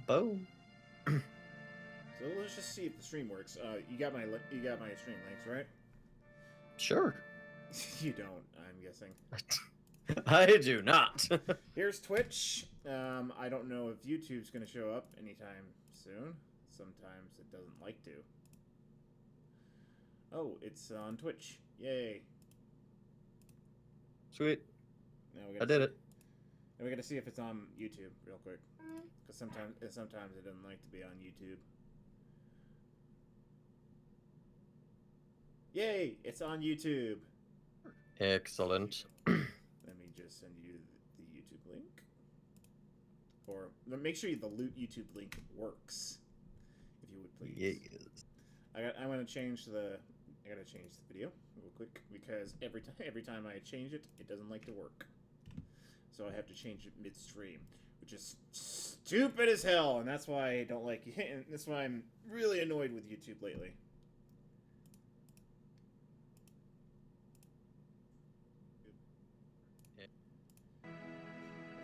Boom. So let's just see if the stream works. You got my stream links, right? Sure. You don't, I'm guessing. I do not. Here's Twitch. I don't know if YouTube's gonna show up anytime soon. Sometimes it doesn't like to. Oh, it's on Twitch. Yay. Sweet. Now I did it. And we gotta see if it's on YouTube real quick. Because sometimes it doesn't like to be on YouTube. Yay! It's on YouTube! Excellent. Let me just send you the YouTube link. Or make sure the YouTube link works, if you would please. Yes. I'm gonna change the. I gotta change the video real quick because every time I change it, it doesn't like to work. So I have to change it midstream, which is stupid as hell, and that's why I don't like it. And that's why I'm really annoyed with YouTube lately.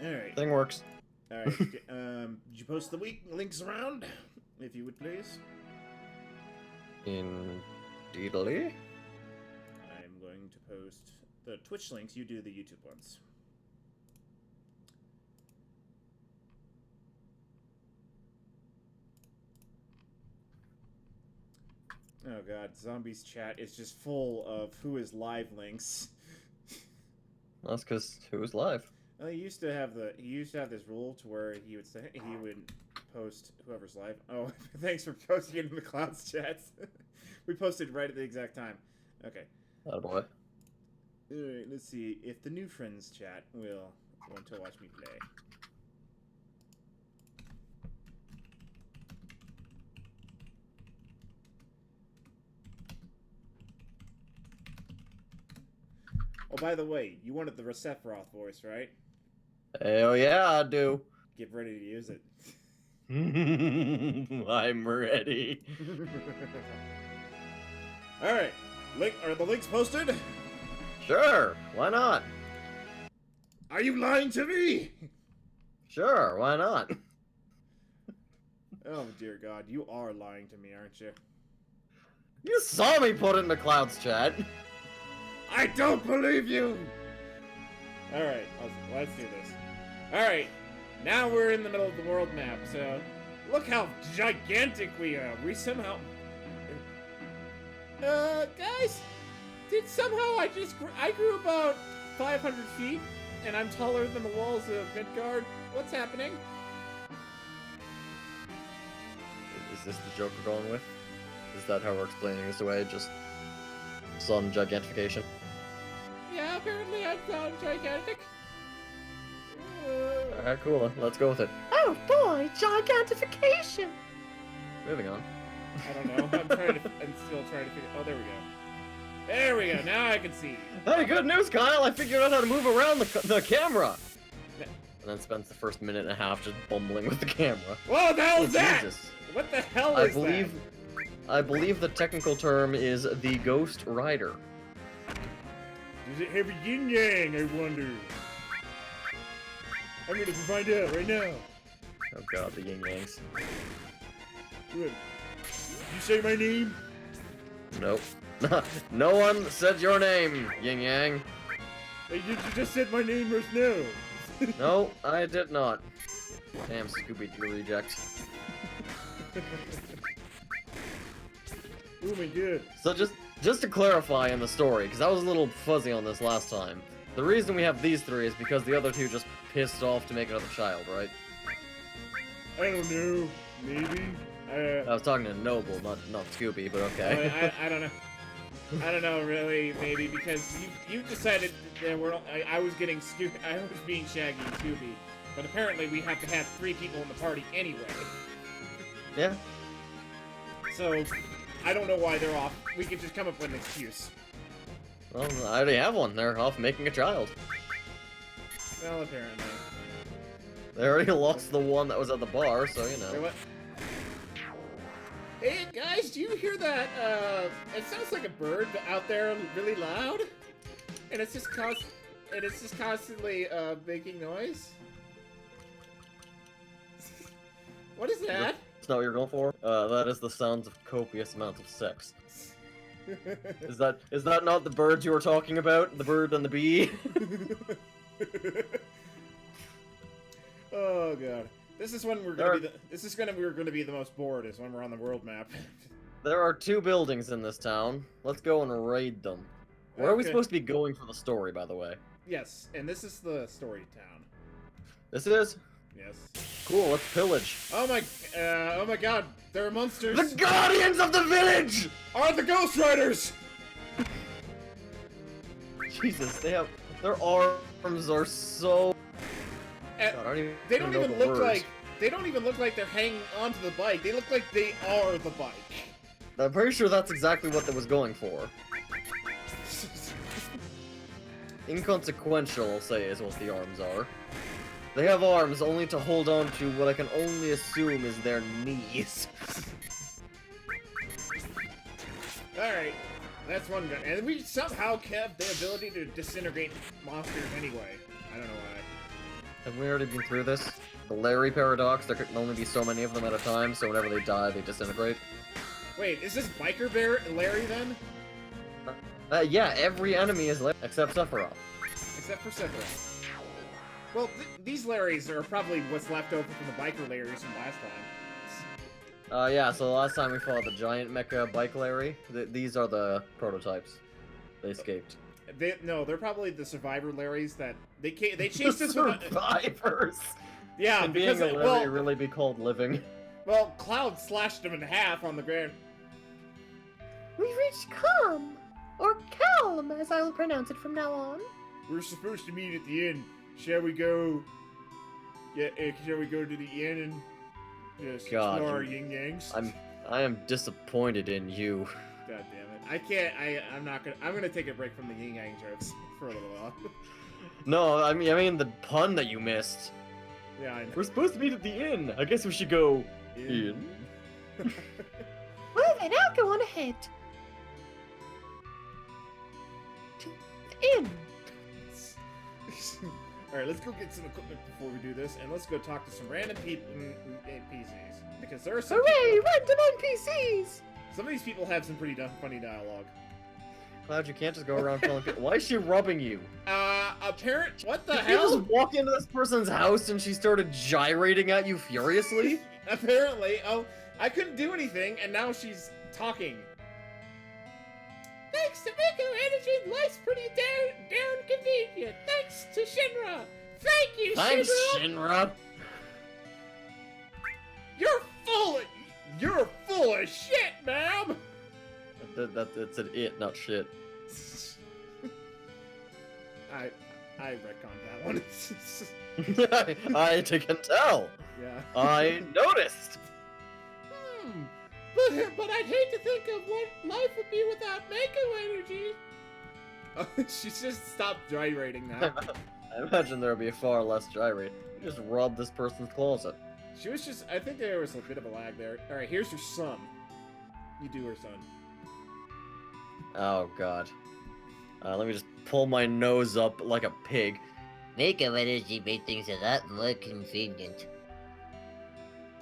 Alright. Thing works. Alright. Did you post the links around? If you would please. Indeedly. I'm going to post the Twitch links. You do the YouTube ones. Oh god, Zombie's chat is just full of who is live links. That's because who's live? Well, he used to have this rule to where he would post whoever's live. Oh, thanks for posting it in the Clouds chats. We posted right at the exact time. Okay. Attaboy. Alright, let's see if the new friends chat will want to watch me play. Oh, by the way, you wanted the Sephiroth voice, right? Hell yeah, I do. Get ready to use it. I'm ready. Alright. Are the links posted? Sure, why not? Are you lying to me? Sure, why not? Oh dear god, you are lying to me, aren't you? You saw me put it in the Clouds chat. I don't believe you! Alright, let's do this. Alright, now we're in the middle of the world map, so look how gigantic we are. We somehow... guys, did somehow I grew about 500 feet, and I'm taller than the walls of Midgard. What's happening? Is this the joke we're going with? Is that how we're explaining this away? Just some gigantification? Yeah, apparently I'm gigantic. Alright, cool. Let's go with it. Oh boy, gigantification! Moving on. I don't know. I'm still trying to figure. Oh, there we go. There we go. Now I can see. Hey, good news, Kyle! I figured out how to move around the camera! And then spends the first minute and a half just bumbling with the camera. Whoa, the hell is that? Jesus. What the hell is I believe the technical term is the Ghost Rider. Does it have a yin yang, I wonder? I'm gonna find out right now. Oh god, the yin yangs. Good. Did you say my name? Nope. No one said your name, yin yang. Hey, you just said my name just now. No, I did not. Damn Scooby-Doo reject. Oh my god. So just to clarify in the story, because I was a little fuzzy on this last time, the reason we have these three is because the other two just pissed off to make another child, right? I don't know. Maybe. I was talking to Noble, not Scooby, but okay. I don't know. I don't know, really. Maybe because you decided that I was being Shaggy and Scooby, but apparently we have to have 3 people in the party anyway. Yeah. So I don't know why they're off. We could just come up with an excuse. Well, I already have one. They're off making a child. Well, apparently. They already lost the one that was at the bar, so you know. Wait, what? Hey guys, do you hear that? It sounds like a bird out there, really loud, and it's just constantly making noise. What is that? That's not what you're going for? That is the sounds of copious amounts of sex. Is that not the birds you were talking about? The bird and the bee? Oh god. This is when we're gonna be we're gonna be the most bored, is when we're on the world map. There are 2 buildings in this town. Let's go and raid them. Where are we Okay. supposed to be going for the story, by the way? Yes, and this is the story town. This is? Yes. Cool, let's pillage. Oh my god, there are monsters! The Guardians of the Village! Are the Ghost Riders! Jesus, their arms are so... God, I They don't don't know even the look words. like they're hanging onto the bike. They look like they are the bike. I'm pretty sure that's exactly what they was going for. Inconsequential, I'll say, is what the arms are. They have arms only to hold on to what I can only assume is their knees. Alright, that's one gun. And we somehow kept the ability to disintegrate monsters anyway. I don't know why. Have we already been through this? The Larry paradox, there can only be so many of them at a time, so whenever they die, they disintegrate. Wait, is this Biker Bear Larry then? Yeah, every enemy is Larry, except Sephiroth. Except for Sephiroth. Well, these Larrys are probably what's left over from the Biker Larrys from last time. Yeah, so the last time we fought the giant mecha bike Larry, these are the prototypes. They escaped. They're probably the Survivor Larrys that they chased us with Survivors! yeah, Can being because a Larry really be called living? well, Cloud slashed him in half on the ground. We've reached Calm, or Calm, as I will pronounce it from now on. We're supposed to meet at the inn. Shall we go? Yeah, shall we go to the inn and just God, explore our yin yangs? I am disappointed in you. God damn it! I can't. I'm not gonna. I'm gonna take a break from the yin yang jokes for a little while. No, I mean the pun that you missed. Yeah, I know. We're supposed to meet at the inn. I guess we should go in. Well then, I'll go on ahead. To the inn. Alright, let's go get some equipment before we do this, and let's go talk to some random people, NPCs. Because there are some Hooray, people, random NPCs! some of these people have some pretty funny dialogue. Cloud, you can't just go around telling people. Why is she rubbing you? What the Did you hell? just walk into this person's house and she started gyrating at you furiously? Apparently, oh, I couldn't do anything, and now she's talking. Thanks to Miko Energy, life's pretty darn convenient. Thanks to Shinra. Thank you, Thanks, Shinra. Shinra. You're full of shit, ma'am. It's an it, not shit. I retconned that one. I can tell. Yeah. I noticed. But I'd hate to think of what life would be without Mako Energy. Oh, she's just stopped gyrating now. I imagine there would be far less gyrate. You just robbed this person's closet. She was just, I think there was a bit of a lag there. Alright, here's her son. You do her son. Oh god. Let me just pull my nose up like a pig. Mako Energy made things a lot more convenient.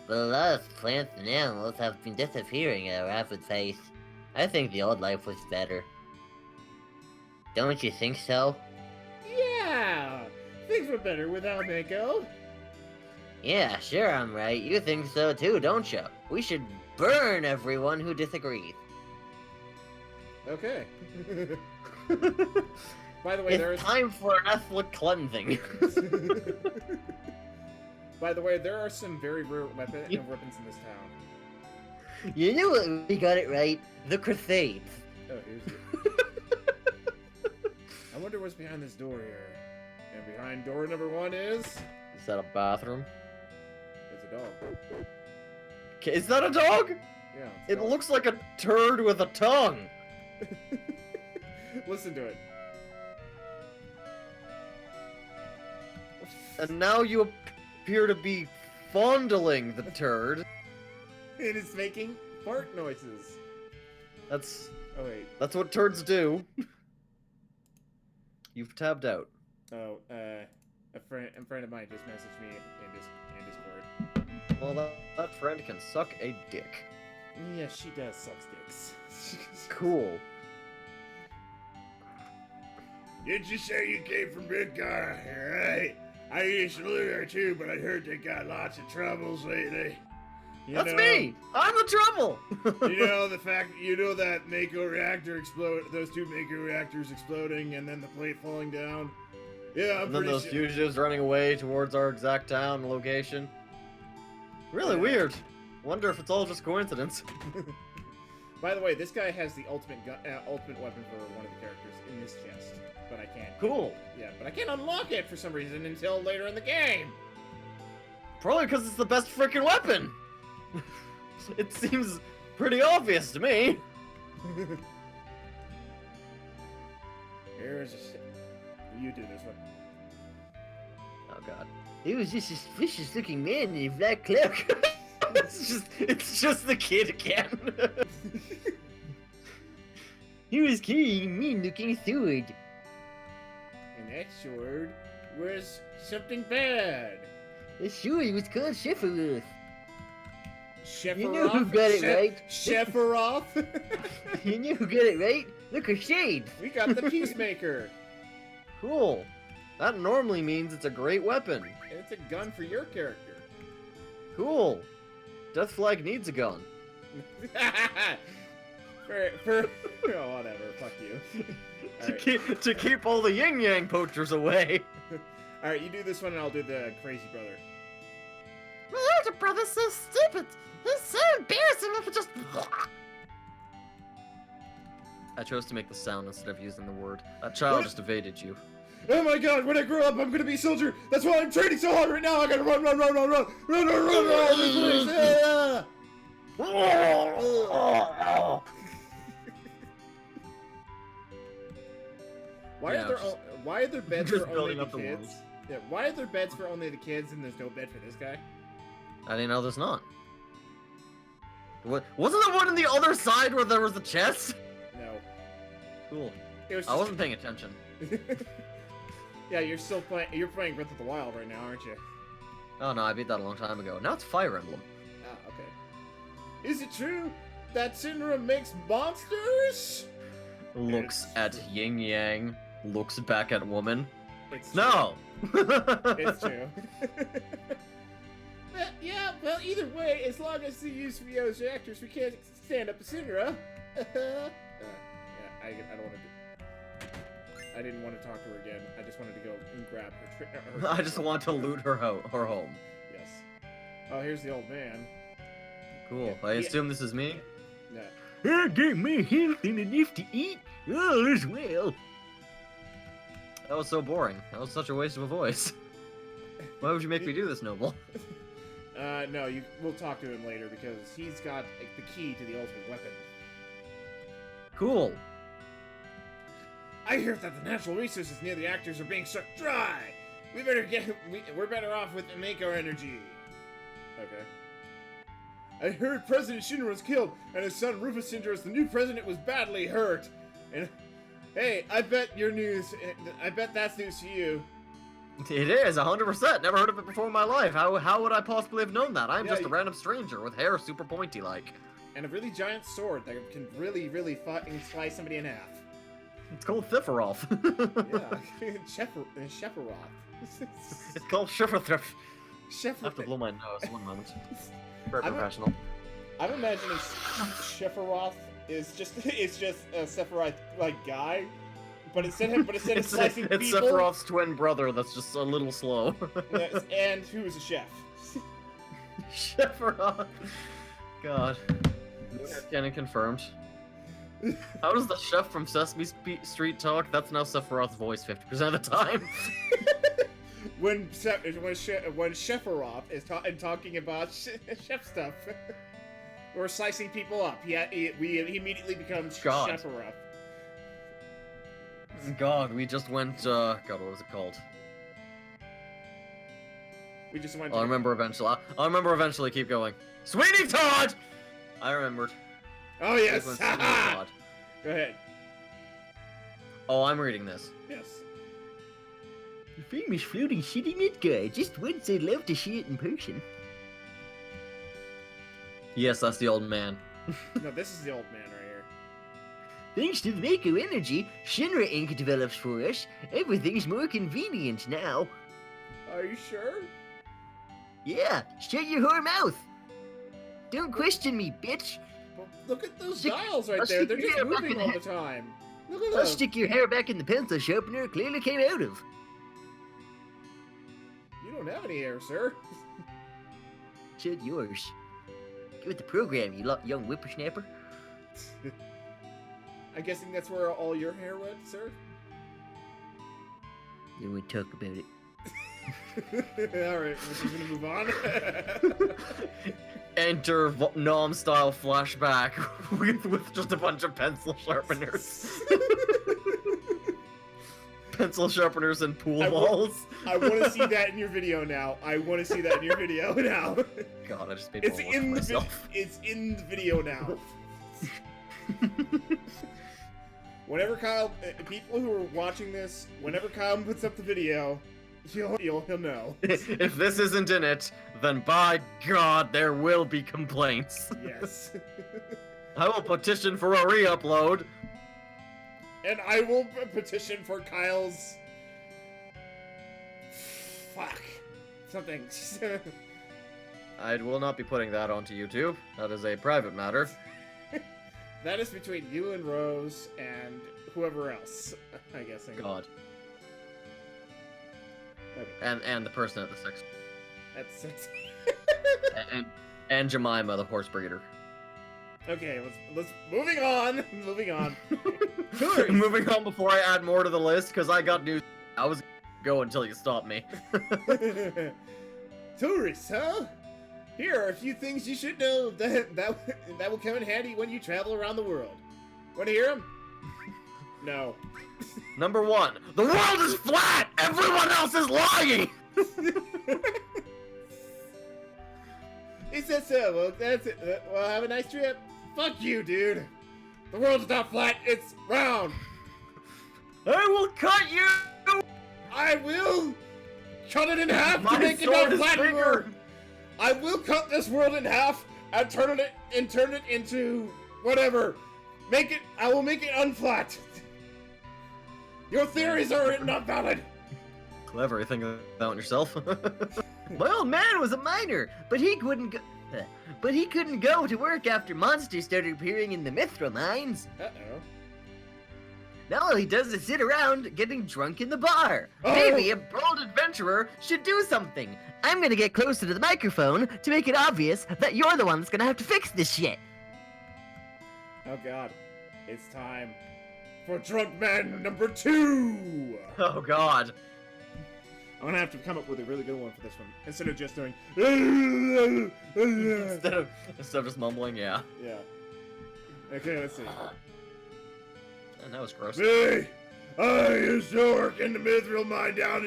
But a lot of plants and animals have been disappearing at a rapid pace. I think the old life was better. Don't you think so? Yeah! Things were better without Mako. Yeah, sure I'm right. You think so too, don't you? We should burn everyone who disagrees. Okay. By the way, It's time for an ethnic cleansing. By the way, there are some very rare weapons in this town. You knew it, we got it right. The Crusades. Oh, here's it. I wonder what's behind this door here. And behind door number 1 is that a bathroom? it's a dog. Is that a dog? Yeah. It's a It dog. looks like a turd with a tongue. Listen to it. And now you appear to be fondling the turd. It is making fart noises. That's Oh wait. that's what turds do. You've tabbed out. Oh, a friend of mine just messaged me in Discord. Well, that friend can suck a dick. Yeah, she does suck dicks. Cool. Did you say you came from Midgar? Right. I used to live there too, but I heard they got lots of troubles lately. That's me! I'm the trouble! You know that Mako reactor explode, those two Mako reactors exploding and then the plate falling down? Yeah, I'm And then pretty those sure. fugitives running away towards our exact town location. Really weird. Wonder if it's all just coincidence. By the way, this guy has the ultimate weapon for one of the characters in this chest, but I can't. Cool. Yeah, but I can't unlock it for some reason until later in the game. Probably because it's the best freaking weapon! It seems pretty obvious to me. Here's you do this one. Oh god. It was just a suspicious looking man in a black cloak. It's just the kid again. He was carrying a mean looking sword. And that sword was something bad. The sword was called Sephiroth. Sephiroth? You know who got it right. Sephiroth? You knew who got it right? Look at shades. We got the Peacemaker. Cool. That normally means it's a great weapon. And it's a gun for your character. Cool. Death Flag needs a gun. for oh, whatever, fuck you. To keep all the yin yang poachers away. Alright, you do this one and I'll do the crazy brother. My older brother's so stupid. He's so embarrassing if it just. I chose to make the sound instead of using the word. That child just evaded you. Oh my god, when I grow up, I'm gonna be a soldier. That's why I'm training so hard right now. I gotta run all this place. Why are there beds Just for only building the up the kids? walls. Yeah, why are there beds for only the kids and there's no bed for this guy? I didn't know there's not. What? Wasn't there one on the other side where there was a chest? No. Cool. It was I wasn't paying attention. Yeah, you're still playing. You're playing Breath of the Wild right now, aren't you? Oh no, I beat that a long time ago. Now it's Fire Emblem. Ah, okay. Is it true that Syndrome makes monsters? Looks at yin yang. Looks back at woman. It's No. It's true. Yeah, well, either way, as long as they use Ryo's reactors, we can't stand up to Syndra. Yeah, I don't want to do. I didn't want to talk to her again. I just wanted to go and grab her. I just want to loot her home. Yes. Oh, here's the old man. Cool. Yeah, I yeah. assume this is me. Yeah. I got my health and enough to eat. All is well. That was so boring. That was such a waste of a voice. Why would you make me do this, Noble? No, we'll talk to him later because he's got like, the key to the ultimate weapon. Cool. I hear that the natural resources near the actors are being sucked dry. We're better off with Mako energy. Okay. I heard President Shinra was killed, and his son Rufus Shinra, as the new president, was badly hurt. And hey, I bet that's news to you. It is, 100%. Never heard of it before in my life. How would I possibly have known that? I'm Yeah, just a random stranger with hair super pointy like. And a really giant sword that can really slice somebody in half. It's called Thifferoff. Yeah, Sephiroth. It's called Shifferthrift. I have to Sephiroth. blow my nose. One moment. Very I'm a- professional. I'm imagining Sephiroth is just a Sephiroth like guy, but instead of slicing It's people, Sephiroth's twin brother that's just a little slow. yes, and who is a chef? Sephiroth. God. Canon confirmed. How does the chef from Sesame Street talk? That's now Sephiroth's voice 50% of the time. when Sephiroth is talking about chef stuff or slicing people up, he immediately becomes God. Sephiroth. God, we just went, God, what was it called? We just went. I'll remember eventually. I'll remember eventually, keep going. Sweeney Todd! I remembered. Oh yes. Sweeney Todd. Go ahead. Oh, I'm reading this. Yes. The famous floating city Midgard. Just once I'd love to see it in person. Yes, that's the old man. No, this is the old man right here. Thanks to the Mako energy Shinra Inc. develops for us, everything's more convenient now. Are you sure? Yeah, shut your whore mouth. Don't question me, bitch. Well, look at those Stick- dials right I'll there. They're stick just your moving fucking all head- the time. Look at I'll those. stick your hair back in the pencil sharpener it clearly came out of. You don't have any hair, sir. Shut yours. Get with the program, you young whippersnapper. I'm guessing that's where all your hair went, sir? Then we talk about it. Alright, we're just gonna move on. Enter Nom style flashback with just a bunch of pencil sharpeners. Pencil sharpeners and pool balls. I want to see that in your video now. I want to see that in your video now. God, I just made It's more work in for the myself. it's in the video now. Whenever Kyle, people who are watching this, whenever Kyle puts up the video, he'll know. If this isn't in it, then by God, there will be complaints. Yes. I will petition for a re-upload. And I will petition for Kyle's. Fuck. Something. I will not be putting that onto YouTube. That is a private matter. That is between you and Rose and whoever else, I guess. God. Okay. And the person at the sex. That's it. and Jemima, the horse breeder. Okay, let's moving on. Moving on. Moving on before I add more to the list, because I got news. I was go until you stop me. Tourists, huh? Here are a few things you should know that will come in handy when you travel around the world. Want to hear them? No. Number 1, the world is flat! Everyone else is lying! Is that so? Well, that's it. Well, have a nice trip. Fuck you, dude. The world's not flat, it's round. I will cut you! I will cut it in half My to make it sword a is flat bigger. world. I will cut this world in half and turn it into whatever. I will make it unflat. Your theories are not valid. Clever, you think that on yourself? My old man was a miner, but he couldn't go to work after monsters started appearing in the mithril mines. Uh-oh. Now all he does is sit around getting drunk in the bar. Oh. Maybe a bold adventurer should do something. I'm gonna get closer to the microphone to make it obvious that you're the one that's gonna have to fix this shit. Oh god. It's time for Drunk Man number 2! Oh God. I'm gonna have to come up with a really good one for this one. Instead of just doing Instead of just mumbling, yeah. Yeah. Okay, let's see. And that was gross. Hey, I used to work in the mithril mine down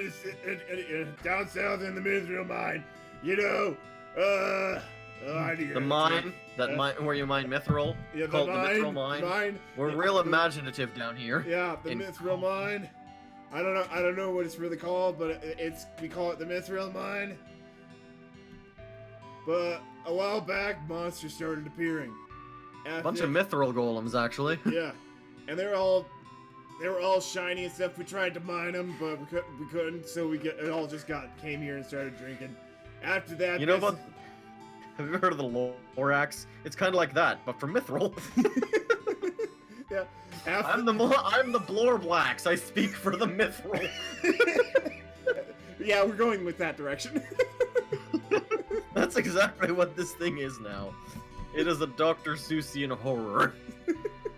south in the mithril mine. You know, I do The mine, where you mine mithril, Yeah, called the mithril mine. We're real imaginative down here. Yeah, the in- mithril mine. I don't know what it's really called, but we call it the mithril mine. But a while back, monsters started appearing. A bunch of mithril golems, actually. Yeah, and they were all shiny and stuff. We tried to mine them, but we couldn't. So it all just came here and started drinking. After that, You know what? Have you heard of the Lorax? It's kind of like that, but for mithril. Yeah. I'm the Blorblacks. I speak for the mithril. Yeah, we're going with that direction. That's exactly what this thing is now. It is a Dr. Seussian horror.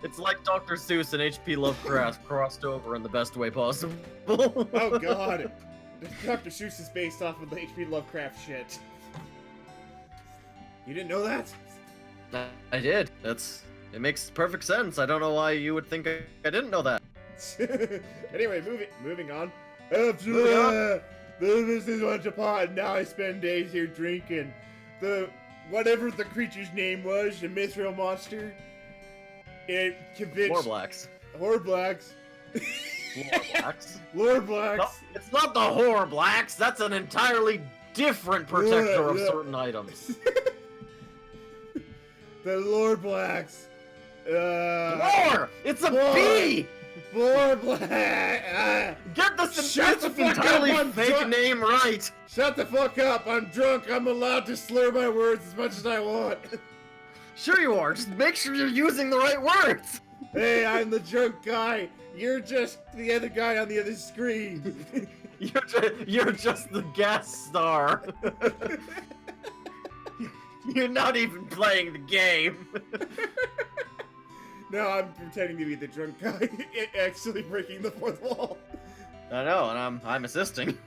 It's like Dr. Seuss and H.P. Lovecraft crossed over in the best way possible. Oh god. Dr. Seuss is based off of the H.P. Lovecraft shit. You didn't know that? I did. It makes perfect sense. I don't know why you would think I didn't know that. Anyway, moving on. Moving on. After this is once upon, and now I spend days here drinking. Whatever the creature's name was, the mithril monster, it convinced Blacks. Horblacks. Blacks. Lordblacks. No, it's not the horror blacks. That's an entirely different protector of Yeah. certain items. The Lord Blacks. More! It's a More! bee! Lord Black. Get this Shut the fuck entirely up, I'm fake drunk. name right! Shut the fuck up! I'm drunk. I'm allowed to slur my words as much as I want. Sure you are, just make sure you're using the right words! Hey, I'm the drunk guy. You're just the other guy on the other screen. You're just the guest star. You're not even playing the game. No, I'm pretending to be the drunk guy, actually breaking the fourth wall. I know, and I'm assisting.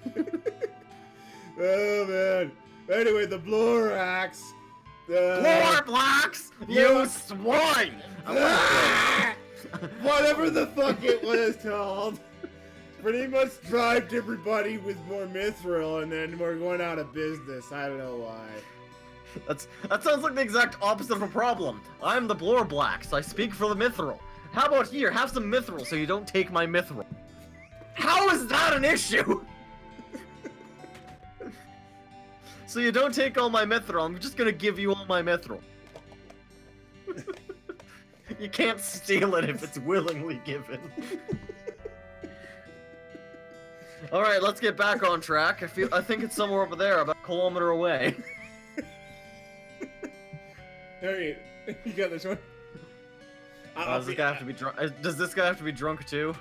Oh man. Anyway, the Blorax. More blacks! You swine! Whatever the fuck it was called. Pretty much bribed everybody with more mithril, and then we're going out of business. I don't know why. That sounds like the exact opposite of a problem. I'm the Blorblacks. I speak for the mithril. How about here? Have some mithril so you don't take my mithril. How is that an issue? So you don't take all my mithril. I'm just gonna give you all my mithril. You can't steal it if it's willingly given. All right, let's get back on track. I think it's somewhere over there, about a kilometer away. Alright, you got this one. Does this guy have to be drunk? Does this guy have to be drunk too?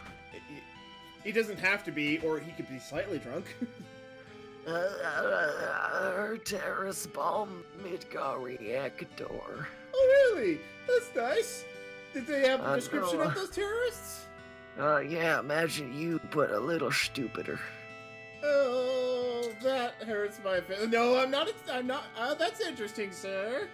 He doesn't have to be, or he could be slightly drunk. Terrace bomb Midgari Ekador. Oh really? That's nice. Did they have a I description know. of those terrorists? Yeah, imagine you, but a little stupider. Oh, that hurts my feelings. No, I'm not. That's interesting, sir.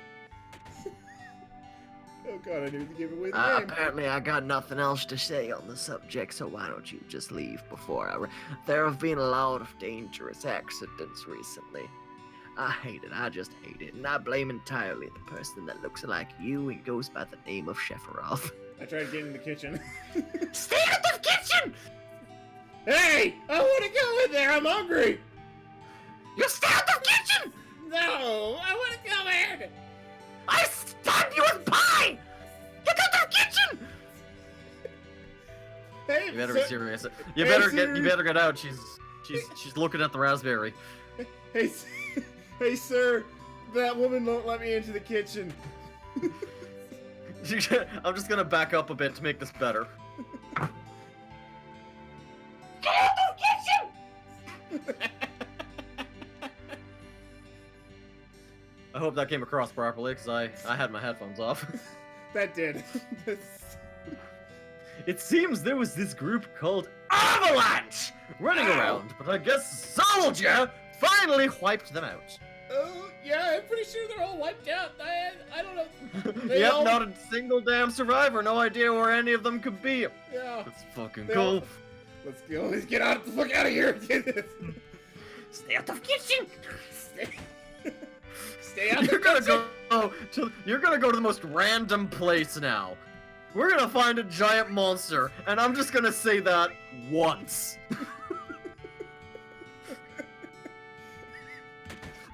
Oh god, I knew to give away the name. Apparently I got nothing else to say on the subject, so why don't you just leave before There have been a lot of dangerous accidents recently. I hate it, I just hate it, and I blame entirely the person that looks like you and goes by the name of Shefferov. I tried getting in the kitchen. Stay out of the kitchen! Hey! I want to go in there! I'm hungry! You stay out of the kitchen! No! I want to go in! I stabbed you with pie! Get out of the kitchen! Hey, You better sir- be serious. Hey, You better get out. She's looking at the raspberry. Hey, hey, sir! That woman won't let me into the kitchen. I'm just gonna back up a bit to make this better. Get out of the kitchen! I hope that came across properly, because I had my headphones off. That did. It seems there was this group called Avalanche running Ow. around, but I guess Soldier finally wiped them out. Oh, yeah, I'm pretty sure they're all wiped out. I don't know. They Yep, all- not a single damn survivor. No idea where any of them could be. Yeah. That's fucking They cool. all- Let's go. Let's get out the fuck out of here. Stay out of the kitchen. Stay out You're the gonna kitchen. you're gonna go to the most random place now. We're gonna find a giant monster, and I'm just gonna say that once.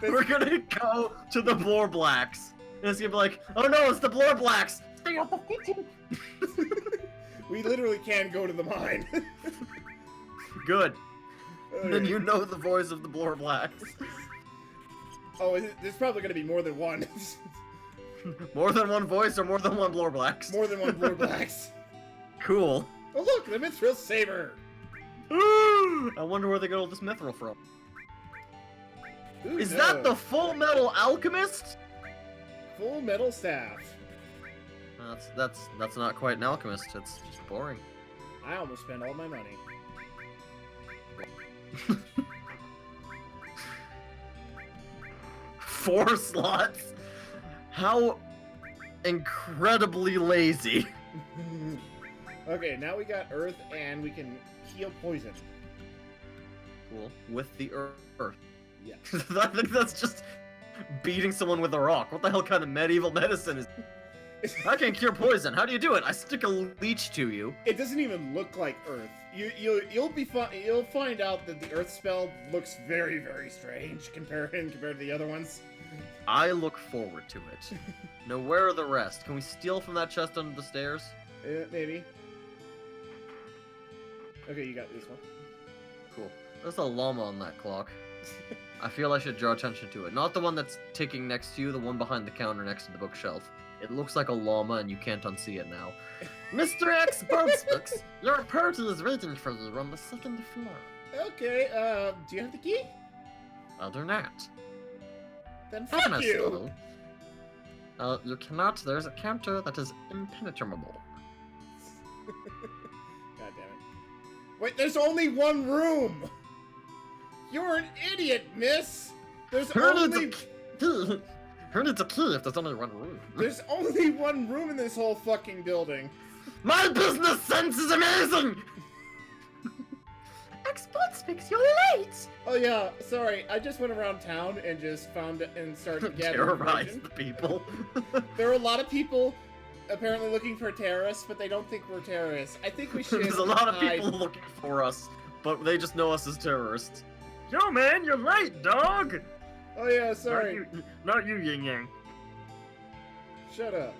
We're gonna go to the Blorblacks. And it's gonna be like, oh no, it's the Blorblacks! Stay out the kitchen! We literally can go to the mine. Good. Then you know the voice of the Blorblacks. Oh, there's probably gonna be more than one. More than one voice or more than one Blorblacks? More than one blue blacks. Cool. Oh look, the mithril saber. I wonder where they got all this mithril from. Who Is that the knows? Full Metal Alchemist? Full metal staff? That's not quite an alchemist. It's just boring. I almost spent all my money. 4 slots? How incredibly lazy. Okay, now we got earth and we can heal poison. Cool. With the earth. Yeah. I think that's just beating someone with a rock. What the hell kind of medieval medicine is? I can cure poison. How do you do it? I stick a leech to you. It doesn't even look like earth. You'll find out that the earth spell looks very, very strange compared to the other ones. I look forward to it. Now, where are the rest? Can we steal from that chest under the stairs? Maybe. Okay, you got this one. Cool. There's a llama on that clock. I feel I should draw attention to it. Not the one that's ticking next to you, the one behind the counter next to the bookshelf. It looks like a llama and you can't unsee it now. Mr. X Books, your party is waiting for you on the second floor. Okay, do you have the key? I do not. Then fuck you! You cannot. There's a counter that is impenetrable. God damn it. Wait, there's only one room! You're an idiot, miss! There's only... Who needs a key if there's only one room? There's only one room in this whole fucking building. My business sense is amazing! Xbox Mix, you're late! Oh yeah, sorry, I just went around town and just found it and started gathering Terrorize information. the people. There are a lot of people apparently looking for terrorists, but they don't think we're terrorists. I think we should There's a lot of hide. people looking for us, but they just know us as terrorists. Yo, man, you're late, dog! Oh yeah, sorry. Not you, Yin Yang. Shut up.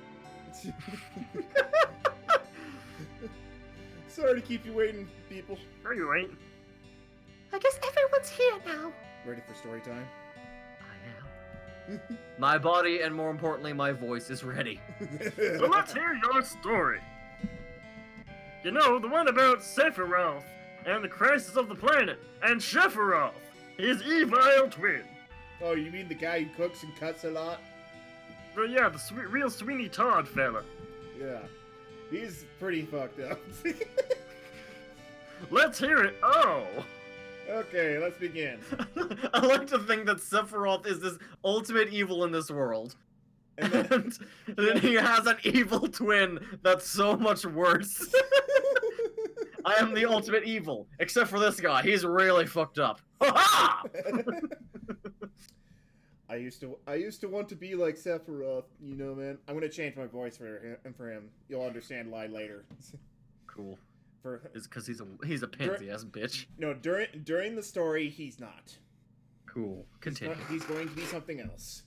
Sorry to keep you waiting, people. No, you ain't. I guess everyone's here now. Ready for story time? I am. My body, and more importantly, my voice is ready. So let's hear your story. You know, the one about Sephiroth and the crisis of the planet, and Sephiroth, his evil twin. Oh, you mean the guy who cooks and cuts a lot? But yeah, the real Sweeney Todd fella. Yeah. He's pretty fucked up. Let's hear it. Oh! Okay, let's begin. I like to think that Sephiroth is this ultimate evil in this world. And And then he has an evil twin that's so much worse. I am the ultimate evil, except for this guy. He's really fucked up. Ha-ha! I used to want to be like Sephiroth, you know, man. I'm gonna change my voice for him. You'll understand why later. Cool. For It's because he's a pansy ass bitch. no, during the story, he's not. Cool. Continue. He's going to be something else.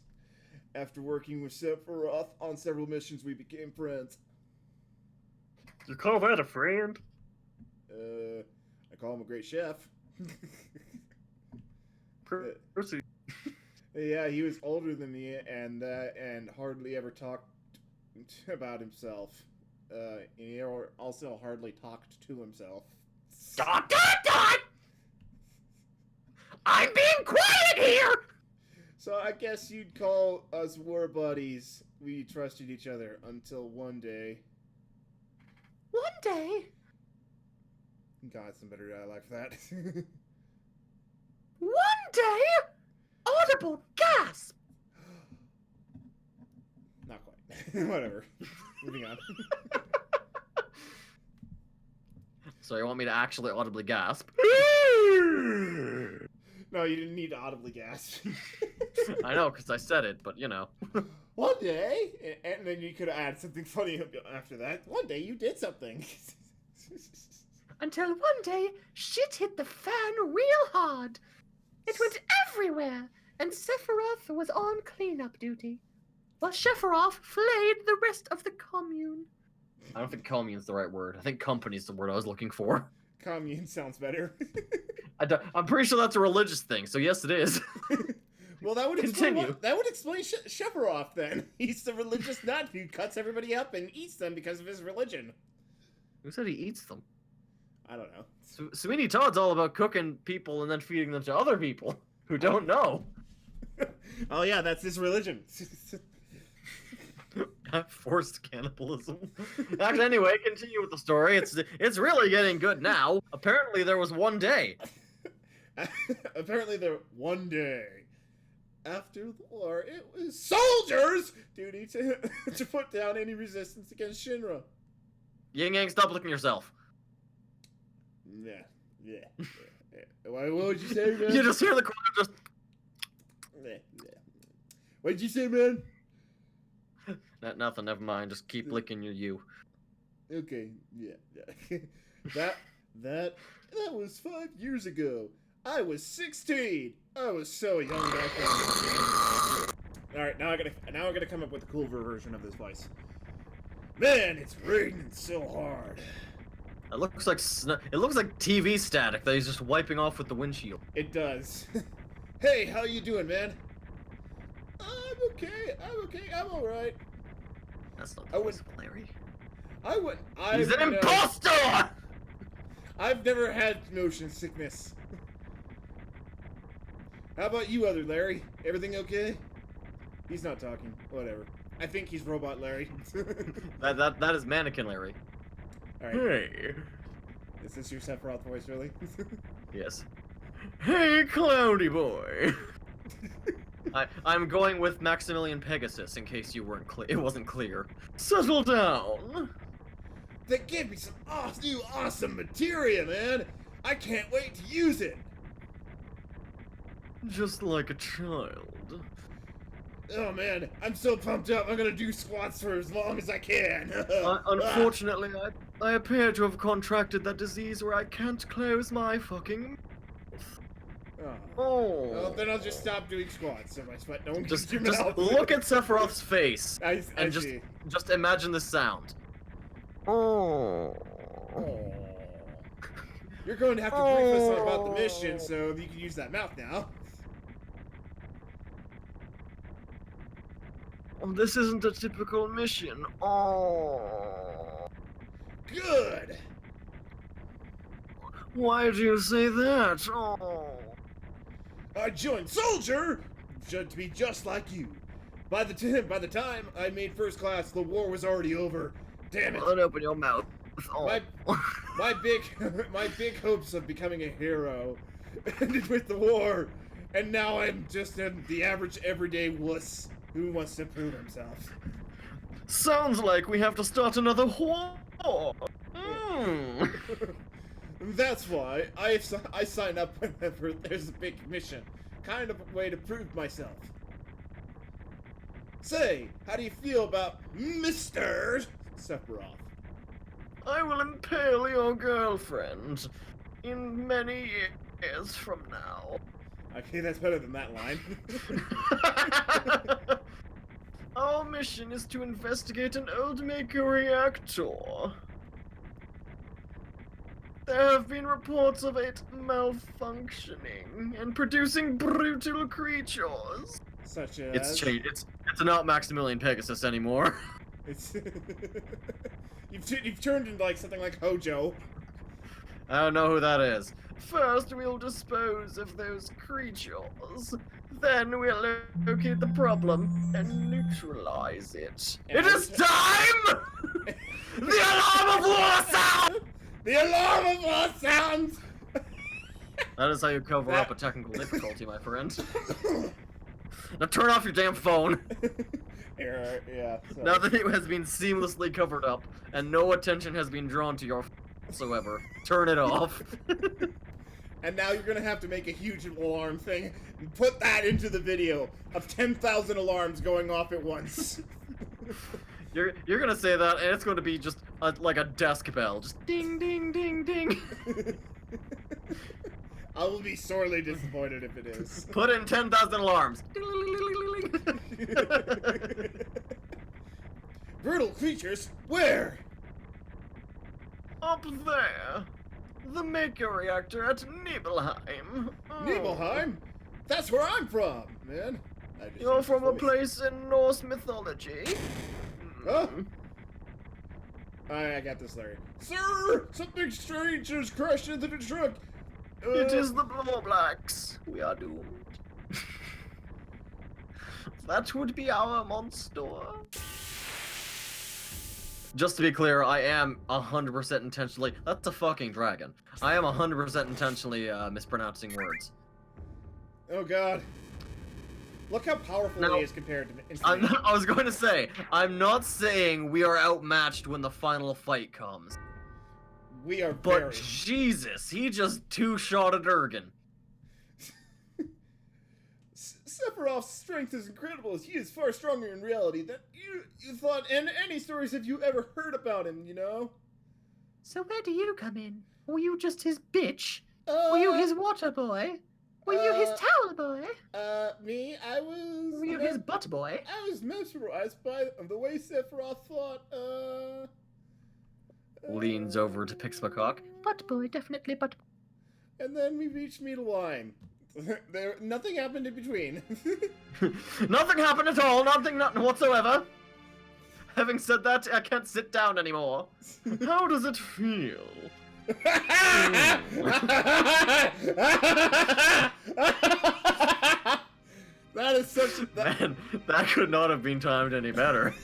After working with Sephiroth on several missions, we became friends. You call that a friend? I call him a great chef. Proceed. Yeah, he was older than me and hardly ever talked about himself. He also hardly talked to himself. Dot dot dot! I'm being quiet here! So I guess you'd call us war buddies. We trusted each other until one day. One day, God, some better dialogue for that. one day, audible gasp. Not quite. Whatever. Moving on. So you want me to actually audibly gasp? No, you didn't need to audibly gasp. I know, because I said it, but you know. One day, and then you could add something funny after that. One day you did something. Until one day, shit hit the fan real hard. It went everywhere, and Sephiroth was on cleanup duty, while Sephiroth flayed the rest of the commune. I don't think commune's the right word. I think company's the word I was looking for. Commune sounds better. I'm pretty sure that's a religious thing, so yes it is. Well, that would explain Continue. that would explain Sephiroth then. He's the religious nut who cuts everybody up and eats them because of his religion. Who said he eats them? I don't know. Sweeney Todd's all about cooking people and then feeding them to other people who don't know. Oh yeah, that's his religion. Forced cannibalism. Actually, anyway, continue with the story. It's really getting good now. Apparently, there was one day. Apparently, one day after the war, it was soldiers' duty to put down any resistance against Shinra. Yin Yang, stop licking yourself. Yeah. What would you say, man? You just hear the corner just. Yeah. What'd you say, man? Nothing. Never mind. Just keep licking your you. Okay. Yeah. that was 5 years ago. I was 16. I was so young back then. All right, now I gotta come up with a cooler version of this voice. Man, it's raining so hard. It looks like TV static that he's just wiping off with the windshield. It does. Hey, how you doing, man? I'm okay. I'm all right. That's not I the would- voice of Larry. He's He's an imposter! I've never had motion sickness. How about you, other Larry? Everything okay? He's not talking. Whatever. I think he's Robot Larry. That is Mannequin Larry. Alright. Hey. Is this your Sephiroth voice, really? Yes. Hey, Cloudy Boy. I'm going with Maximilian Pegasus in case you weren't it wasn't clear. Settle down. They gave me some new awesome materia, man! I can't wait to use it! Just like a child. Oh man, I'm so pumped up, I'm gonna do squats for as long as I can! Unfortunately, I appear to have contracted that disease where I can't close my fucking... Oh. Well, then I'll just stop doing squats so my sweat don't Just get your mouth. look at Sephiroth's face I and see. just imagine the sound. Oh. Oh. You're going to have to brief us about the mission so you can use that mouth now. This isn't a typical mission. Oh. Good! Why do you say that? Oh. I joined Soldier to be just like you. By the time I made first class, the war was already over. Damn it! Don't open your mouth. Oh. My big hopes of becoming a hero ended with the war, and now I'm just the average everyday wuss who wants to prove himself. Sounds like we have to start another war. Mm. That's why I sign up whenever there's a big mission. Kind of a way to prove myself. Say, how do you feel about Mr. Sephiroth? I will impale your girlfriend in many years from now. Okay, that's better than that line. Our mission is to investigate an old Maker reactor. There have been reports of it malfunctioning and producing brutal creatures. Such as... It's changed. It's not Maximilian Pegasus anymore. It's... you've turned into like something like Hojo. I don't know who that is. First, we'll dispose of those creatures. Then we'll locate the problem and neutralize it. And It is time! The alarm of war sound! The alarm of war sounds! That is how you cover up a technical difficulty, my friend. Now turn off your damn phone. Error, yeah. So. Now that it has been seamlessly covered up and no attention has been drawn to your whatsoever, turn it off. And now you're gonna have to make a huge alarm thing and put that into the video of 10,000 alarms going off at once. You're gonna say that, and it's going to be just like a desk bell, just ding, ding, ding, ding. I will be sorely disappointed if it is. Put in 10,000 alarms. Brutal creatures? Where? Up there. The Maker reactor at Nibelheim. Oh. Nibelheim? That's where I'm from, man. You're from a place in Norse mythology? Huh? I got this, Larry. Sir! Something strange has crashed into the truck! It is the Blacks. We are doomed. That would be our monster. Just to be clear, I am 100% intentionally. That's a fucking dragon. I am 100% intentionally mispronouncing words. Oh god. Look how powerful Now, he is compared to I was going to say, I'm not saying we are outmatched when the final fight comes. We are But very... Jesus, he just two-shotted Ergen. Sephiroth's strength is incredible, as he is far stronger in reality than you thought, and any stories have you ever heard about him, you know? So where do you come in? Were you just his bitch? Were you his water boy? Were you his towel boy? Me, I was... Were you his butt boy? I was mesmerized by the way Sephiroth fought, Leans over to Pixmacock. Butt boy, definitely butt boy. And then we reached Meat Line. Nothing happened in between. Nothing happened at all, nothing whatsoever. Having said that, I can't sit down anymore. How does it feel? That is such a... Man, that could not have been timed any better.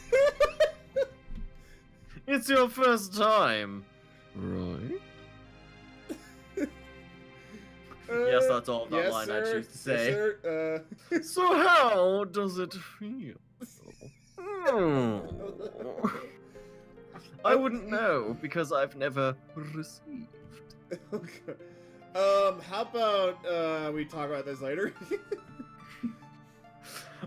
It's your first time, right? Yes, that's all that yes, line sir. I choose to say. Yes, sir. So how does it feel? I wouldn't know because I've never received. Okay. How about we talk about this later?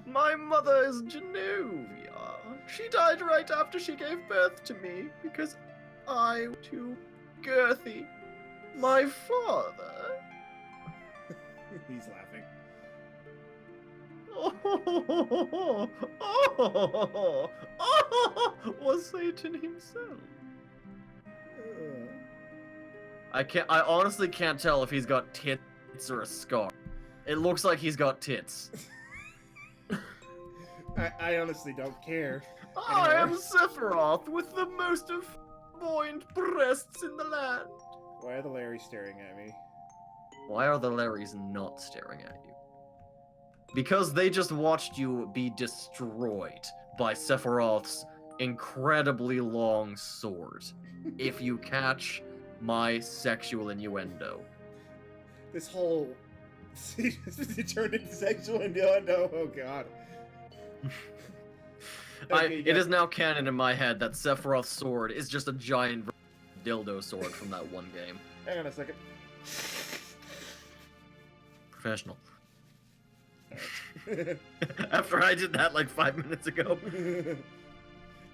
My mother is Genovia. She died right after she gave birth to me because I was too girthy. My father. He's laughing. Was Satan himself. I honestly can't tell if he's got tits or a scar. It looks like he's got tits. I honestly don't care. I am Sephiroth with the most buoyant breasts in the land. Why are the Larrys staring at me? Why are the Larrys not staring at you? Because they just watched you be destroyed by Sephiroth's incredibly long sword. If you catch my sexual innuendo. This whole... it turned into sexual innuendo. Oh god. It is now canon in my head that Sephiroth's sword is just a giant dildo sword from that one game. Hang on a second. Professional. After I did that like 5 minutes ago.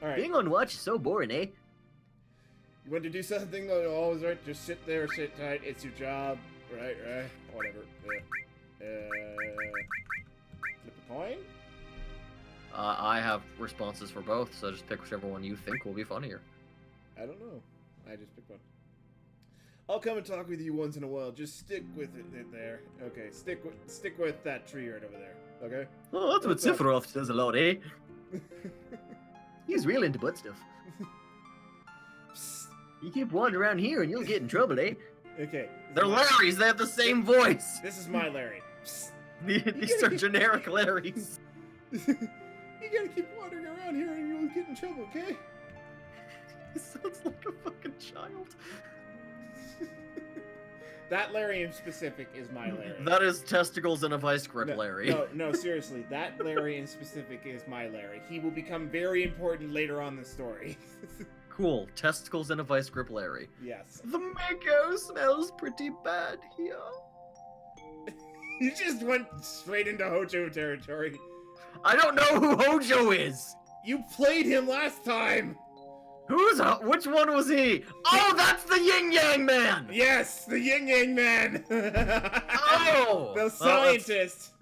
Alright. Being on watch is so boring, eh? You want to do something? Oh, always right. Just sit there, sit tight. It's your job. Right. Whatever. Flip a coin? I have responses for both, so just pick whichever one you think will be funnier. I don't know. I just picked one. I'll come and talk with you once in a while. Just stick with it there. Okay, stick with that tree right over there. Okay? Oh, that's what Sephiroth does a lot, eh? He's real into butt stuff. Psst. You keep wandering around here and you'll get in trouble, eh? Okay. They're Larrys, they have the same voice! This is my Larry. Psst. These are generic Larrys. You gotta keep wandering around here and you'll get in trouble, okay? He sounds like a fucking child. That Larry in specific is my Larry. That is testicles in a vice grip, Larry. No, seriously. That Larry in specific is my Larry. He will become very important later on in the story. Cool. Testicles in a vice grip, Larry. Yes. The mango smells pretty bad here. You just went straight into Hojo territory. I don't know who Hojo is! You played him last time! Which one was he? Oh, that's the Yin Yang Man! Yes, the Yin Yang Man! Oh! The scientist!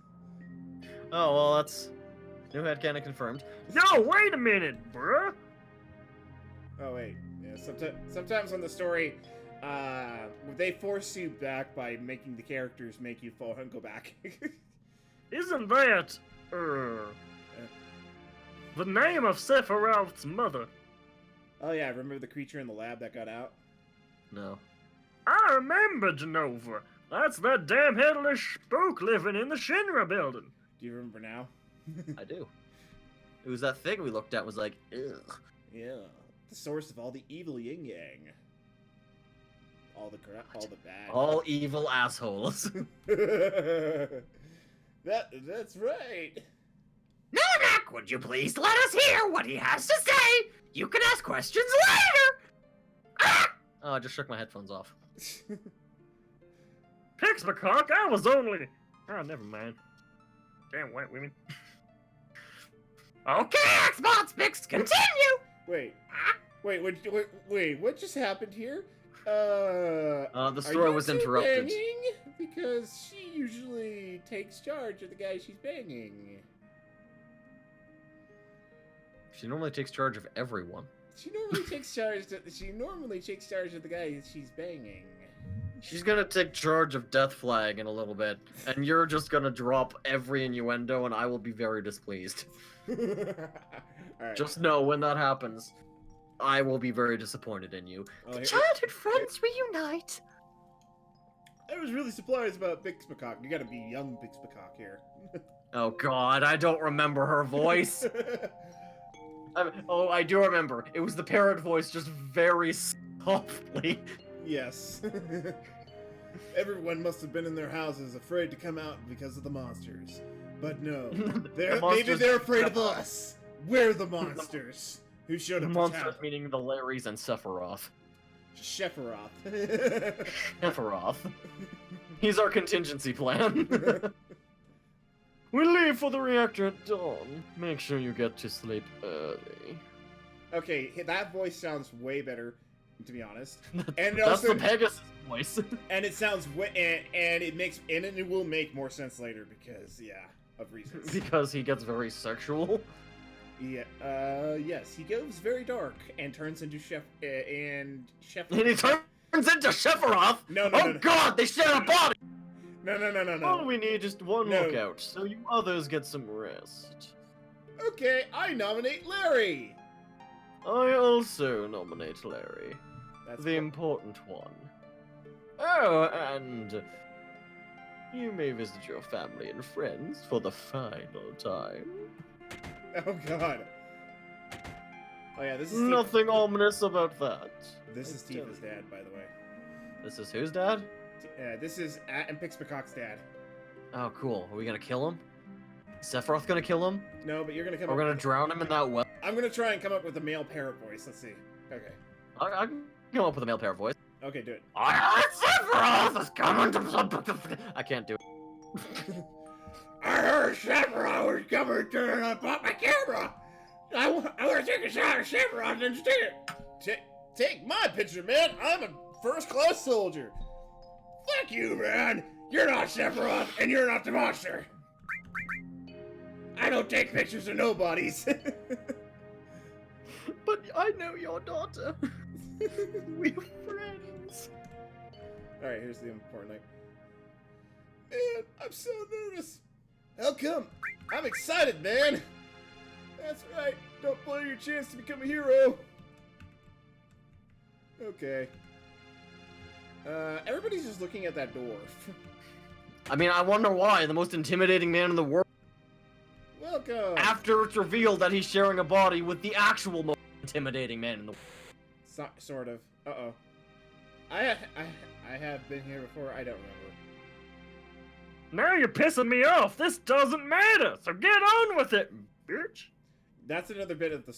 Oh, well, that's... New headcanon confirmed. Yo, wait a minute, bruh! Oh, wait. Yeah, sometimes on the story, they force you back by making the characters make you fall and go back. Isn't that, the name of Sephiroth's mother? Oh yeah, remember the creature in the lab that got out? No. I remember Genova. That's that damn headless spook living in the Shinra building. Do you remember now? I do. It was that thing we looked at was like, ugh. Yeah. The source of all the evil yin yang. All the bad. All evil assholes. That's right. Nanak, would you please let us hear what he has to say? You can ask questions later. Oh, I just shook my headphones off. Pixmacock, I was only... Oh, never mind. Damn white women. Okay, Xbox Pix, continue. Wait, what just happened here? The Are story you was two interrupted. banging? Because she usually takes charge of the guy she's banging. She normally takes charge of everyone. She normally takes charge. She normally takes charge of the guy she's banging. She's gonna take charge of Death Flag in a little bit, and you're just gonna drop every innuendo, and I will be very displeased. Alright. Just know when that happens, I will be very disappointed in you. Oh, here- Childhood friends reunite. I was really surprised about Bixbacock. You gotta be young Bixbacock here. Oh god, I don't remember her voice. Oh, I do remember. It was the parrot voice, just very softly. Yes. Everyone must have been in their houses afraid to come out because of the monsters. But no, maybe monsters- they're afraid of us. We're the monsters who showed The up monsters to town. meaning the Larrys and Sephiroth. Sephiroth. Sephiroth. He's our contingency plan. We leave for the reactor at dawn. Make sure you get to sleep early. Okay, that voice sounds way better, to be honest. And That's also, the Pegasus voice. and it sounds and it will make more sense later because of reasons. Because he gets very sexual. Yeah. Yes, he goes very dark and turns into And he turns into Sephiroth! No, Oh no. god, they share a body! No. All we need is one No. lookout, so you others get some rest. Okay, I nominate Larry. I also nominate Larry, That's the important one. Oh, and you may visit your family and friends for the final time. Oh god. Oh yeah, this is Nothing ominous about that. This is I tell Tifa's you. dad, by the way. This is whose dad? This is and Pixbacock's dad. Oh, cool. Are we gonna kill him? Is Sephiroth gonna kill him? No, but you're gonna come We're up. gonna drown him in that well? I'm gonna try and come up with a male parrot voice. Let's see. Okay. I can come up with a male parrot voice. Okay, do it. Sephiroth is coming to... I can't do it. I heard Sephiroth was coming to and I bought my camera. I want to take a shot of Sephiroth instead. Take my picture, man. I'm a first-class soldier. Fuck you, man. You're not Sephiroth and you're not the monster. I don't take pictures of nobodies. But I know your daughter. We're friends. All right, here's the important thing. Man, I'm so nervous. How come? I'm excited, man. That's right. Don't blow your chance to become a hero. Okay. Everybody's just looking at that door. I mean, I wonder why. The most intimidating man in the world. Welcome. After it's revealed that he's sharing a body with the actual most intimidating man in the world. Sort of. Uh-oh. I have been here before. I don't remember. Now you're pissing me off. This doesn't matter. So get on with it, bitch. That's another bit of the.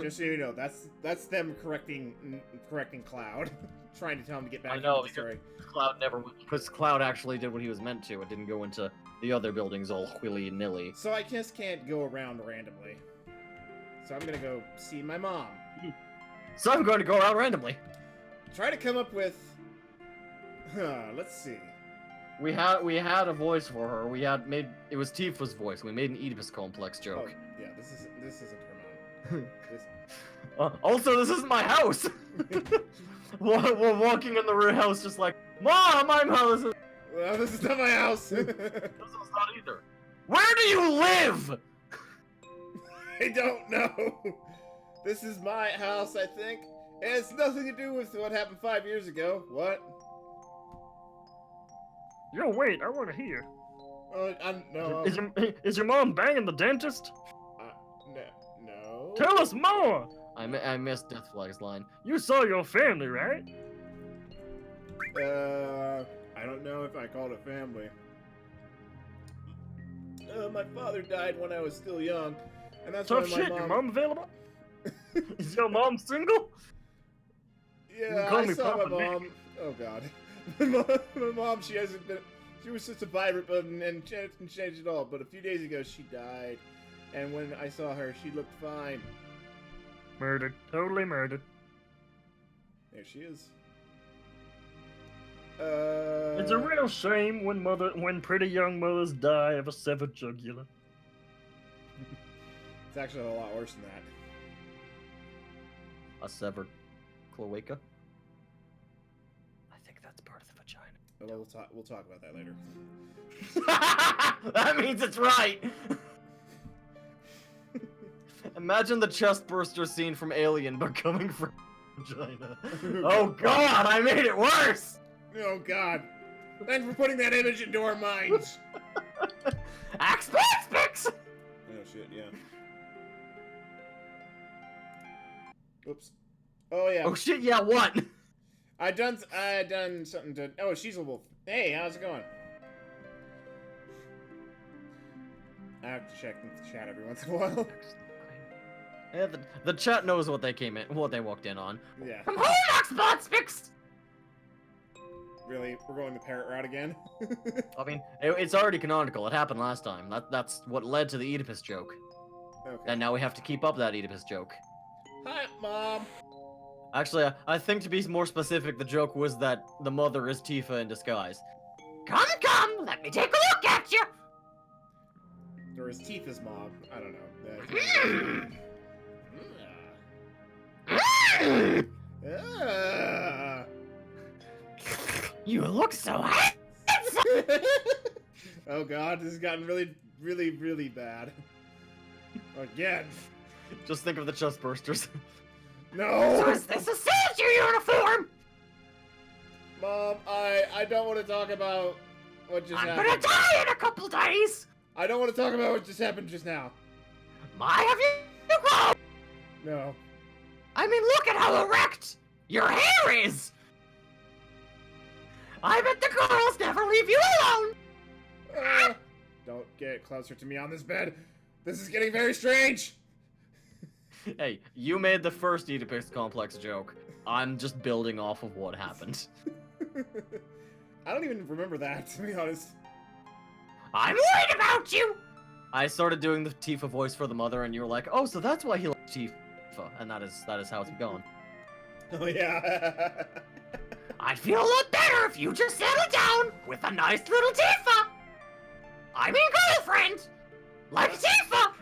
Just so you know, that's them correcting Cloud, trying to tell him to get back I know, into the story. Cloud never... Because Cloud actually did what he was meant to. It didn't go into the other buildings all willy-nilly. So I just can't go around randomly. So I'm gonna go see my mom. So I'm going to go around randomly. Try to come up with. Let's see. We had a voice for her. We had made... It was Tifa's voice. We made an Oedipus complex Oh joke. yeah, this isn't her mom. This, Also, this isn't my house. We're walking in the house just like, Mom, I'm house. well, this is not my house. This was not either. Where do you live? I don't know. This is my house, I think. And it's nothing to do with what happened 5 years ago. What? Yo, wait, I want to hear. No. Is your mom banging the dentist? No. Tell us more. I missed Death Flag's line. You saw your family, right? I don't know if I called it family. My father died when I was still young, and that's Tough why my shit. mom. Your mom available? Is your mom single? Yeah, call I me saw my Papa Nick. mom. Oh God, my mom. She hasn't been. She was just a vibrant, but and changed it all. But a few days ago, she died, and when I saw her, she looked fine. Murdered. Totally murdered. There she is. It's a real shame when pretty young mothers die of a severed jugular. It's actually a lot worse than that. A severed cloaca? I think that's part of the vagina. Well, we'll talk about that later. That means it's right! Imagine the chest burster scene from Alien, but coming from vagina. Oh god, I made it worse! Oh god. Thanks for putting that image into our minds. Axe-Pix! Oh shit, yeah. Oops. Oh yeah. Oh shit, yeah, what? I done something to. Oh, she's a wolf. Hey, how's it going? I have to check the chat every once in a while. Yeah, the chat knows what they walked in on. Yeah. From home, Axe-Pix! Really, we're going the parrot route again. I mean, it's already canonical. It happened last time. That's what led to the Oedipus joke. Okay. And now we have to keep up that Oedipus joke. Hi, Mom. Actually, I think to be more specific, the joke was that the mother is Tifa in disguise. Come, let me take a look at you! Or is Tifa's mom? I don't know. You look so hot! Oh god, this has gotten really, really, really bad. Again. Just think of the chest bursters. So No! is this a soldier uniform? Mom, I don't want to talk about what just I'm happened. gonna die in a couple days! I don't want to talk about what just happened just now. My, have you grown? No. I mean, look at how erect your hair is! I bet the girls never leave you alone! Don't get closer to me on this bed. This is getting very strange. Hey, you made the first Oedipus complex joke. I'm just building off of what happened. I don't even remember that, to be honest. I'm worried about you! I started doing the Tifa voice for the mother, and you were like, "Oh, so that's why he likes Tifa," and that is how it's gone. Oh yeah. I'd feel a lot better if you just settled down with a nice little Tifa! I mean girlfriend! Like Tifa!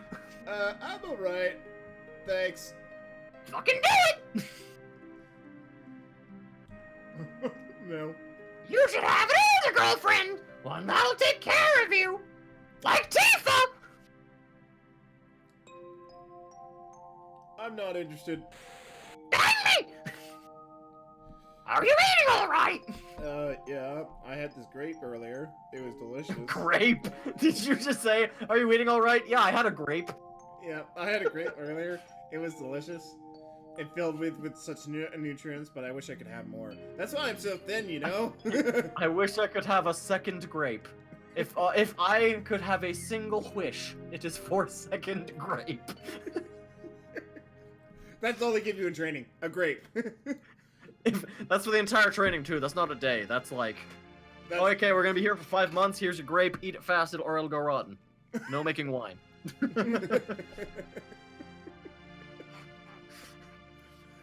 I'm alright. Thanks. Fucking do it! No. You should have an older girlfriend! One that'll take care of you! Like Tifa! I'm not interested. Dang me! Are you eating alright? Yeah, I had this grape earlier. It was delicious. Grape? Did you just say, "Are you eating all right?" Yeah, I had a grape. Yeah, I had a grape earlier. It was delicious. It filled with such nutrients, but I wish I could have more. That's why I'm so thin, you know? I wish I could have a second grape. If I could have a single wish, it is for a second grape. That's all they give you in training. A grape. That's for the entire training too. That's not a day. That's like, oh, okay, we're gonna be here for 5 months. Here's your grape. Eat it fast, or it'll go rotten. No making wine.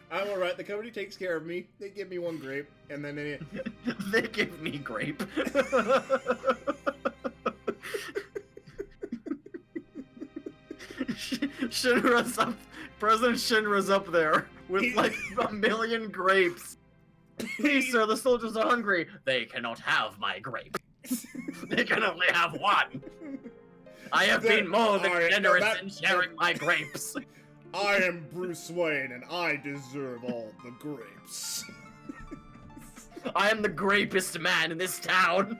I'm alright. The company takes care of me. They give me one grape, and then They give me grape. Shinra's up. President Shinra's up there with like 1,000,000 grapes. Please, sir, the soldiers are hungry. They cannot have my grape. They can only have one. I have been more than generous in sharing my grapes. I am Bruce Wayne, and I deserve all the grapes. I am the grapest man in this town.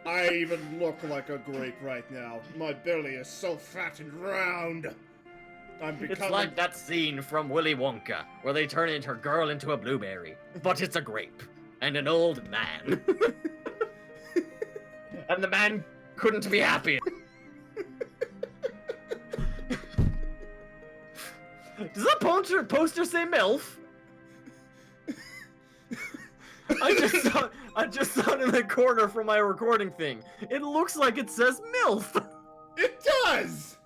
I even look like a grape right now. My belly is so fat and round. I'm becoming... It's like that scene from Willy Wonka, where they turn a girl into a blueberry, but it's a grape, and an old man. And the man couldn't be happier. Does that poster say MILF? I just saw it in the corner from my recording thing. It looks like it says MILF. It does!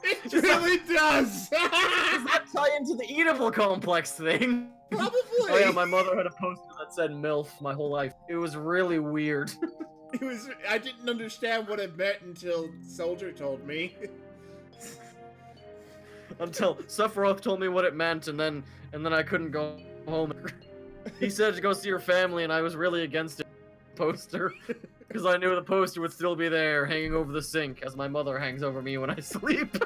It really does! Does that tie into the eatable complex thing? Probably. Oh yeah, my mother had a poster that said MILF my whole life. It was really weird. It was. I didn't understand what it meant until Soldier told me. Until Sephiroth told me what it meant, and then I couldn't go home. He said to go see your family, and I was really against it. Poster, because I knew the poster would still be there, hanging over the sink, as my mother hangs over me when I sleep.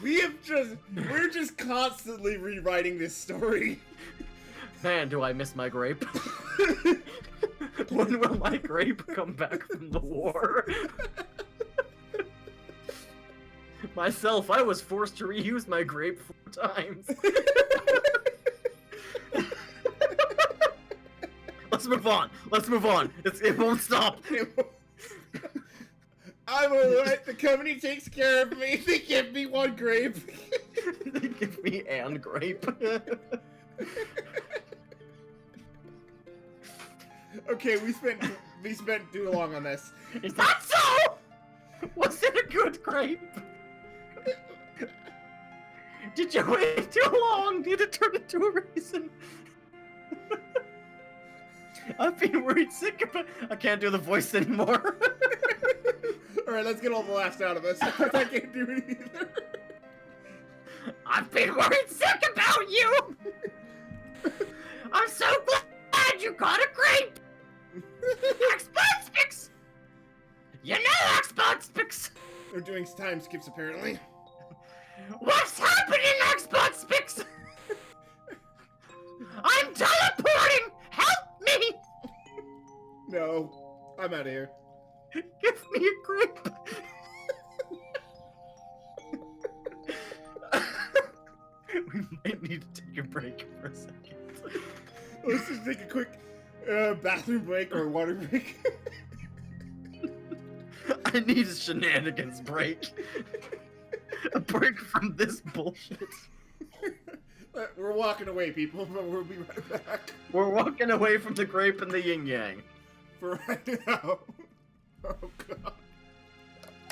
We're just constantly rewriting this story. Man, do I miss my grape. When will my grape come back from the war? Myself, I was forced to reuse my grape 4 times. Let's move on. Let's move on. It won't stop. I'm alright. The company takes care of me. They give me 1 grape. They give me an grape. Okay, we spent too long on this. Is that so? Was it a good grape? Did you wait too long? Did it turn into a raisin? I've been worried sick about. I can't do the voice anymore. Alright, let's get all the laughs out of this. I can't do it either. I've been worried sick about you. I'm so glad you got a grape. Xbox. You know Xbox. We're doing time skips apparently. What's happening, Xbox? I'm teleporting. Help me. No, I'm out of here. Give me a grape. We might need to take a break for a second. Let's just take a quick bathroom break or water break. I need a shenanigans break. A break from this bullshit. We're walking away, people, but we'll be right back. We're walking away from the grape and the yin yang. For right now. Oh, God.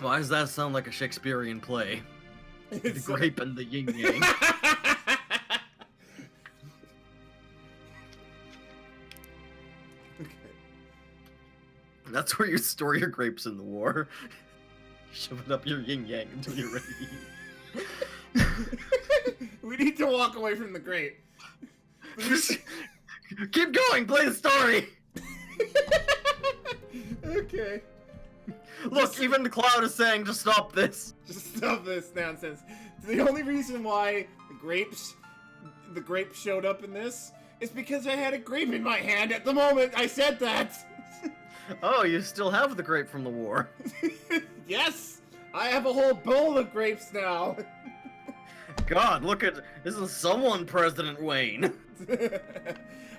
Why does that sound like a Shakespearean play? The grape and the yin yang. That's where you store your grapes in the war. Shove it up your yin yang until you're ready. We need to walk away from the grape. Keep going, play the story! Okay. Look, even the cloud is saying to stop this. Just stop this nonsense. The only reason why the grape showed up in this is because I had a grape in my hand at the moment I said that. Oh, you still have the grape from the war. Yes! I have a whole bowl of grapes now. God, look at... Isn't someone President Wayne?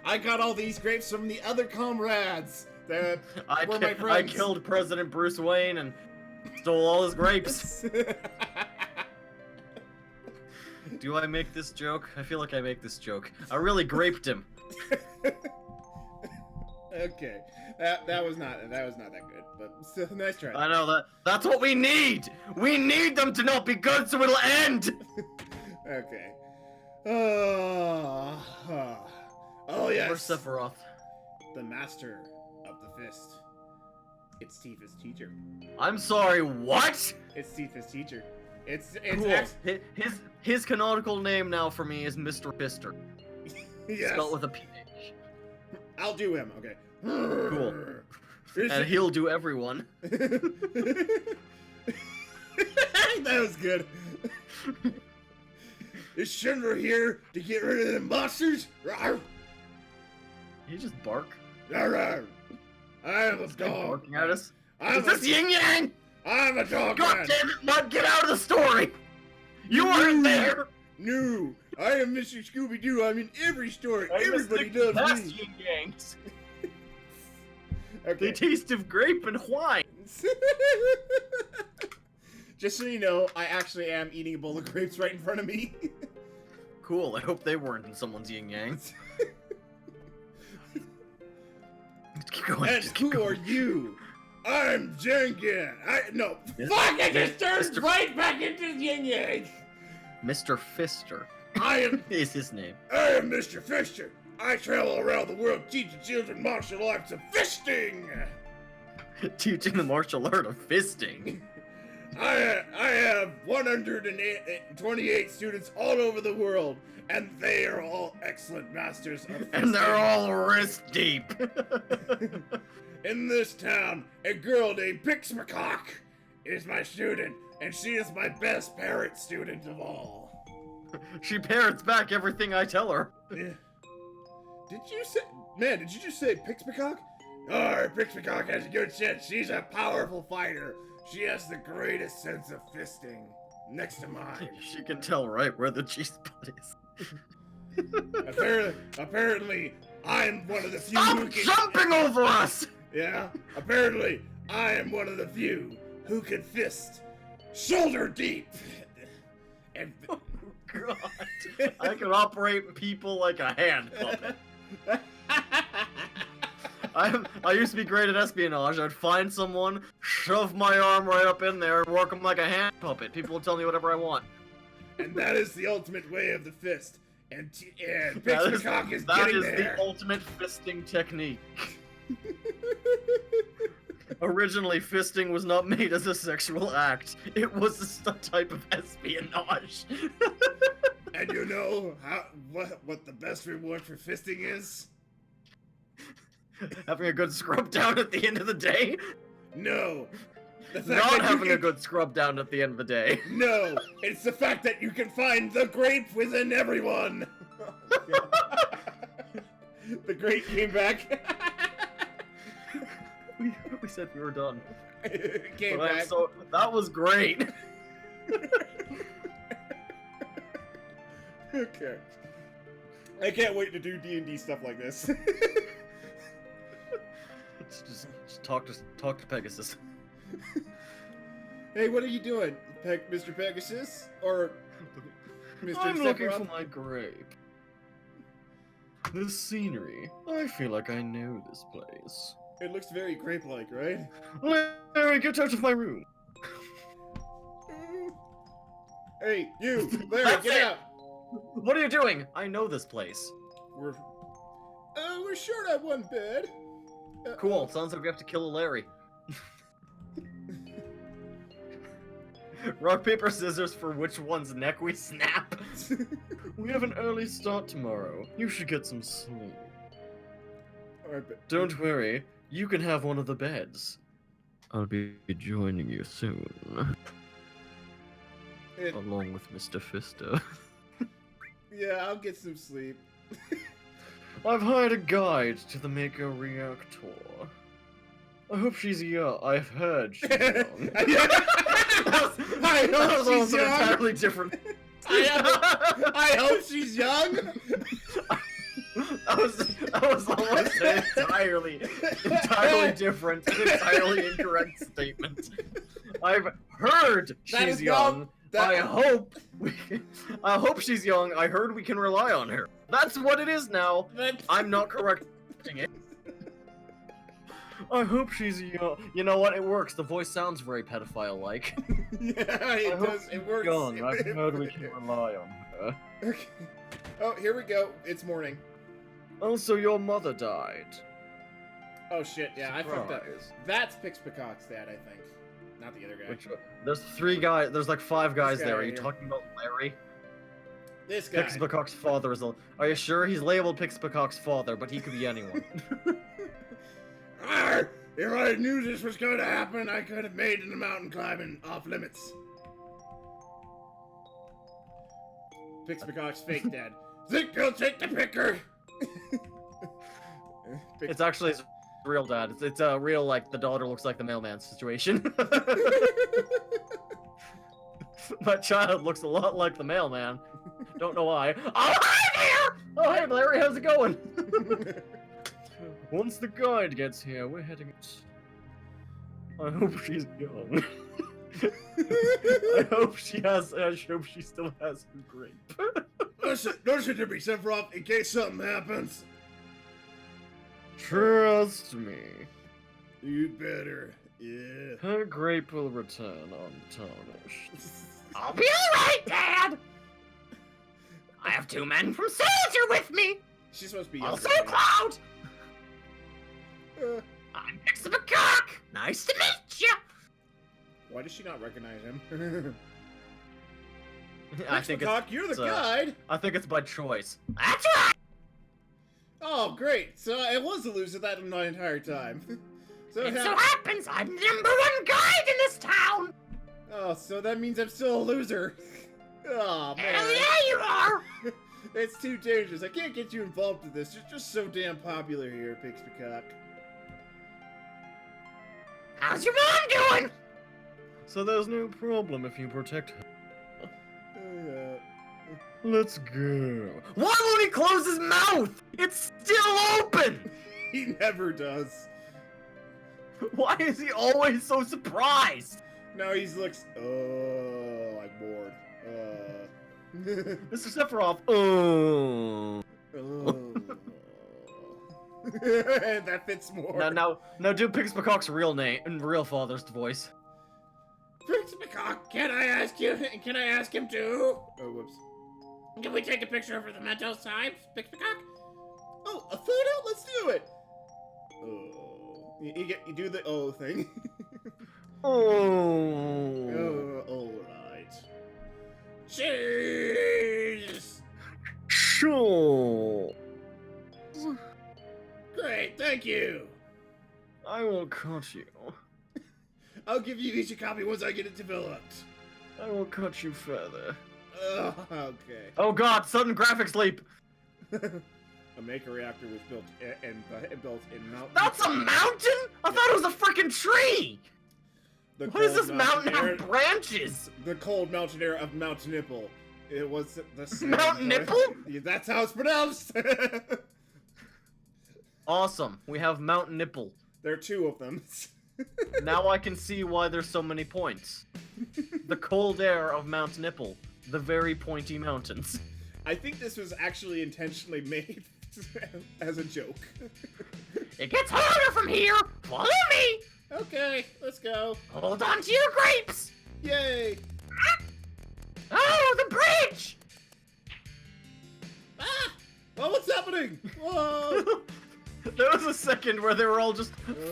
I got all these grapes from the other comrades that were my friends. I killed President Bruce Wayne and stole all his grapes. Do I make this joke? I feel like I make this joke. I really graped him. Okay. That was not that good, but still, nice try. I know that's what we need. We need them to not be good, so it'll end. Okay. Oh yes. Where's Sephiroth? The master of the fist. It's Tifa's teacher. I'm sorry. What? It's Tifa's teacher. It's Cool. His canonical name now for me is Mr. Fister. Yes. Spelled with a PH. I'll do him. Okay. Cool. And he'll do everyone. That was good. Is Shinra here to get rid of the monsters? Rawr. He just bark. Rawr. I'm a dog. Barking at us. I'm Is this yin yang? I'm a dog. God man. damn it, Mud! Get out of the story. You weren't there. No, I am Mr. Scooby-Doo. I'm in every story. I Everybody missed the loves past me. yin yangs. Okay. They taste of grape and wine. Just so you know, I actually am eating a bowl of grapes right in front of me. Cool. I hope they weren't in someone's yin yangs. Keep going. And just keep who going. are you? I'm Jengen. Yes, Fuck! I just turned Mr. right back into yin yang. Mr. Fister. is his name. I am Mr. Fisher. I travel around the world teaching children martial arts of fisting. Teaching the martial art of fisting. I have 128 students all over the world, and they are all excellent masters of fisting. And they're all wrist deep. In this town, a girl named Pixmacock is my student, and she is my best parrot student of all. She parrots back everything I tell her. Yeah. Did you just say Pixmacock? Oh, Pixmacock has a good sense. She's a powerful fighter. She has the greatest sense of fisting, next to mine. She can tell right where the G-spot is. Apparently, I'm one of the few Stop who can... jumping over us! Yeah, apparently, I am one of the few who can fist shoulder deep. And Oh, God. I can operate people like a hand puppet. I used to be great at espionage. I'd find someone, shove my arm right up in there, and work them like a hand puppet. People will tell me whatever I want. and that is the ultimate way of the fist. And That is Pixmacock is getting there. the ultimate fisting technique. Originally, fisting was not made as a sexual act. It was a type of espionage. And you know what the best reward for fisting is? Having a good scrub down at the end of the day? No. The fact Not that you having a can- good scrub down at the end of the day. No, it's the fact that you can find the grape within everyone. The grape came back. We said we were done. It came But I'm back. that was great. Okay. I can't wait to do D&D stuff like this. Just talk to Pegasus. Hey, what are you doing, Mr. Pegasus? Or Mr. I'm looking Sephiroth? for my grape. This scenery. I feel like I know this place. It looks very grape-like, right? Larry, get out of my room. Hey, you! Larry, That's get it. out! What are you doing? I know this place. We're short on one bed. Cool. Sounds like we have to kill a Larry. Rock, paper, scissors for which one's neck we snap. We have an early start tomorrow. You should get some sleep. Alright, but Don't worry, you can have one of the beds. I'll be joining you soon, along with Mr. Fister. yeah, I'll get some sleep. I've hired a guide to the Mako Reactor. I hope she's young. I've heard she's young. I That hope was she's also young. entirely different. I hope she's young. That was almost an entirely different, entirely incorrect statement. I've heard That she's is young. wrong. That- I hope she's young. I heard we can rely on her. That's what it is now. I'm not correcting it. I hope she's young. You know what? It works. The voice sounds very pedophile-like. Yeah, it does. It works. Young. I've heard we can rely on her. Okay. Oh, here we go. It's morning. Also, your mother died. Oh shit! Yeah, I fucked up. Surprise. That's Pixmacock's dad, I think. Not the other guy. There's 3 guys. There's like 5 guys guy there. Are right you here. talking about Larry? This guy. Pixmacock's father is a. Are you sure he's labeled Pixmacock's father, but he could be anyone? Arr! If I knew this was going to happen, I could have made the mountain climbing off limits. Pixmacock's fake dad. Think he'll take the picker? It's actually his real dad. It's a real like the daughter looks like the mailman situation. My child looks a lot like the mailman. Don't know why. Oh hi there! Oh hey Larry, how's it going? Once the guide gets here, we're heading. I hope she's young. I hope she has. I hope she still has her grape. Listen to me, Sephiroth, in case something happens. Trust me. You'd better. Yeah. Her grape will return untarnished. I'll be alright, Dad! I 2 men from Soldier with me. She's supposed to be Also younger. Cloud. Uh, I'm Pixabacock. Nice to meet you. why does she not recognize him? I think Pixabacock, you're the it's, guide. I think it's by choice. That's right. Oh, great. So I was a loser that entire time. so It how- so happens I'm #1 guide in this town. Oh, so that means I'm still a loser. Oh, man. Hell yeah, you are. It's too dangerous. I can't get you involved with this. You're just so damn popular here, Pixabacock. How's your mom doing? So there's no problem if you protect her. Oh, Let's go. Why won't he close his mouth? It's still open! yeah. He never does. Why is he always so surprised? No, he looks. Oh, I'm bored. Mr. Sephiroth. Oh. Oh. That fits more. Now do Pixabacock's real name and real father's voice. Pixabacock, can I ask him to? Oh, whoops. Can we take a picture of the Mentos times, Pixabacock? Oh, a photo? Let's do it. Oh, you do the oh thing. Oh. Oh, all right. Cheers! Sure. Great, thank you. I will cut you. I'll give you each a copy once I get it developed. I will cut you further. Okay. Oh god, sudden graphics leap! A maker reactor was built in Mount. That's a mountain? I thought it was a freaking tree! The Why does cold this mountain air- have branches? The cold mountain air of Mount Nipple. It was the same. Mount Nipple? Yeah, that's how it's pronounced. Awesome, we have Mount Nipple. There are 2 of them. Now I can see why there's so many points. The cold air of Mount Nipple. The very pointy mountains. I think this was actually intentionally made as a joke. It gets harder from here. Follow me. Okay, let's go. Hold on to your grapes. Yay! Oh, the bridge. Ah! Oh, what's happening? Whoa! There was a second where they were all just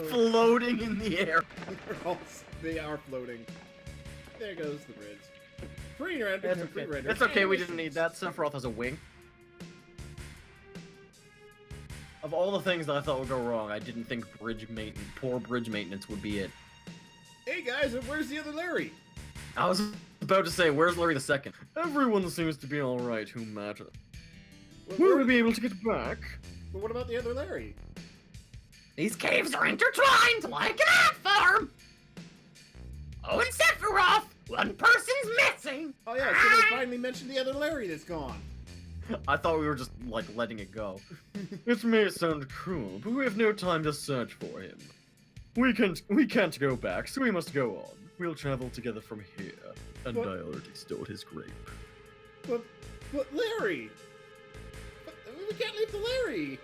floating in the air. They are floating. There goes the bridge. Pre-rendered. It's okay. Pre-rendered. It's okay, we didn't need that. Sephiroth has a wing. Of all the things that I thought would go wrong, I didn't think poor bridge maintenance would be it. Hey guys, and where's the other Larry? I was about to say, where's Larry the Second? Everyone seems to be alright who matters. Will we be able to get back? But what about the other Larry? These caves are intertwined like an ant farm. Oh, and Sephiroth, one person's missing. Oh yeah, so they finally mentioned the other Larry that's gone. I thought we were just, like, letting it go. It may sound cruel, but we have no time to search for him. We can't go back, so we must go on. We'll travel together from here. And But- I already stole his grape. But Larry! But we can't leave the Larry!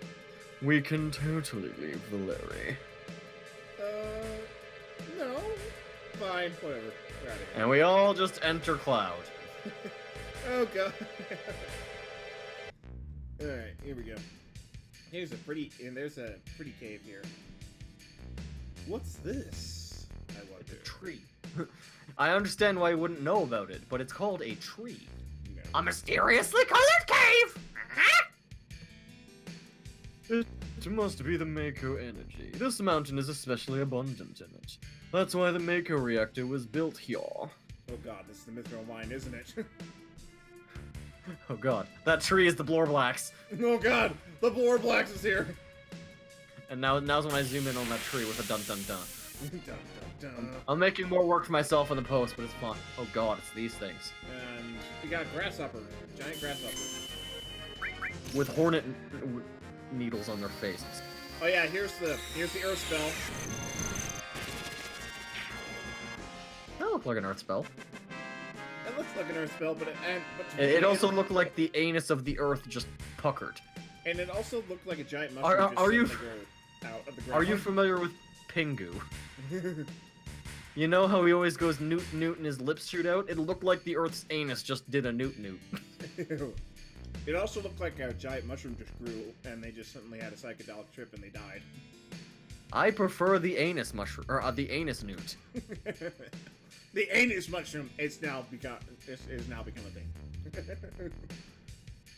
We can totally leave the Larry. No. Fine, whatever. We're out of here. And we all just enter Cloud. Oh god. Alright, here we go. There's a pretty cave here. What's this? I wonder. Tree. I understand why you wouldn't know about it, but it's called a tree. No. A mysteriously colored cave. It must be the Mako energy. This mountain is especially abundant in it. That's why the Mako reactor was built here. Oh god, this is the Mithril mine, isn't it? Oh god, that tree is the Blorblacks. Oh god, the Blore Blacks is here! And now's when I zoom in on that tree with a dun dun dun. Dun, dun, dun. I'm making more work for myself in the post, but it's fun. Oh god, it's these things. And we got grasshopper, giant grasshopper. With hornet needles on their faces. Oh yeah, here's the earth spell. That looked like an earth spell. It looks like an earth spell, but It also looked like the anus of the earth just puckered. and it also looked like a giant Are- mushroom. are just you- sitting out of the ground. Are you familiar with Pingu? You know how he always goes newt newt and his lips shoot out? It looked like the earth's anus just did a newt newt. Ew. It also looked like a giant mushroom just grew, and they just suddenly had a psychedelic trip and they died. I prefer the anus mushroom, or the anus newt. The anus mushroom is now become a thing.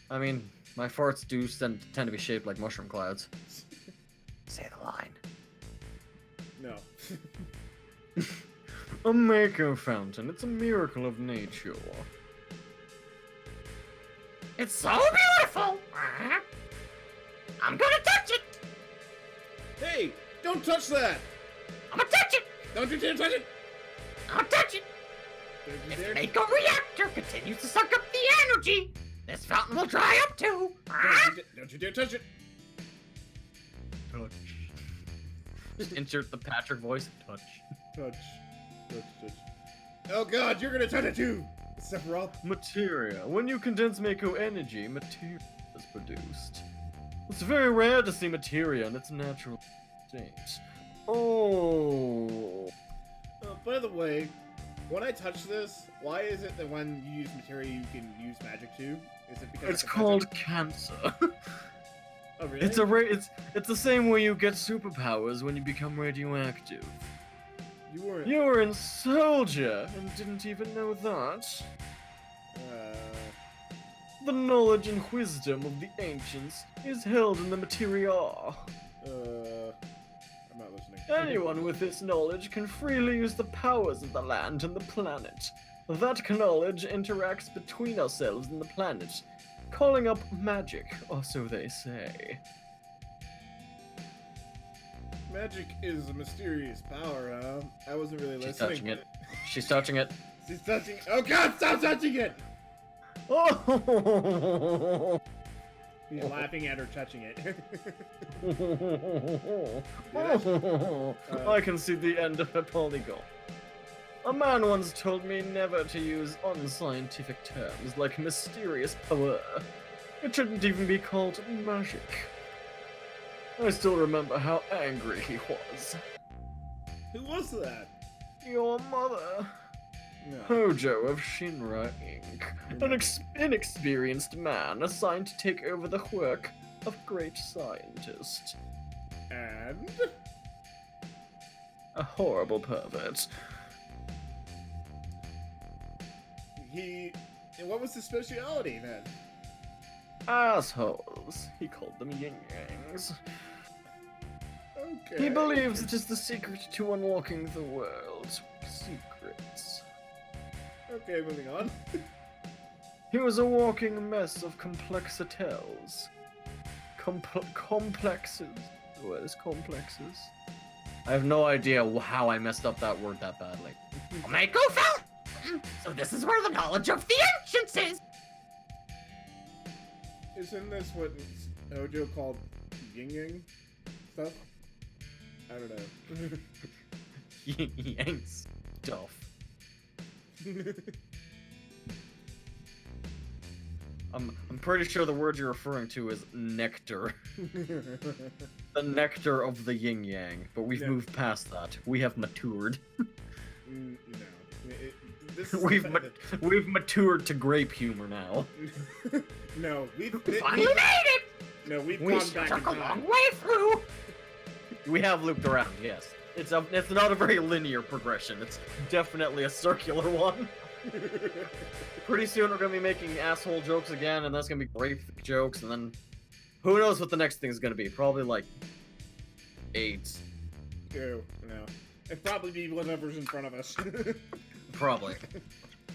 I mean, my farts do tend to be shaped like mushroom clouds. Say the line. No. A Mako fountain. It's a miracle of nature. It's so beautiful. I'm gonna touch it. Hey, don't touch that! I'm gonna touch it. Don't you dare touch it! I'm gonna touch it. Don't you If dare! the Mako reactor continues to suck up the energy, this fountain will dry up too. Don't you dare touch it! Touch. Just insert the Patrick voice. Touch. Touch. Oh god, you're gonna touch it too! Sephiroth. Materia. When you condense Mako energy, materia is produced. It's very rare to see materia in its natural state. Oh. By the way, when I touch this, why is it that when you use materia you can use magic too? Is it because It's a called magic? cancer. Oh really? It's the same way you get superpowers when you become radioactive. You weren't. You were in Soldier and didn't even know that. The knowledge and wisdom of the ancients is held in the materia. I'm not listening. Anyone with this knowledge can freely use the powers of the land and the planet. That knowledge interacts between ourselves and the planet, calling up magic, or so they say. Magic is a mysterious power, huh? I wasn't really She's listening. touching it. She's touching it. She's touching. Oh god, stop touching it! Oh! He's laughing at her touching it. I can see the end of a polygon. A man once told me never to use unscientific terms like mysterious power. It shouldn't even be called magic. I still remember how angry he was. Who was that? Your mother. No. Hojo of Shinra Inc. An inexperienced man assigned to take over the work of great scientist. And? A horrible pervert. And what was his speciality then? Assholes. He called them yin-yangs. Okay. He believes it is the secret to unlocking the world's secrets. Okay, moving on. He was a walking mess of complexitels. Complexes. What is complexes? I have no idea how I messed up that word that badly. Mako fountain. So this is where the knowledge of the ancients is. Isn't this what Hojo called yin-yang stuff? I don't know. Yin-yang stuff. I'm pretty sure the word you're referring to is nectar. The nectar of the yin-yang, but we've Yeah. moved past that. We have matured. No. This is We've matured to grape humor now. No, we've Finally made it. no, we've We gone back in Took a long time. way through. We have looped around, yes. It's not a very linear progression. It's definitely a circular one. Pretty soon we're gonna be making asshole jokes again, and that's gonna be grape jokes, and then who knows what the next thing is gonna be? Probably like AIDS. Ew, no. It'd probably be whatever's in front of us. Probably.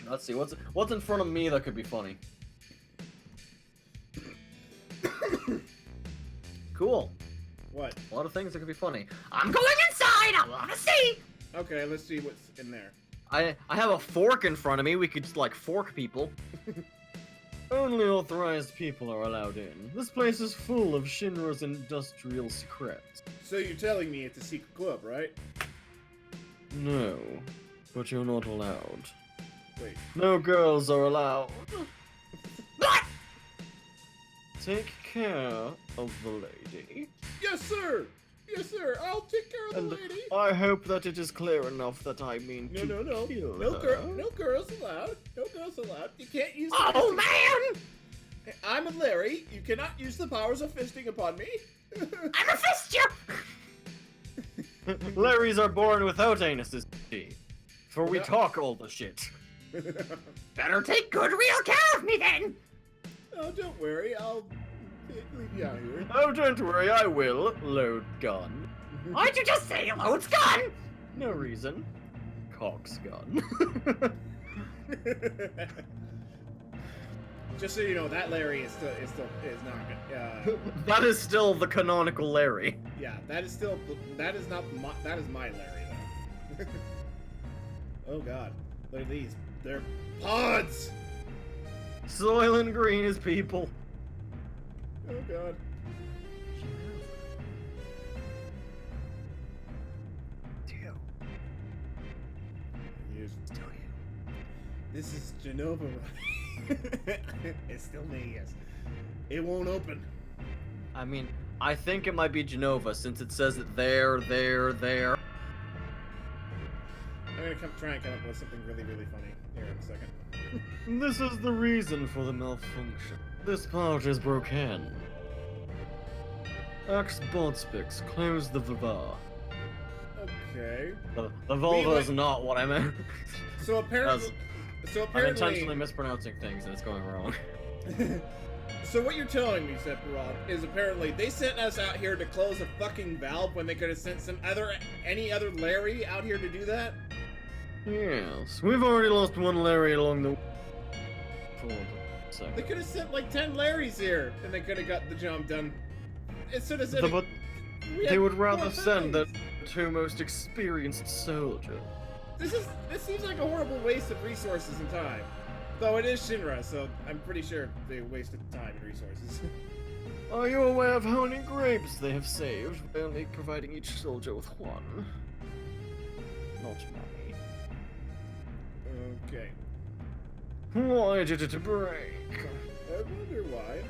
Let's see, what's in front of me that could be funny? Cool. What? A lot of things that could be funny. I'm going inside. I want to see. Okay, let's see what's in there. I have a fork in front of me. We could just, like, fork people. Only authorized people are allowed in. This place is full of Shinra's industrial secrets. So you're telling me it's a secret club, right? No, but you're not allowed. Wait. No girls are allowed. What? Take care of the lady. Yes, sir! Yes, sir! I'll take care of the And lady! I hope that it is clear enough that I mean No, to no, no. kill No, her. no girls allowed. No girls allowed. You can't use Oh man! I'm a Larry. You cannot use the powers of fisting upon me. I'ma fist you! Larrys are born without anuses, for we Yeah. talk all the shit. Better take good real care of me then! Oh, don't worry. I'll leave you out here. Oh, don't worry, I will. Load gun. Why'd you just say loads gun? No reason. Cox gun. Just so you know, that Larry is not good. That is still the canonical Larry. Yeah, that is my Larry though. Oh god, look at these. They're pods. Soylent Green is people. Oh god. Yes. This is Genova. It's still me, yes. It won't open. I mean, I think it might be Genova since it says it there. I'm gonna try and come up with something really, really funny here in a second. This is the reason for the malfunction. This part is broken. Axe Bodspix, close the vulva. Okay. The vulva is wait. not what I meant. So apparently, I'm intentionally mispronouncing things and it's going wrong. So what you're telling me, Sephiroth, is apparently they sent us out here to close a fucking valve when they could have sent any other Larry out here to do that? Yes, we've already lost one Larry along the. Hold on a They second. could have sent like 10 Larrys here, and they could have got the job done. Instead of sending, But we they had would rather 4 send the times. two most experienced soldiers. This seems like a horrible waste of resources and time. Though it is Shinra, so I'm pretty sure they wasted time and resources. Are you aware of how many grapes they have saved by only providing each soldier with one? Not many. Okay. Why did it break? I wonder why.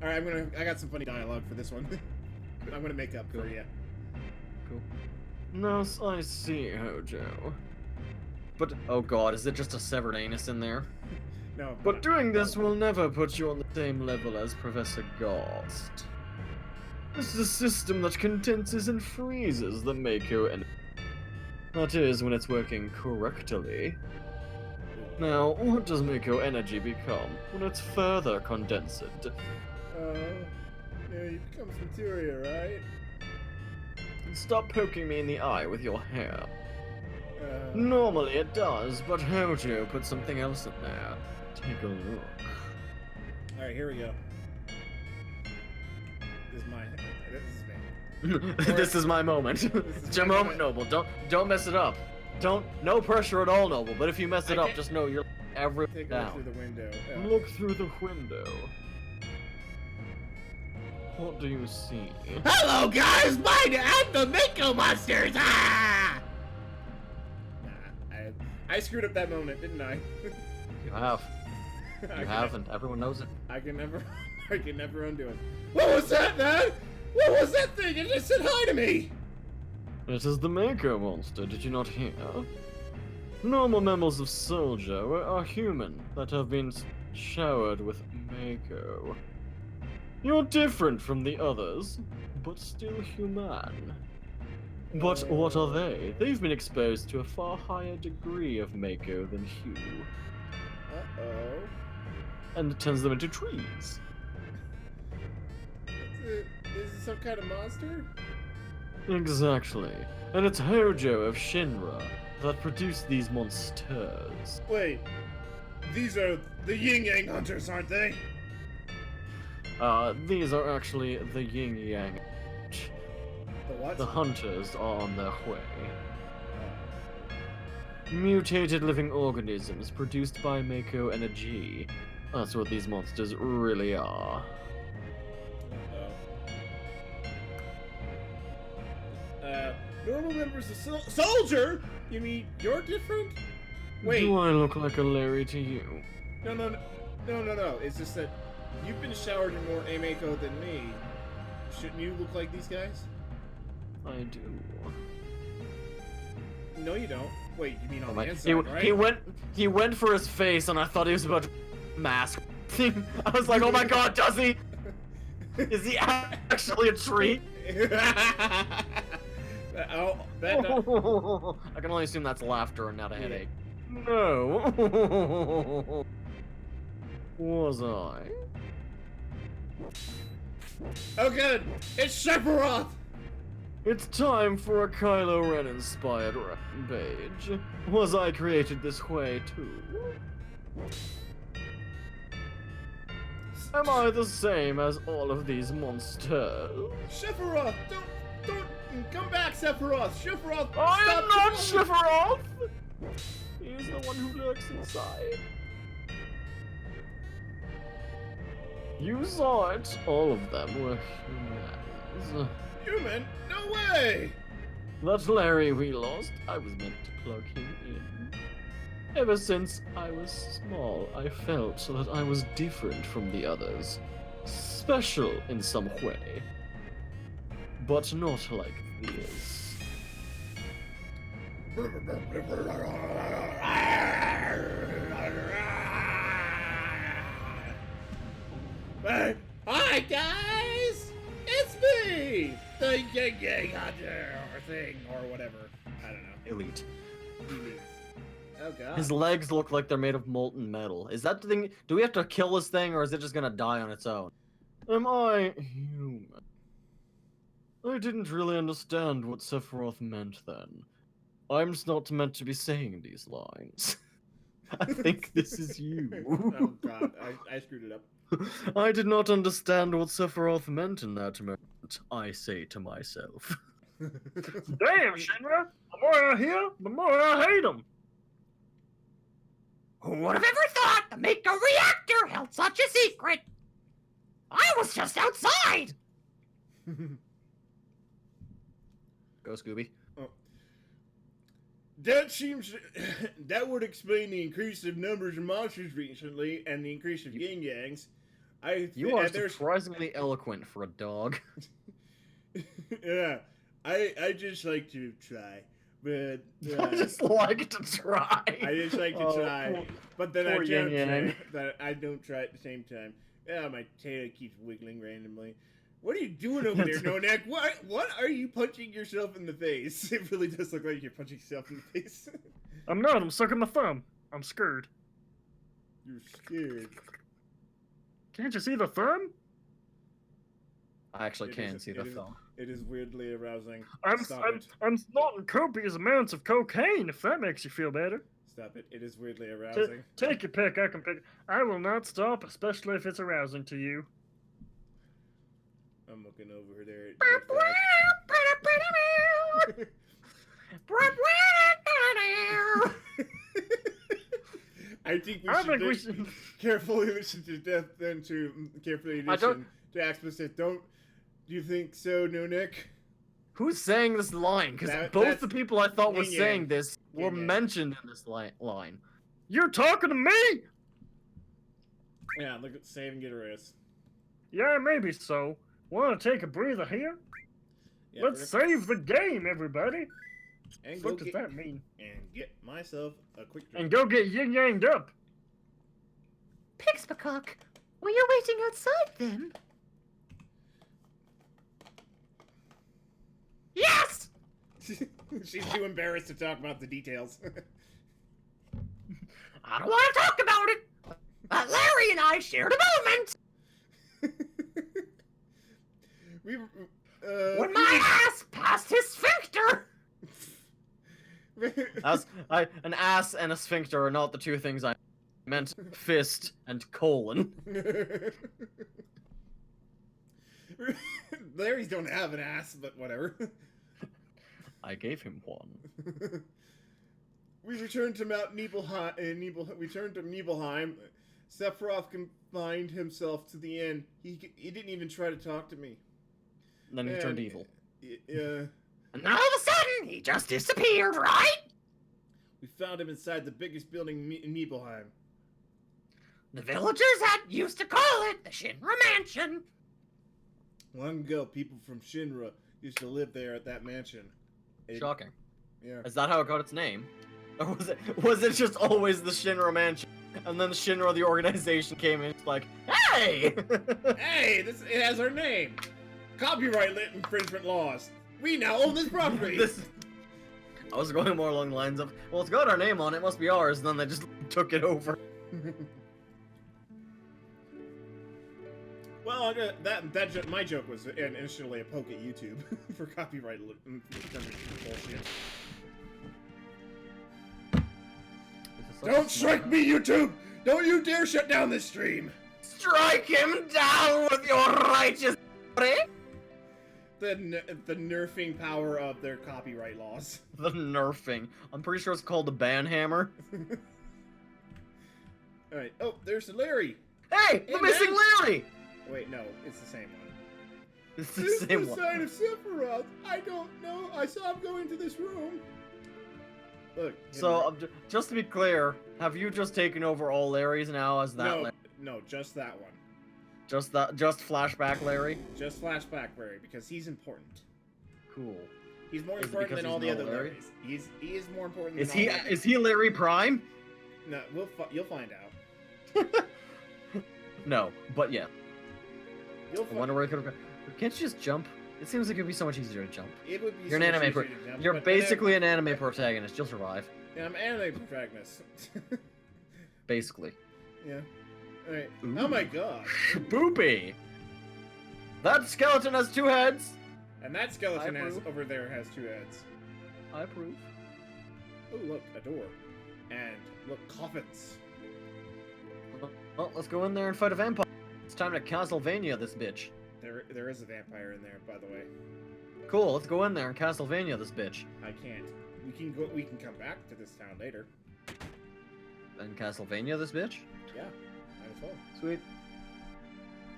Alright, I got some funny dialogue for this one. I'm gonna make up for you. Cool. No, I see, Hojo. But, oh god, is it just a severed anus in there? No. But doing this will never put you on the same level as Professor Ghost. This is a system that condenses and freezes the Mako energy. That is, when it's working correctly. Now, what does Mako energy become when it's further condensed? Yeah, you become Centuria, right? Stop poking me in the eye with your hair. Normally it does, but Hojo put something else in there. Take a look. Alright, here we go. This is me. This is my moment. is It's your my moment, moment. Noble. Don't mess it up. No pressure at all, Noble. But if you mess it I up, can't- just know you're everything Take a look through down. the window. Look through the window. What do you see? Hello, guys! I'm the Mako Monsters! Ah! Nah, I screwed up that moment, didn't I? You have. I You can- have, and everyone knows it. I can never undo it. What was that, man? What was that thing? It just said hi to me! It is the Mako monster, did you not hear? Normal members of Soldier are human that have been showered with Mako. You're different from the others, but still human. But what are they? They've been exposed to a far higher degree of Mako than you, Uh-oh. and it turns them into trees. Is it some kind of monster? Exactly. And it's Hojo of Shinra that produced these monsters. Wait, These are the Yin Yang Hunters, aren't they? These are actually the Yin Yang. the what? The hunters are on their way. Mutated living organisms produced by Mako energy. That's what these monsters really are. Normal members of Soldier? You mean you're different? Wait, Do I look like a Larry to you? no. It's just that you've been showered in more Amako than me. Shouldn't you look like these guys? I do. No, you don't. Wait, you mean on I'm the like, inside, right? he went for his face, and I thought he was about to mask I was like, oh my god, does he? Is he actually a tree? Oh, that. I can only assume that's laughter and not a headache. No. Was I? Oh, good. It's Sephiroth. It's time for a Kylo Ren inspired rampage. Was I created this way too? Am I the same as all of these monsters? Sephiroth, don't come back, Sephiroth. Sephiroth, I am stop not Sephiroth! He's the one who lurks inside. You saw it. All of them were humans. Human? No way! That Larry we lost, I was meant to plug him in. Ever since I was small, I felt that I was different from the others. Special in some way. But not like this. Hey, hi guys! It's me! The Gang Hunter or thing or whatever. I don't know. Elite. Elite. Oh god. His legs look like they're made of molten metal. Is that the thing? Do we have to kill this thing or is it just gonna die on its own? Am I human? I didn't really understand what Sephiroth meant then. I'm just not meant to be saying these lines. I think this is you. Oh god, I screwed it up. I did not understand what Sephiroth meant in that moment, I say to myself. Damn, Shinra! The more I hear, the more I hate him. Who would have ever thought the Mako reactor held such a secret? I was just outside! Go, Scooby. That seems that would explain the increase of numbers of monsters recently and the increase of yin-yangs. You are surprisingly eloquent for a dog. Yeah, I just like to try, but I just like to try. I just like to try, poor- but then I poor don't yin-yang. try. That I don't try at the same time. Yeah, my tail keeps wiggling randomly. What are you doing over there, No Neck? What are you punching yourself in the face? It really does look like you're punching yourself in the face. I'm not, I'm sucking my thumb. I'm scared. You're scared. Can't you see the thumb? I actually It can is- see it the is- thumb. It is weirdly arousing. I'm Stop it. snorting copious amounts of cocaine, if that makes you feel better. Stop it. It is weirdly Ta- arousing. take your pick, I can pick. I will not stop, especially if it's arousing to you. I'm looking over there. At I think we should carefully listen to death, then to carefully listen to explicit. Do you think so, No Nick? Who's saying this line? Because That's both the people I thought were yin-yang. saying this were Yin-yang. mentioned in this line. You're talking to me? Yeah, look at save and get a rest. Yeah, maybe so. Want to take a breather here? Yeah, Let's save the game, everybody. and What go does get, that mean? and get myself a quick drink. And go get yin-yanged up. Pixpacock, were you waiting outside then? Yes! She's too embarrassed to talk about the details. I don't want to talk about it. But Larry and I shared a moment we when my ass passed his sphincter. An ass and a sphincter are not the two things I meant. Fist and colon. Larry's don't have an ass, but whatever. I gave him one. We returned to Mount Nibelheim. We turned to Nibelheim. Sephiroth confined himself to the end. He didn't even try to talk to me. And then he turned evil. Yeah. And all of a sudden, he just disappeared, right? We found him inside the biggest building in Nibelheim. The villagers used to call it the Shinra Mansion. Long ago, people from Shinra used to live there at that mansion. Shocking. Yeah. Is that how it got its name? Or was it just always the Shinra Mansion? And then Shinra, the organization, came in. It's like, hey! Hey, it has our name. Copyright infringement laws. We now own this property. I was going more along the lines of, well, it's got our name on it, must be ours, and then they just took it over. Well, my joke was initially a poke at YouTube for copyright bullshit. Don't strike me, YouTube! Don't you dare shut down this stream! Strike him down with your righteous The nerfing power of their copyright laws. The nerfing. I'm pretty sure it's called the ban hammer. Alright, oh, there's Larry! Hey, the missing man. Larry! Wait, no, it's the same one. It's the This same is the one. sign of Sephiroth. I don't know. I saw him go into this room. Look. So, just to be clear, have you just taken over all Larrys now as that no, Larry? no, just that one. Just flashback Larry? Just flashback Larry, because he's important. Cool. He's more Is it important because than all he's the not other Larry? Larrys. He is more important Is than he all the other. is he Larry Prime? No, you'll find out. No, but yeah. You'll I find wonder where it could have gone. Can't you just jump? It seems like it'd be so much easier to jump. It would be You're an so much anime easier to jump, You're but basically an anime protagonist. You'll survive. Yeah, I'm an anime protagonist. Basically. Yeah. Alright. Ooh. Oh my gosh. Boopy! That skeleton has 2 heads! And that skeleton I has approve. over there has 2 heads. I approve. Oh look, a door. And look, coffins. Well, let's go in there and fight a vampire. It's time to Castlevania this bitch. There is a vampire in there, by the way. Cool, let's go in there and Castlevania this bitch. I can't. We can come back to this town later. And Castlevania this bitch? Yeah, might as well. Sweet.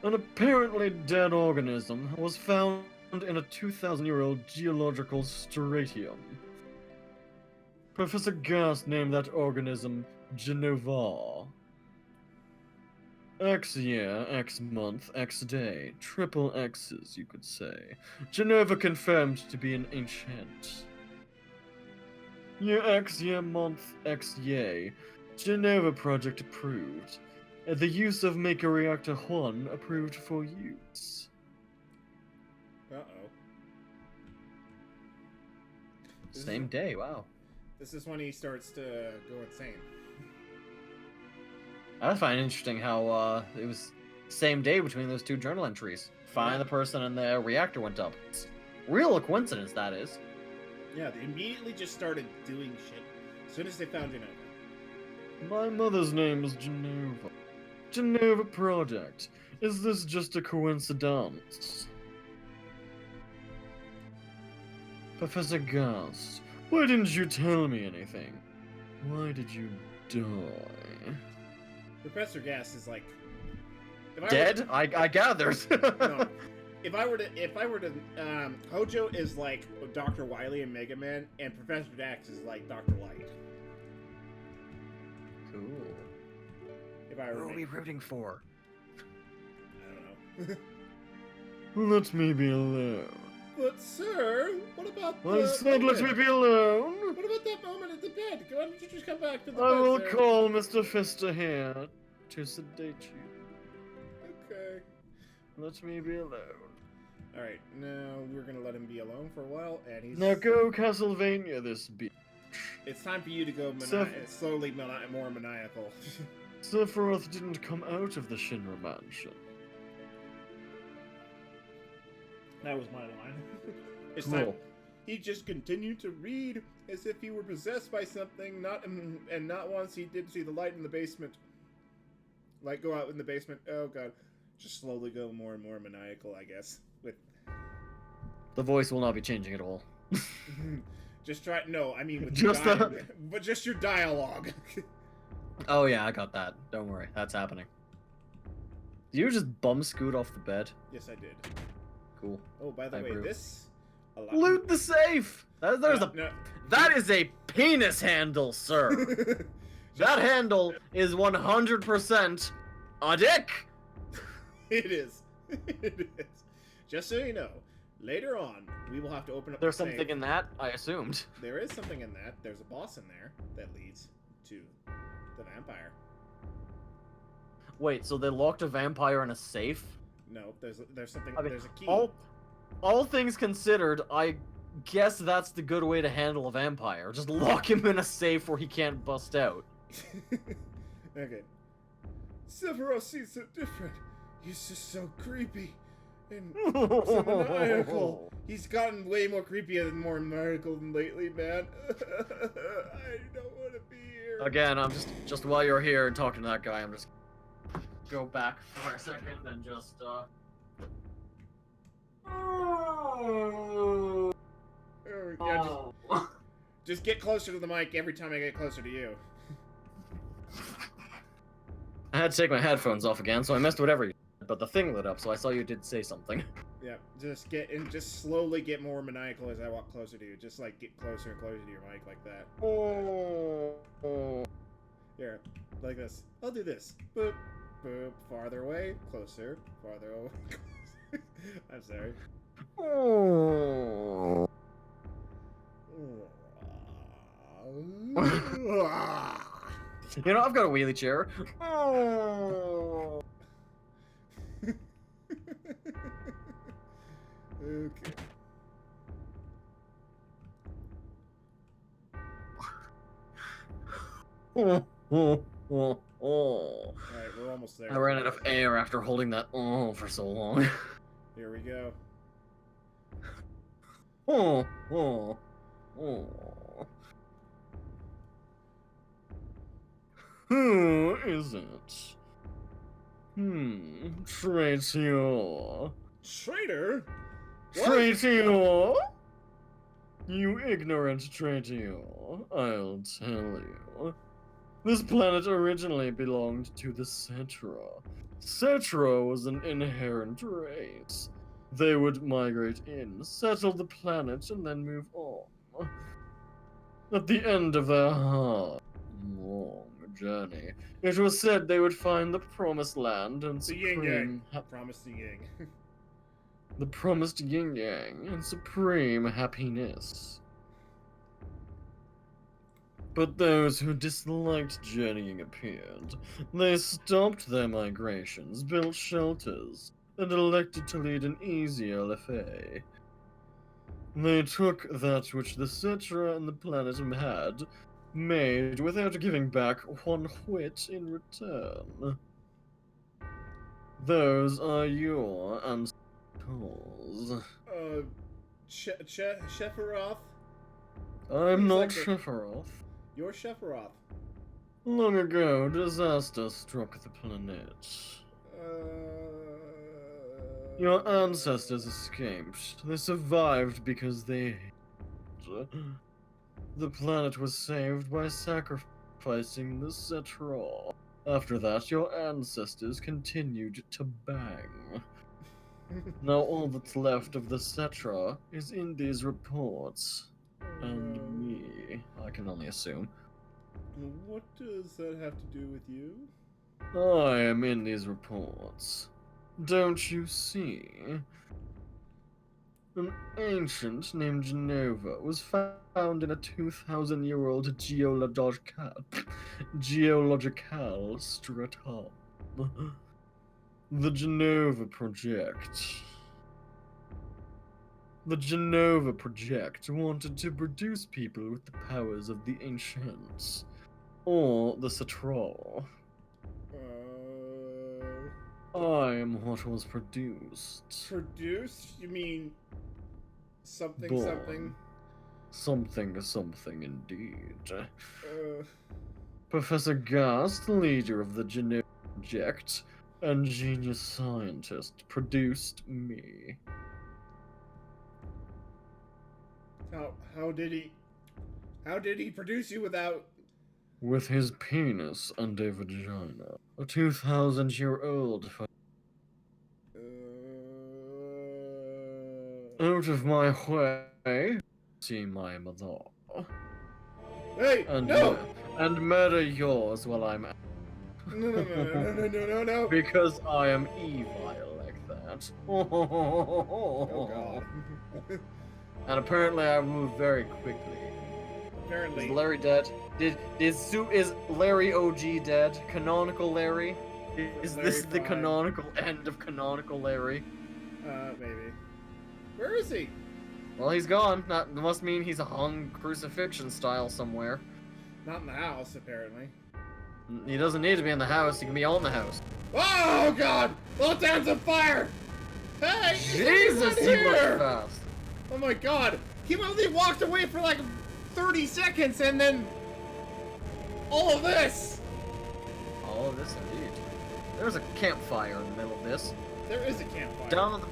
An apparently dead organism was found in a 2,000-year-old geological stratium. Professor Gast named that organism Genova. X year, X month, X day. Triple X's, you could say. Genova confirmed to be an ancient. Year X, year month, X yay. Genova project approved. The use of Maker Reactor 1 approved for use. Uh-oh. Same day, wow. This is when he starts to go insane. I find it interesting how it was same day between those 2 journal entries. Find the person and the reactor went up. It's real coincidence, that is. Yeah, they immediately just started doing shit as soon as they found Genova. My mother's name is Genova. Genova Project. Is this just a coincidence? Professor Gast, why didn't you tell me anything? Why did you die? Professor Gas is like Dead? I gathered. No. If I were to, Hojo is like Dr. Wily and Mega Man, and Professor Dax is like Dr. Light. Cool. If I Who were are to we make, rooting for? I don't know. Let me be alone. But sir, what about I said let me be alone. What about that moment at the bed? Why don't you just come back to the I bed, will sir? call Mr. Fister here to sedate you. Okay. Let me be alone. Alright, now we're gonna let him be alone for a while, and he's... Now go Castlevania this bitch. It's time for you to go slowly more maniacal. Sephiroth didn't come out of the Shinra mansion. That was my line. It's Cool. time. He just continued to read as if he were possessed by something, and not once he did see the light in the basement. Light go out in the basement. Oh god. Just slowly go more and more maniacal, I guess. With The voice will not be changing at all. just try no, I mean with Just but just your dialogue. Oh yeah, I got that. Don't worry, that's happening. Did you just bum scoot off the bed? Yes, I did. Cool. Oh, by the I way, approve. this Loot the safe! There's a no. That is a penis handle, sir. That handle is 100% a dick. It is. It is. Just so you know, later on, we will have to open up There's the safe. something in that, I assumed. There is something in that. There's a boss in there that leads to the vampire. Wait, so they locked a vampire in a safe? No, there's something. I mean, there's a key. all things considered, I guess that's the good way to handle a vampire. Just lock him in a safe where he can't bust out. Okay. Sephiroth seems so different. He's just so creepy. And so maniacal. He's gotten way more creepy and more maniacal than lately, man. I don't want to be here. Again, I'm just while you're here and talking to that guy, I'm just go back for a second and just Oh, yeah, just get closer to the mic every time I get closer to you. I had to take my headphones off again, so I missed whatever you said, but the thing lit up, so I saw you did say something. Yeah, just slowly get more maniacal as I walk closer to you. Just like get closer and closer to your mic like that. Here, like this. I'll do this. Boop, boop. Farther away, closer. Farther away. I'm sorry. You know, I've got a wheelie chair. Okay. Alright, we're almost there. I ran out of air after holding that for so long. Here we go. Who is it? Traitor. Traitor? What? Traitor! You ignorant traitor, I'll tell you. This planet originally belonged to the Cetra. Cetra was an inherent race. They would migrate in, settle the planet, and then move on. At the end of their hard, long journey, it was said they would find the promised land and The yin supreme yang. Promise the yang. the promised yin yang and supreme happiness. But those who disliked journeying appeared. They stopped their migrations, built shelters, and elected to lead an easier life. They took that which the Cetra and the planet had made without giving back one whit in return. Those are your ancestors. Sephiroth? I'm Seems not like Sephiroth. You're Sephiroth. Long ago, disaster struck the planet. Your ancestors escaped. They survived because they hate. The planet was saved by sacrificing the Cetra. After that, your ancestors continued to bang. Now all that's left of the Cetra is in these reports. And me, I can only assume. What does that have to do with you? I am in these reports. Don't you see? An ancient named Genova was found in a 2,000-year-old geological stratum. The Genova Project. The Genova Project wanted to produce people with the powers of the ancients, or the Cetra. I am what was produced. Produced? You mean something Born. Something indeed. Professor Gast, leader of the Genova Project and genius scientist, produced me. How did he produce you without? With his penis and a vagina. A 2,000-year-old. Out of my way. See my mother. Hey! And No! And murder yours while I'm out. No. Because I am evil like that. Oh god. And apparently I move very quickly. Apparently. Is Larry dead? Is Larry OG dead? Canonical Larry? Is Larry this the 5. canonical end of canonical Larry? Maybe. Where is he? Well, he's gone. That must mean he's hung crucifixion style somewhere. Not in the house, apparently. He doesn't need to be in the house. He can be on the house. Oh God! The whole town's on fire! Hey! Jesus, he everyone went here! fast. Oh my god! He only walked away for like 30 seconds and then... all of this! All of this indeed. There's a campfire in the middle of this. There is a campfire. Down at the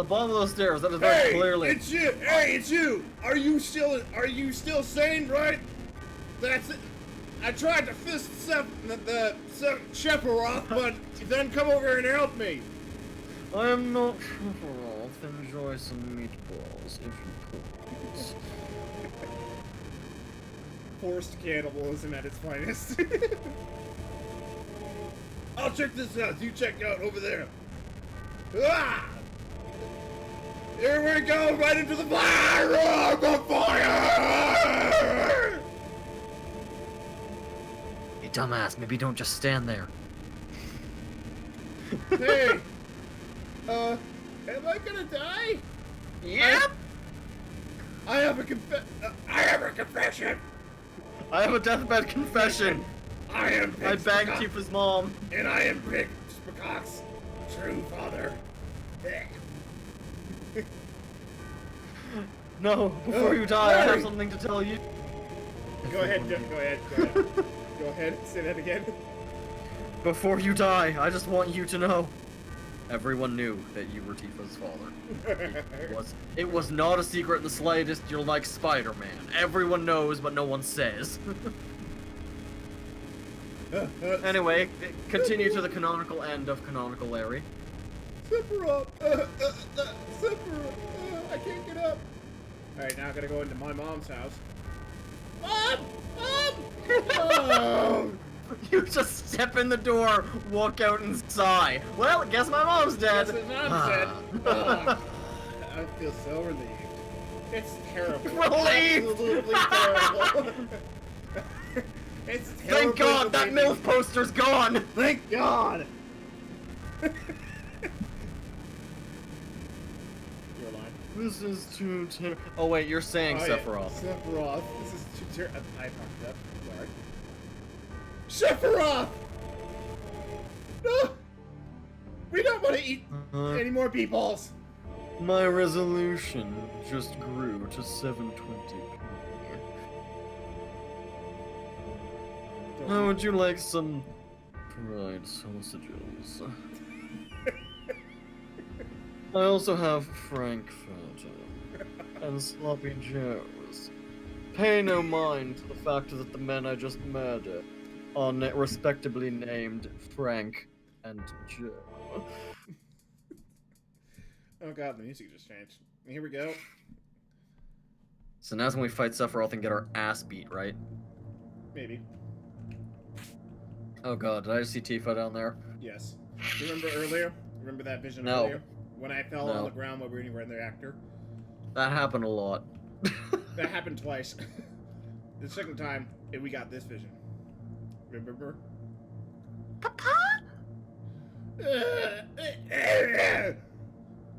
bottom of those stairs. That is very Hey, clearly. it's you! Hey, it's you! Are you still sane, right? That's it. I tried to fist the Sephiroth, but then come over here and help me. I am not Sephiroth. Enjoy some meatballs, if you please. Forced cannibalism at its finest. I'll check this out. You check out over there. Ah! Here we go, right into the fire! Oh, the fire! You dumbass, maybe don't just stand there. Hey! Am I gonna die? Yep! I have a confession. I have a deathbed confession. I am I Pix banged Peacock, Tifa's mom. and I am Pix Peacock's true father. No, before you die, I have Larry! something to tell you. Go ahead, go ahead. Go ahead, say that again. Before you die, I just want you to know. Everyone knew that you were Tifa's father. It was not a secret in the slightest. You're like Spider-Man. Everyone knows, but no one says. Anyway, continue to the canonical end of canonical Larry. Sephiroth! Sephiroth! I can't get up! Alright, now I gotta go into my mom's house. Mom! Mom! Oh, You just step in the door, walk out, and sigh. Well, guess my mom's dead. Yes, my mom's dead. Oh, I feel so relieved. It's terrible. Relieved! Absolutely terrible. It's terrible. Thank God that MILF poster's gone. Thank God! You're lying. This is too terrible. Oh wait, you're saying Oh, yeah. Sephiroth. Sephiroth. This is too terrible. I fucked up. Sorry. Sephiroth! No! We don't want to eat any more meatballs. My resolution just grew to 720p. How would you like some fried sausages? I also have Frankfurter and Sloppy Joes. Pay no mind to the fact that the men I just murdered are respectably named Frank and Joe. Oh god, the music just changed. Here we go. So now's when we fight Sephiroth and get our ass beat, right? Maybe. Oh god, did I just see Tifa down there? Yes. Remember earlier? Remember that vision No. earlier? When I fell on No. the ground while we were in the reactor? That happened a lot. That happened twice. The second time, we got this vision. Remember? Papa?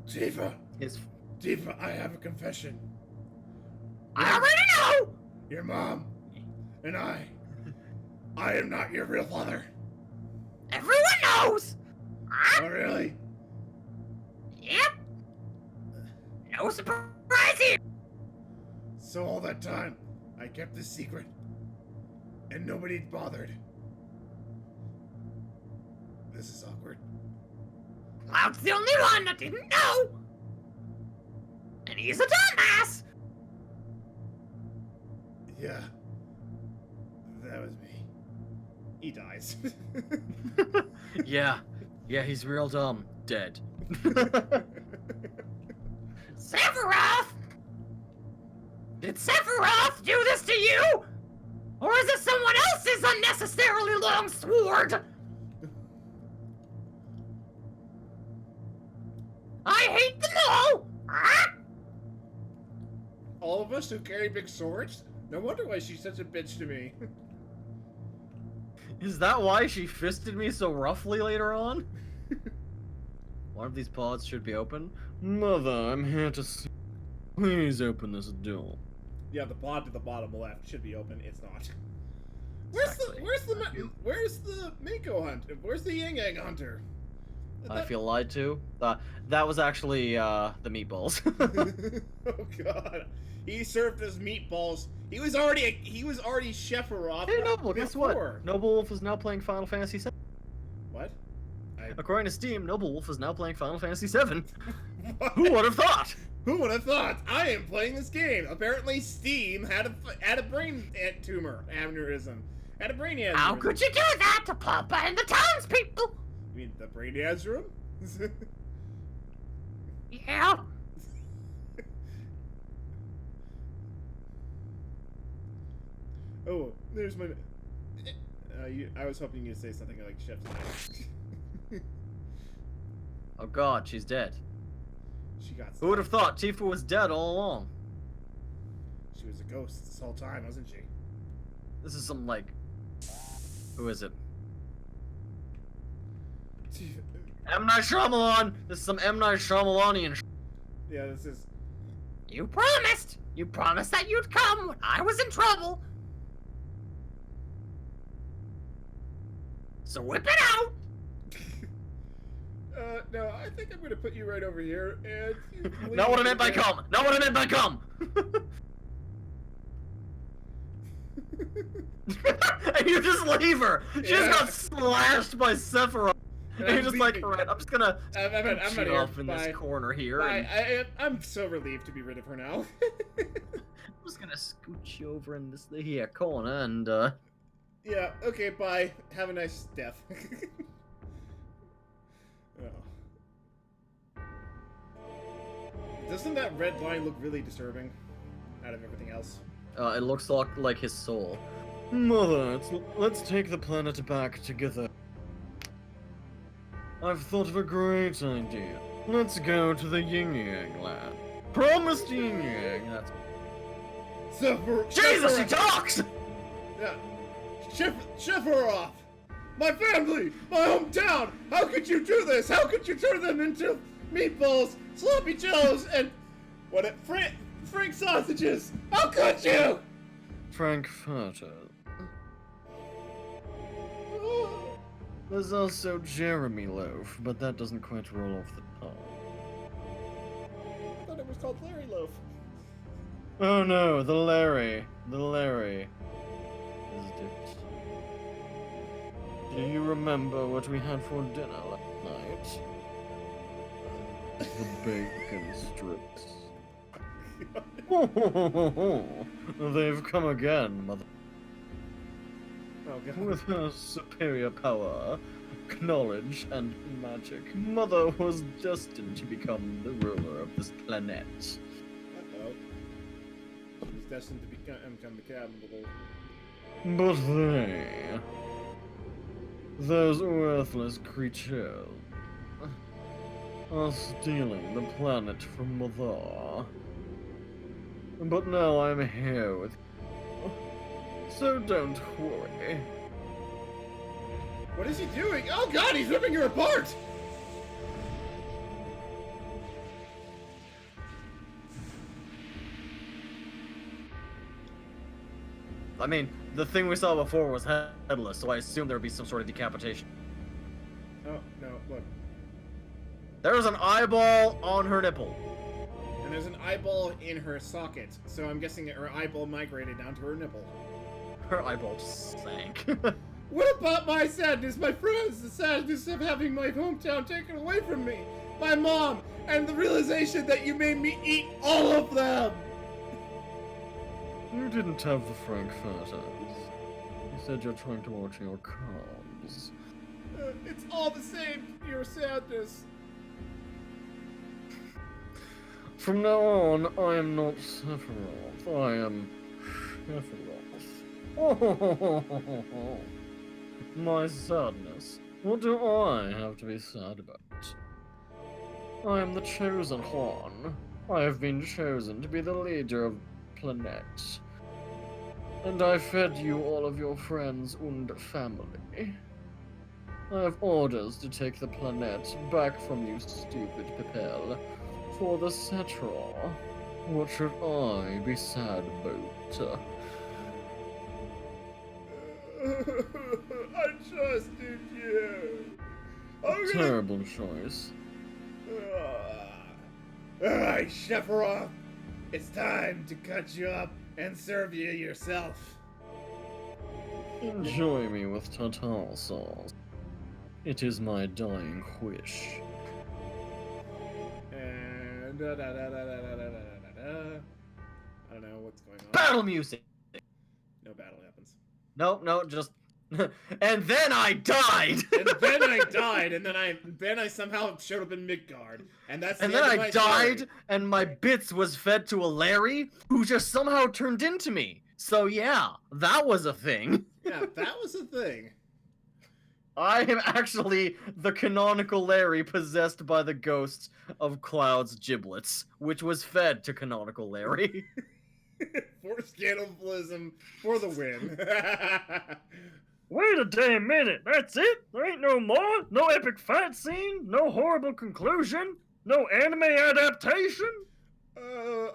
Tifa, His Tifa, I have a confession. I already know! Your mom and I am not your real father. Everyone knows! Oh, really? Yep. No surprise here. So all that time, I kept this secret, and nobody bothered. This is awkward. Cloud's the only one that didn't know. And he's a dumbass. Yeah, that was me. He dies. yeah, he's real dumb. Dead. Sephiroth! Did Sephiroth do this to you? Or is it someone else's unnecessarily long sword? I hate them all! Ah! All of us who carry big swords? No wonder why she's such a bitch to me. Is that why she fisted me so roughly later on? One of these pods should be open. Mother, I'm here to see. Please open this door. Yeah, the pod to the bottom left should be open. It's not. Exactly. Where's the Mako hunter? Where's the Yin Yang hunter? I feel lied to. That was actually the meatballs. Oh god. He served us meatballs. He was already Sephiroth. Hey Noble, guess what? before. NobleWolf is now playing Final Fantasy VII. What? According to Steam, NobleWolf is now playing Final Fantasy VII. Who would have thought? Who would have thought? I am playing this game. Apparently, Steam had a brain tumor aneurysm. Had a brain aneurysm. How could you do that to Papa and the townspeople? You mean the brain aneurysm? Yeah. Oh, there's my. I was hoping you'd say something like Chef's Knife. Oh god, she's dead. She got. Who would have thought Tifa was dead all along? She was a ghost this whole time, wasn't she? This is some like... Who is it? M. Night Shyamalan! This is some M. Night Shyamalanian sh. Yeah, this is. You promised. You promised that you'd come when I was in trouble. So whip it out. No, I think I'm gonna put you right over here, and... Not what I meant by come! Not what I meant by come! And you just leave her! She Yeah. just got slashed by Sephiroth! And you're just like, leaving. alright, I'm just gonna I'm put out you here. off in Bye. this corner here. Bye. And I'm so relieved to be rid of her now. I'm just gonna scooch you over in this here corner and, Yeah, okay, bye. Have a nice death. Oh. Doesn't that red line look really disturbing out of everything else? it looks like his soul. Mother, let's take the planet back together. I've thought of a great idea. Let's go to the Yin Yang land. Promised Yin Yang, that's... Jesus, he talks! Yeah. Sephiroth! My family! My hometown! How could you do this? How could you turn them into meatballs, sloppy joes, and... Frank sausages! How could you? Frankfurter. There's also Jeremy Loaf, but that doesn't quite roll off the tongue. I thought it was called Larry Loaf. Oh no, the Larry. The Larry. Is it? Do you remember what we had for dinner last night? The bacon strips. They've come again, mother. Oh, God. With her superior power, knowledge, and magic, Mother was destined to become the ruler of this planet. Uh-oh. She was destined to become the cannibal. But they... those worthless creatures... are stealing the planet from Mother. But now I'm here with you. So don't worry. What is he doing? Oh god, he's ripping her apart! I mean, the thing we saw before was headless, so I assume there would be some sort of decapitation. Oh, no, look. There's an eyeball on her nipple. And there's an eyeball in her socket, so I'm guessing that her eyeball migrated down to her nipple. Her eyeball just sank. What about my sadness, my friends? The sadness of having my hometown taken away from me, my mom, and the realization that you made me eat all of them! You didn't have the Frankfurters. You said you're trying to watch your carbs. It's all the same, your sadness. From now on, I am not Sephiroth. I am Sephiroth. My sadness. What do I have to be sad about? I am the chosen one. I have been chosen to be the leader of the planet. And I fed you all of your friends and family. I have orders to take the planet back from you, stupid Pipel, for the Cetra. What should I be sad about? I trusted you. Terrible choice. Alright, Sephiroth. It's time to cut you up and serve you yourself. Enjoy me with tartar sauce. It is my dying wish. And I don't know what's going on. Battle music! No battle happens. Nope, no, just... And then I died! And then I died, and then I somehow showed up in Midgard, and that's And the then end of I my died, story. and my bits was fed to a Larry, who just somehow turned into me. So yeah, that was a thing. Yeah, that was a thing. I am actually the canonical Larry possessed by the ghosts of Cloud's giblets, which was fed to canonical Larry. Forced cannibalism for the win. Wait a damn minute, that's it? There ain't no more? No epic fight scene? No horrible conclusion? No anime adaptation?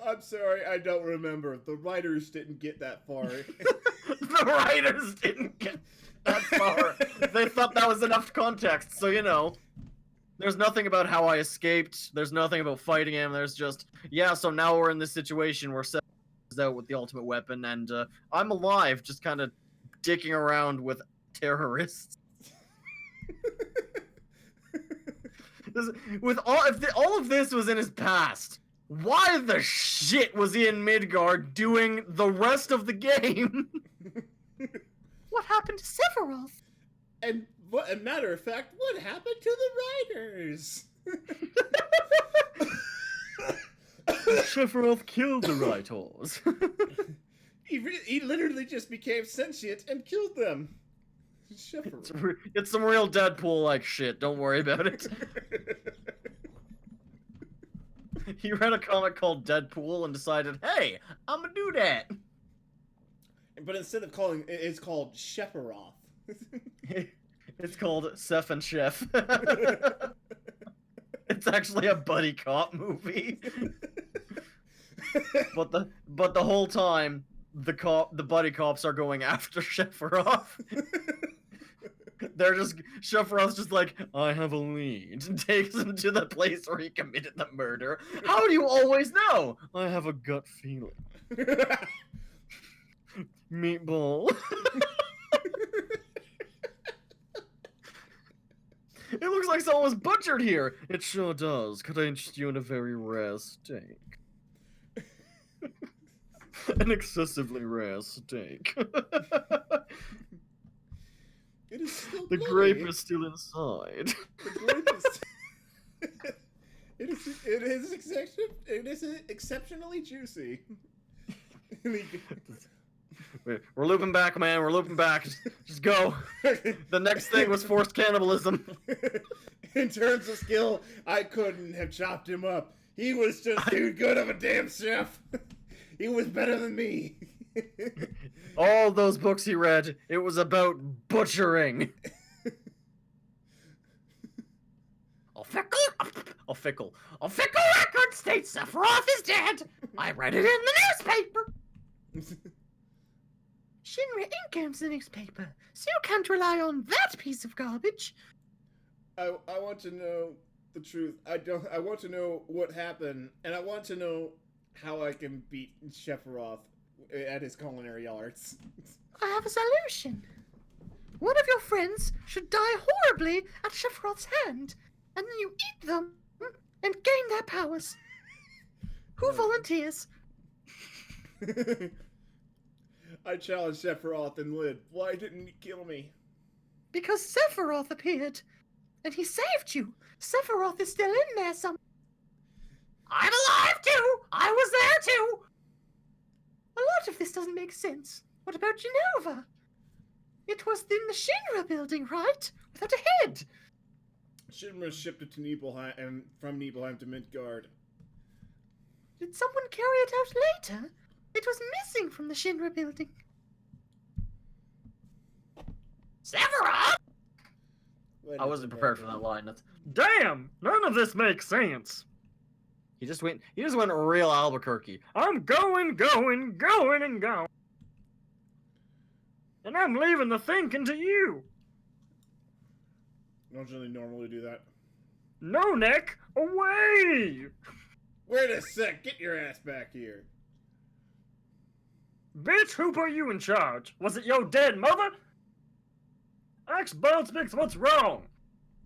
I'm sorry, I don't remember. The writers didn't get that far. The writers didn't get that far. They thought that was enough context, so you know. There's nothing about how I escaped. There's nothing about fighting him. There's just, yeah, so now we're in this situation where Seth is out with the ultimate weapon, and I'm alive, just kind of dicking around with terrorists. With all of this was in his past, why the shit was he in Midgard doing the rest of the game? What happened to Sephiroth? And what, a matter of fact, what happened to the writers? Sephiroth killed the writers. He literally just became sentient and killed them. Sephiroth. It's some real Deadpool-like shit. Don't worry about it. He read a comic called Deadpool and decided, hey, I'm gonna do that. But instead of calling it's called Sephiroth. It's called Seth and Chef. It's actually a buddy cop movie. But the whole time, the buddy cops are going after Sephiroth. Sephiroth's just like, I have a lead, and takes him to the place where he committed the murder. How do you always know? I have a gut feeling. Meatball. It looks like someone was butchered here. It sure does. Could I interest you in a very rare steak? An excessively rare steak. It is still The bloody. grape is still inside. The grape is... it is exceptionally juicy. Wait, we're looping back, man. We're looping back. Just go. The next thing was forced cannibalism. In terms of skill, I couldn't have chopped him up. He was just too good of a damn chef. He was better than me. All those books he read, it was butchering. Official record states Sephiroth is dead. I read it in the newspaper. Shinra Inc. owns the newspaper, so you can't rely on that piece of garbage. I want to know the truth. I want to know what happened, and I want to know how I can beat Sephiroth at his culinary arts. I have a solution. One of your friends should die horribly at Sephiroth's hand, and then you eat them and gain their powers. Who volunteers? I challenged Sephiroth and Lid. Why didn't he kill me? Because Sephiroth appeared, and he saved you. Sephiroth is still in there somewhere. I'm alive too! I was there too! A lot of this doesn't make sense. What about Genova? It was in the Shinra building, right? Without a head. Shinra shipped it to Nibelheim and from Nibelheim to Midgard. Did someone carry it out later? It was missing from the Shinra building. Sephiroth! I wasn't prepared for that line. Damn! None of this makes sense. He just went real Albuquerque. I'm going, and going. And I'm leaving the thinking to you. Don't really normally do that. No, Nick, away! Wait a sec, get your ass back here. Bitch, who put you in charge? Was it your dead mother? Ask Bonesmix what's wrong.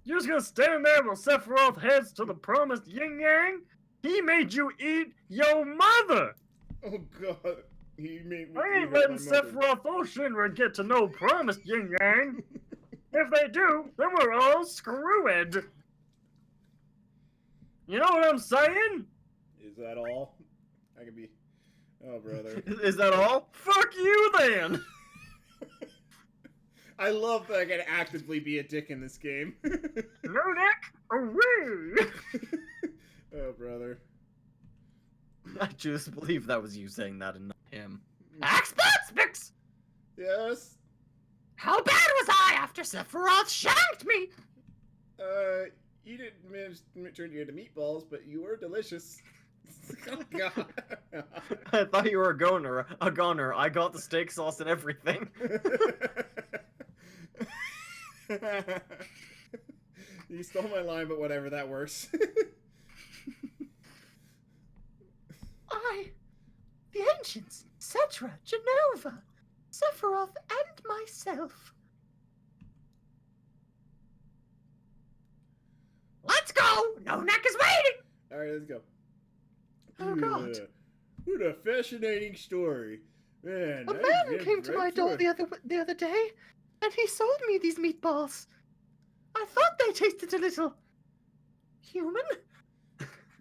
You just gonna stand there while Sephiroth heads to the promised yin yang? He made you eat your mother! Oh god, he made me I ain't eat letting my mother. Sephiroth or Shinra get to no promised yin yang. If they do, then we're all screwed. You know what I'm saying? Is that all? I can be... Oh, brother. Is that all? Fuck you then! I love that I can actively be a dick in this game. No, Nick, away! Oh, brother. I just believe that was you saying that and not him. Axbox! Yes? How bad was I after Sephiroth shanked me? You didn't manage to turn you into meatballs, but you were delicious. Oh, God. I thought you were a goner. I got the steak sauce and everything. You stole my line, but whatever, that works. The ancients, Cetra, Genova, Sephiroth, and myself. Let's go! No neck is waiting! Alright, let's go. Oh, God. What a fascinating story. Man, A man came to my door the other day, and he sold me these meatballs. I thought they tasted a little... human?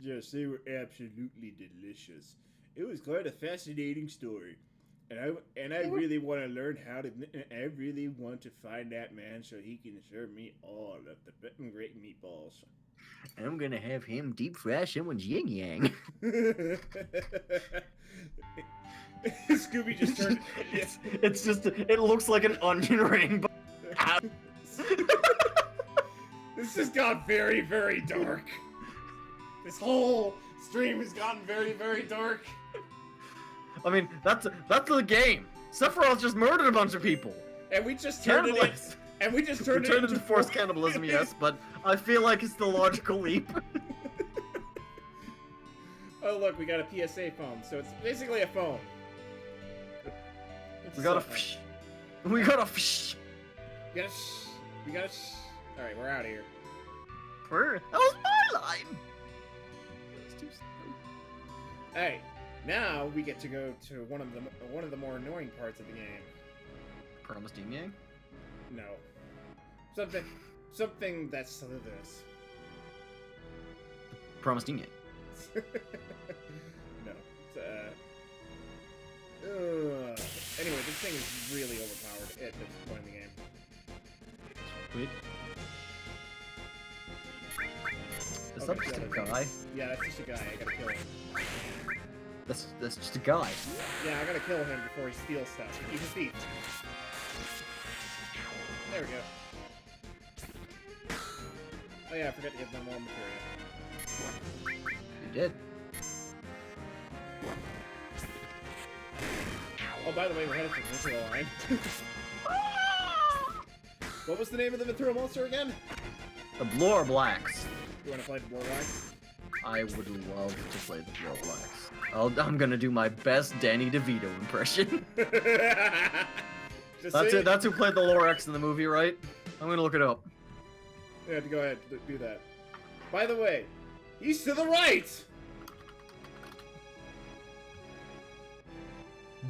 Yes, they were absolutely delicious. It was quite a fascinating story. And I really want to learn how to... I really want to find that man so he can serve me all of the bitten great meatballs. I'm gonna have him deep fry someone's yin yang. Scooby just turned... It's just, it looks like an onion ring, but... This has got very, very dark. This whole stream has gotten very, very dark. I mean, that's the game. Sephiroth just murdered a bunch of people. And we just turned it in, and we just turned it into forced cannibalism, yes, but I feel like it's the logical leap. Oh look, we got a PSA phone, so it's basically a phone. We got a fish. We got a fish. We got a Alright, we're out of here. That was my line. Alright, now we get to go to one of the more annoying parts of the game. Promised yin yang? No. Something that's this. Promised yin yang. No. Anyway, this thing is really overpowered at this point in the game. Wait. Is that just a guy? Yeah, that's just a guy. I gotta kill him. That's just a guy. Yeah, I gotta kill him before he steals stuff. He's a thief. There we go. Oh yeah, I forgot to give them all materia. You did. Oh, by the way, we're headed to the Mithril line. What was the name of the Mithril monster again? The Blore Blacks. You wanna play the Blore Blacks? I would love to play the Blore Blacks. I'm gonna do my best Danny DeVito impression. That's it. That's who played the Lorax in the movie, right? I'm gonna look it up. Yeah, go ahead, do that. By the way, he's to the right!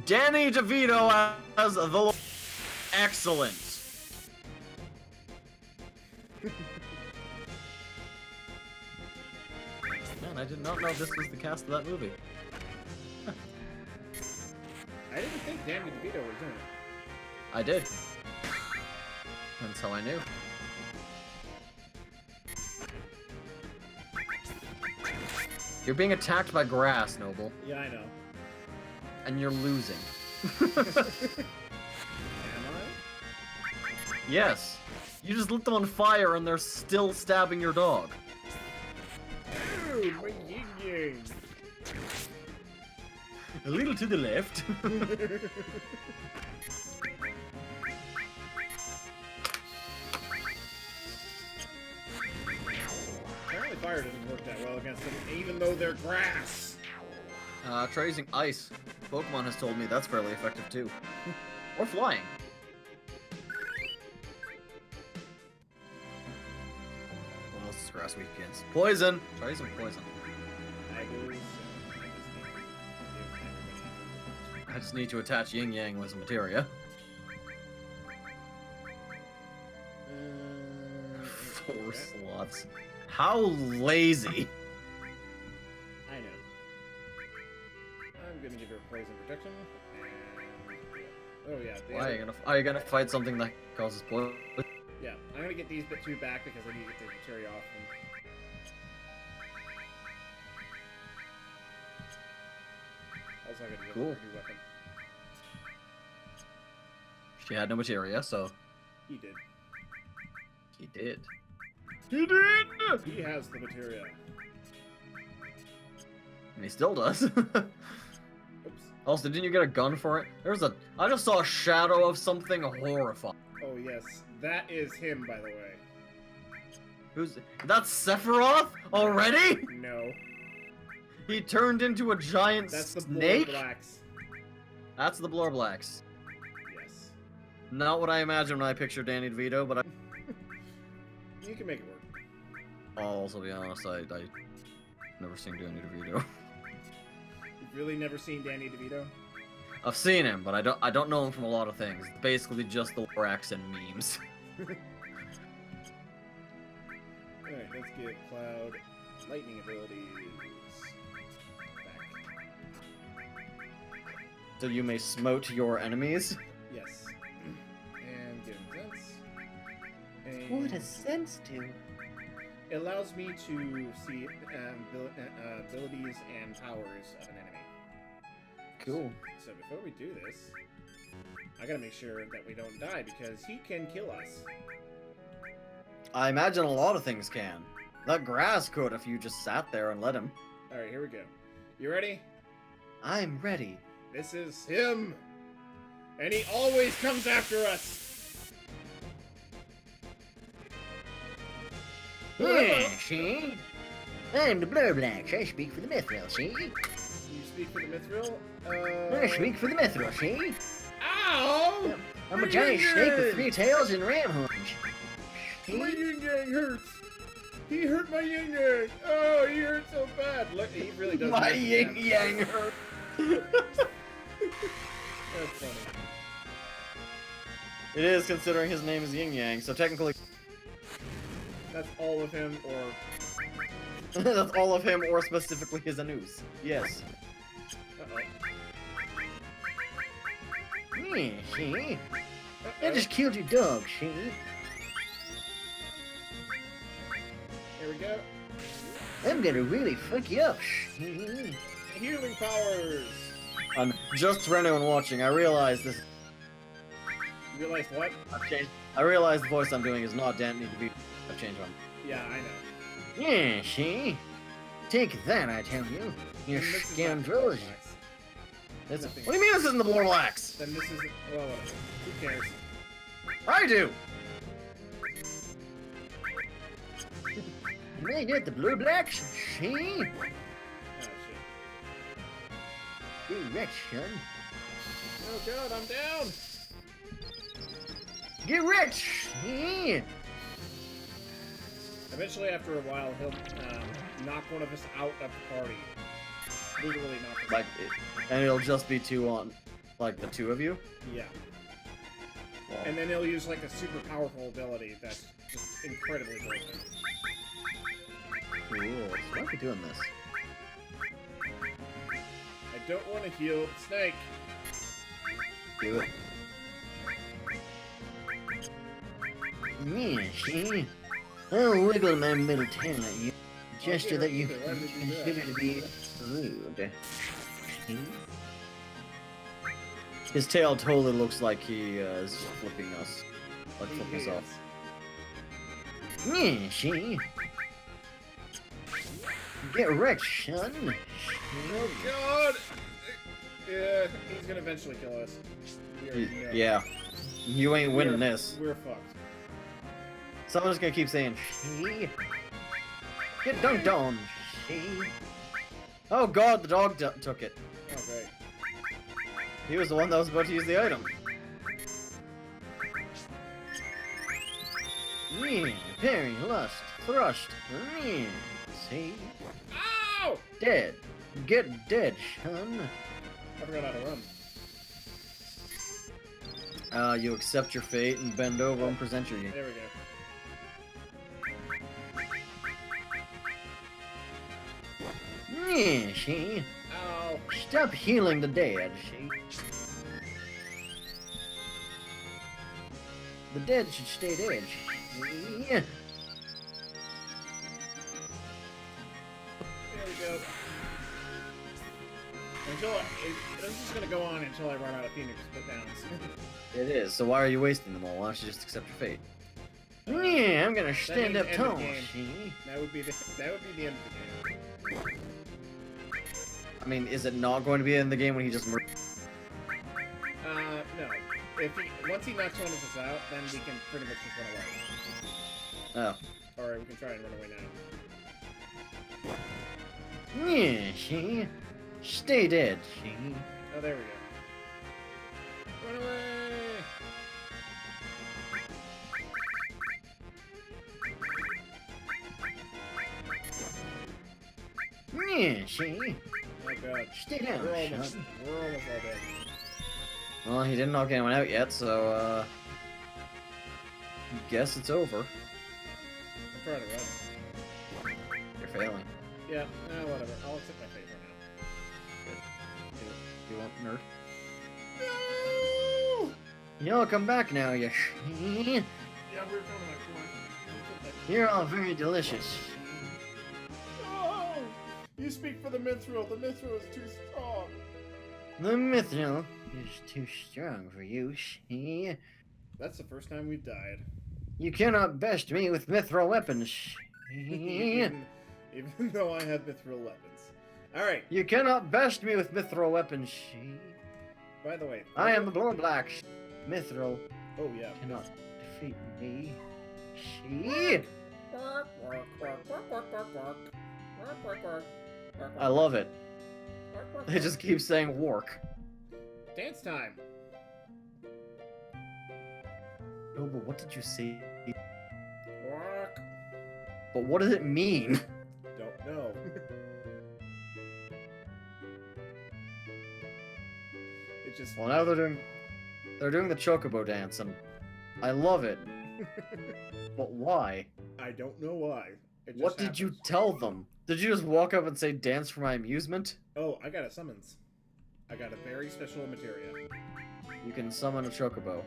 Danny DeVito as the excellent. Man, I did not know this was the cast of that movie. I didn't think Danny DeVito was in it. I did. That's how I knew. You're being attacked by grass, Noble. Yeah, I know. And you're losing. Am Yes. You just lit them on fire and they're still stabbing your dog. Dude, my yin yang. A little to the left. Apparently fire doesn't work that well against them, even though they're grass. Try using ice. Pokemon has told me that's fairly effective too. Or flying. What else is grass weak against? Poison! Try using poison. I just need to attach yin yang with some materia. Four slots. How lazy! I know. I'm gonna give her poison protection. And... Oh yeah. Why are you gonna fight something that causes poison? Yeah, I'm gonna get these two back because I need to get the materia off them. Also, I gotta get Cool. a new weapon. She had no materia, so He did. he did. He did! He has the materia. And he still does. Oops. Also, didn't you get a gun for it? I just saw a shadow of something horrifying. Oh yes, that is him, by the way. That's Sephiroth already? No, He turned into a giant that's the snake? Blacks. That's the Blurblacks. Yes. Not what I imagined when I pictured Danny DeVito, but You can make it work. I'll also be honest, I never seen Danny DeVito. You've really never seen Danny DeVito? I've seen him, but I don't know him from a lot of things. Basically just the Lorax and memes. Alright, let's get Cloud lightning abilities back. So you may smote your enemies. Yes. And give him sense. And What does sense do? it allows me to see abilities and powers of an enemy. Cool. So before we do this, I gotta make sure that we don't die because he can kill us. I imagine a lot of things can. That grass could if you just sat there and let him. Alright, here we go. You ready? I'm ready. This is him! And he always comes after us! Yeah, see? I'm the Blurblacks. I speak for the Mithril, see? You speak for the Mithril? I speak for the Mithril, see? Ow! I'm a giant snake with 3 tails and ram horns. My See? yin yang hurts! He hurt my yin yang! Oh, he hurt so bad! Look, he really does. My hurt yin bad. yang hurt. That's funny. It is, considering his name is Yin Yang, so technically That's all of him, or... that's all of him, or specifically his Anus. Yes. Uh-oh. Yeah, see? I Uh-oh. just killed your dog, see? Here we go. I'm gonna really fuck you up, see? Healing powers! Just for anyone watching, I realize this. You realize what? I've changed. I realize the voice I'm doing is not Danny DeVito. I've changed one. Yeah, I know. Yeah, see? Take that, I tell you. You And this is not scoundrels. Blurblacks. It's, Nothing. what do you mean this isn't the Blurblacks? Then this is... Well, whatever. Who cares? I do. They got the Blurblacks, see? Oh, shit. Get rich, son. Oh god, I'm down! Get rich, see? Eventually, after a while, he'll knock one of us out of the party. Literally knock us Like, and it'll just be two on, like the two of you. Yeah. Wow. And then he'll use like a super powerful ability that's just incredibly broken. Cool. So why are we doing this? I don't want to heal the snake. Do it. Yeah, see? I'll wiggle my middle tail at you. Gesture Okay, that you okay, why did you do that? consider to be rude. See? His tail totally looks like he is flipping us. Let's He flip this is. off. Yeah, she. Get wrecked, son. Oh god! Yeah, he's gonna eventually kill us. We already know. Yeah. You ain't winning this. We're fucked. Someone's gonna keep saying, she. Get dunked on, she. Oh god, the dog took it. Oh, great. He was the one that was about to use the item. Yeah, parry, lust, thrust. Yeah, see? Ow! Dead. Get dead, son. I forgot how to run. You accept your fate and bend over and present your game. There we go. Yeah, she. Ow. Stop healing the dead, she. The dead should stay dead. Yeah. There we go. This is gonna go on until I run out of Phoenix put downs. It is, so why are you wasting them all? Why don't you just accept your fate? Yeah, I'm gonna stand means up end of tall, game. she. That would be the end of the game. I mean, is it not going to be in the game when he just No. Once he knocks one of us out, then we can pretty much just run away. Oh. Or we can try and run away now. Yeah, she. Stay dead, she. Oh, there we go. Run away! Yeah, she. Oh god. Stay down, We're almost son. all dead. Well, he didn't knock anyone out yet, so, guess it's over. I'm trying to run. You're failing. Yeah, whatever. I'll accept my fate for now. You want nerd? No! You'll come back now, you she. Yeah, we're coming like You're all very delicious. No! You speak for the Mithril. The Mithril is too strong. The mithril is too strong for you, she. That's the first time we've died. You cannot best me with mithril weapons, she. Even though I have Mithril weapons. Alright, You cannot best me with mithril weapons, she. by the way. I am the Blowblack. Mithril Oh, yeah. cannot defeat me, she. I love it. They just keep saying work. Dance time. No, but what did you say? Walk. But what does it mean? Don't know. It just. Well, now they're doing the chocobo dance, and I love it. But why? I don't know why. It just What did you happens. tell them? Did you just walk up and say dance for my amusement? Oh, I got a summons. I got a very special materia. You can summon a chocobo.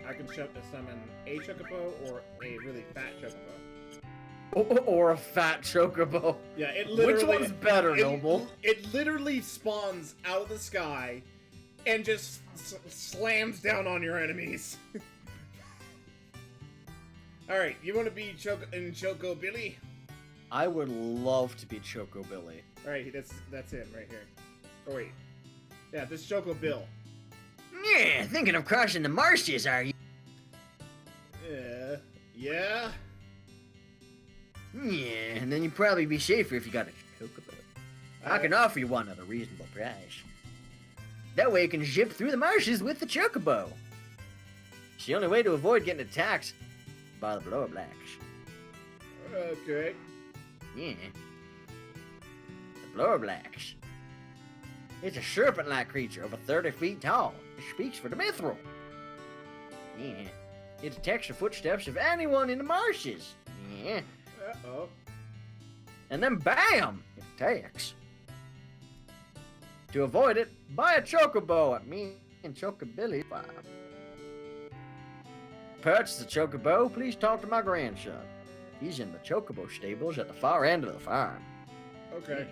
I can summon a chocobo or a really fat chocobo. Or a fat chocobo. Yeah, it literally. Which one's better, Noble? It literally spawns out of the sky and just slams down on your enemies. Alright, you want to be Choco Billy? I would love to be Chocobilly. Alright, that's it right here. Oh, wait. Yeah, this is Choco Bill. Yeah, thinking of crossing the marshes, are you? Yeah? Yeah, and then you'd probably be safer if you got a chocobo. I can offer you one at a reasonable price. That way you can zip through the marshes with the chocobo. It's the only way to avoid getting attacked by the Blowblacks. Okay. Yeah. The Blowblacks. It's a serpent-like creature over 30 feet tall. It speaks for the mithril. Yeah. It detects the footsteps of anyone in the marshes. Yeah. Uh-oh. And then BAM! It attacks. To avoid it, buy a chocobo at me and Chocobilly Farm. Purchase a chocobo, please talk to my grandson. He's in the chocobo stables at the far end of the farm. Okay.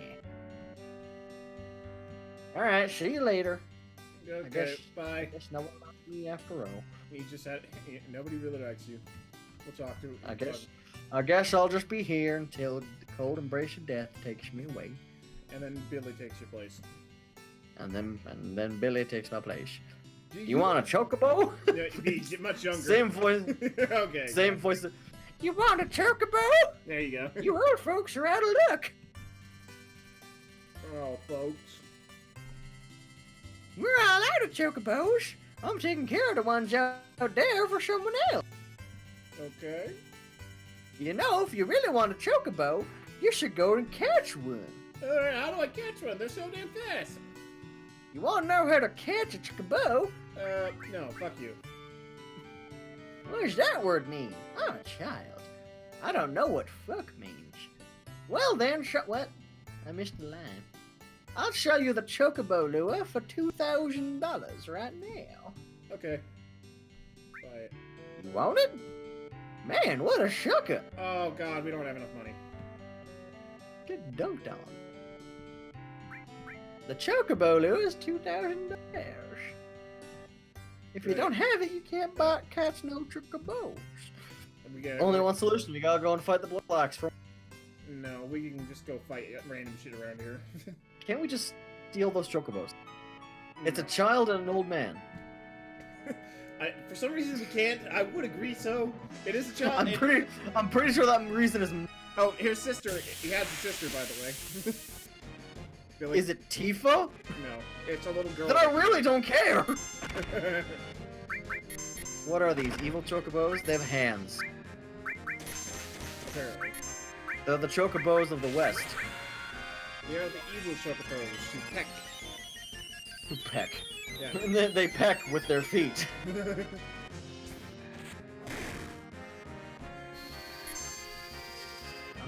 Alright, see you later. Okay, guess- bye. Guess no one about me after all. He just had. Nobody really likes you. We'll talk to. I guess I'll just be here until the cold embrace of death takes me away. And then Billy takes your place. And then Billy takes my place. You want a chocobo? Yeah, he's much younger. Same voice. Okay. Same voice. You want a chocobo? There you go. You old folks are out of luck. Oh, folks. We're all out of chocobos. I'm taking care of the ones out there for someone else. Okay. You know, if you really want a chocobo, you should go and catch one. Alright, how do I catch one? They're so damn fast. You want to know how to catch a chocobo? No, fuck you. What does that word mean? I'm a child. I don't know what fuck means. Well then, what? I missed the line. I'll show you the chocobo lure for $2,000 right now. Okay. Buy it. You want it? Man, what a sucker! Oh god, we don't have enough money. Get dunked on. The chocobo lure is $2,000. If you don't have it, you can't catch no chocobos. Only one solution, you gotta go and fight the blacks for. No, we can just go fight random shit around here. Can't we just steal those chocobos? It's a child and an old man. For some reason we can't. I would agree so. It is a child. I'm pretty sure that reason is. Oh, his sister. He has a sister, by the way. Billy. Is it Tifa? No, it's a little girl. Then I really don't care. What are these evil chocobos? They have hands. Apparently. They're the chocobos of the West. They are the evil chocobos who peck. Who peck? Yeah. And then they peck with their feet. I'm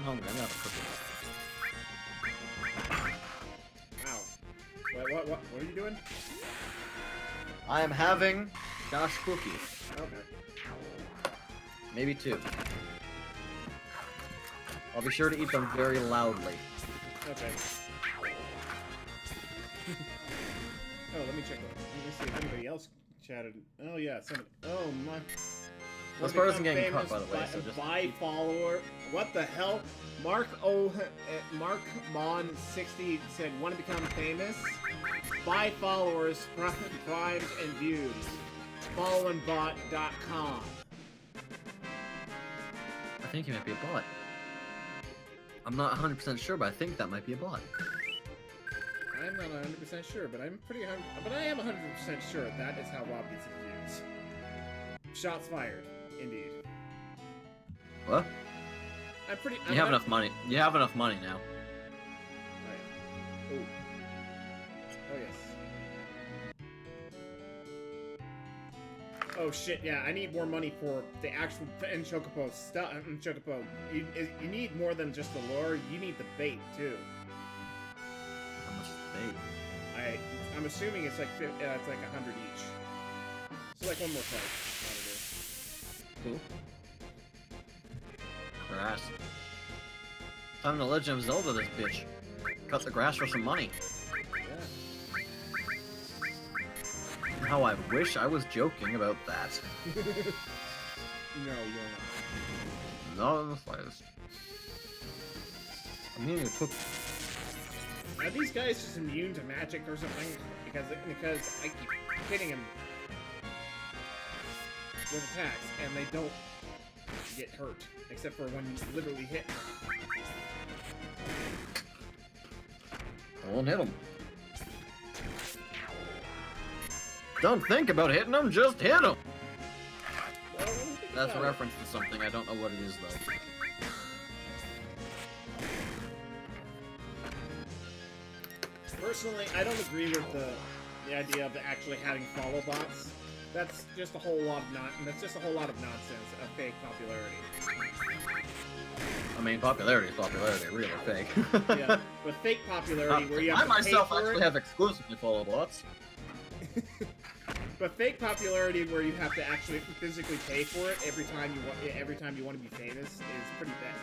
hungry. I'm gonna cook it. Ow. What are you doing? I am having Josh cookie. Okay. Maybe 2. I'll be sure to eat them very loudly. Okay. Oh, let me check. Let me see if anybody else chatted. Oh yeah, somebody. Oh my. This part isn't getting cut, by the way. So just buy follower. What the hell? Mark Mon 60 said, "Want to become famous? Buy followers, primes, and views. Followingbot.com." I think he might be a bot. I'm not 100% sure, but I think that might be a bot. I'm not 100% sure, but I am 100% sure that is how Rob gets his views. Shots fired, indeed. What? You have enough money. You have enough money now. Oh, yeah. Oh yes. Oh shit! Yeah, I need more money for the actual Chocobo stuff. Chocobo, you need more than just the lure. You need the bait too. How much is the bait? I'm assuming it's like 100 each. So like one more price. Cool. Grass. Time to Legend of Zelda this bitch. Cut the grass for some money. Yeah. How I wish I was joking about that. No, you're not. Not in the slightest. I'm needing to cook. Are these guys just immune to magic or something? Because I keep hitting them with attacks, and they don't get hurt, except for when you literally hit them. I won't hit him. Don't think about hitting him, just hit him! Well, That's a reference to something, I don't know what it is though. Personally, I don't agree with the idea of actually having follow bots. That's just a whole lot of nonsense of fake popularity. I mean, popularity is popularity, real or fake. Yeah, but fake popularity where you have I to myself pay for actually it. have exclusively follow bots. But fake popularity where you have to actually physically pay for it every time you want to be famous is pretty bad.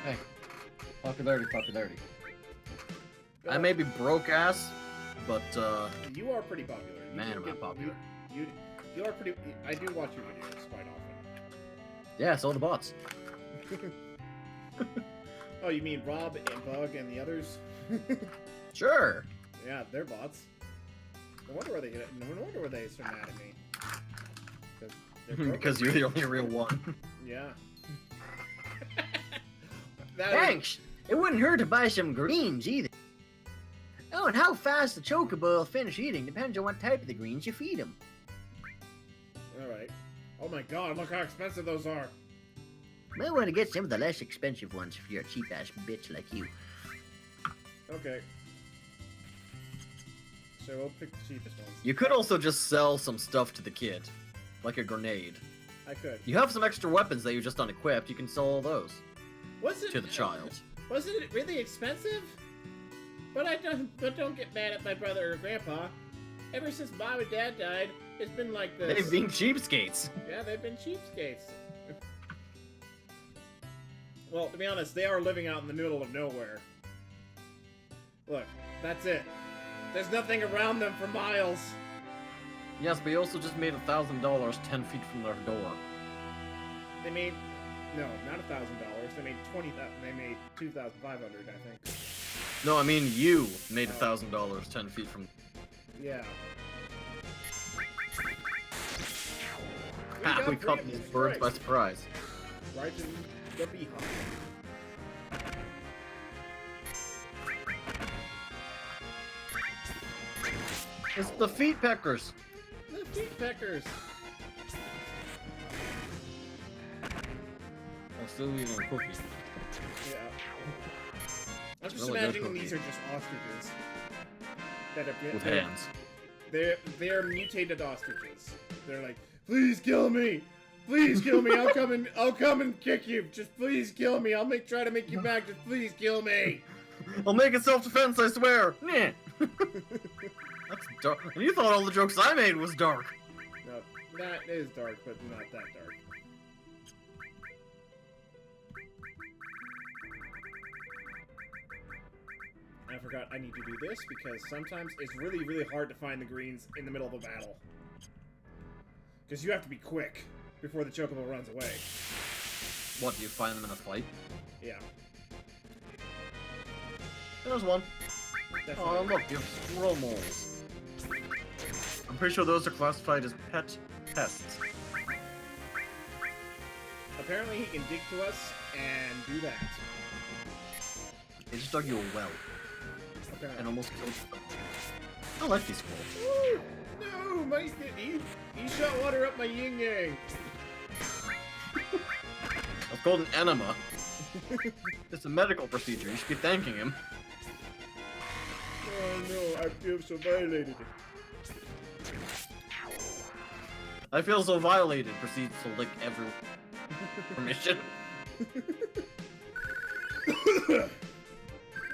Hey, popularity. I may be broke ass, but You are pretty popular. man, am I popular. You are pretty. I do watch your videos quite often. Yeah, so the bots. Oh, you mean Rob and Bug and the others? Sure. Yeah, they're bots. No wonder why they get. No wonder why they so mad at me. Because you're the only real one. Yeah. That Thanks. It wouldn't hurt to buy some greens either. Oh, and how fast the chocobo will finish eating depends on what type of the greens you feed him. All right. Oh my God! Look how expensive those are. Might want to get some of the less expensive ones if you're a cheap-ass bitch like you. Okay. So we'll pick the cheapest ones. You could also just sell some stuff to the kid. Like a grenade. I could. You have some extra weapons that you just unequipped. You can sell all those Was it to the child. Wasn't it really expensive? But don't get mad at my brother or grandpa. Ever since Mom and Dad died, it's been like this. They've been cheapskates. Yeah, they've been cheapskates. Well, to be honest, they are living out in the middle of nowhere. Look, that's it. There's nothing around them for miles. Yes, but you also just made $1,000 10 feet from their door. They made no, not $1,000. They made They made 2,500, I think. No, I mean you made $1,000 10 feet from. Yeah. Ha! We caught these birds by surprise. Right in the beehive. It's the feet peckers. The feet peckers. I'm still eating a cookie. Yeah. I'm just Really good imagining cookie. these are just ostriches. That are With hands. They're mutated ostriches. They're like, please kill me, please kill me. I'll come and kick you. Just please kill me. Try to make you back. Just please kill me. I'll make it self-defense, I swear. Nah. That's dark. And you thought all the jokes I made was dark. No, that is dark, but not that dark. I forgot I need to do this because sometimes it's really, really hard to find the greens in the middle of a battle. Because you have to be quick before the chocobo runs away. What, do you find them in a fight? Yeah. There's one. That's Oh, not- look, you have squirrel moles. I'm pretty sure those are classified as pet pests. Apparently he can dig to us and do that. They just dug you a well and Apparently. almost killed you. I like these squirrels. Woo! No, he shot water up my yin yang. It's called an enema. It's a medical procedure. You should be thanking him. Oh no, I feel so violated. I feel so violated. Proceeds to lick every permission.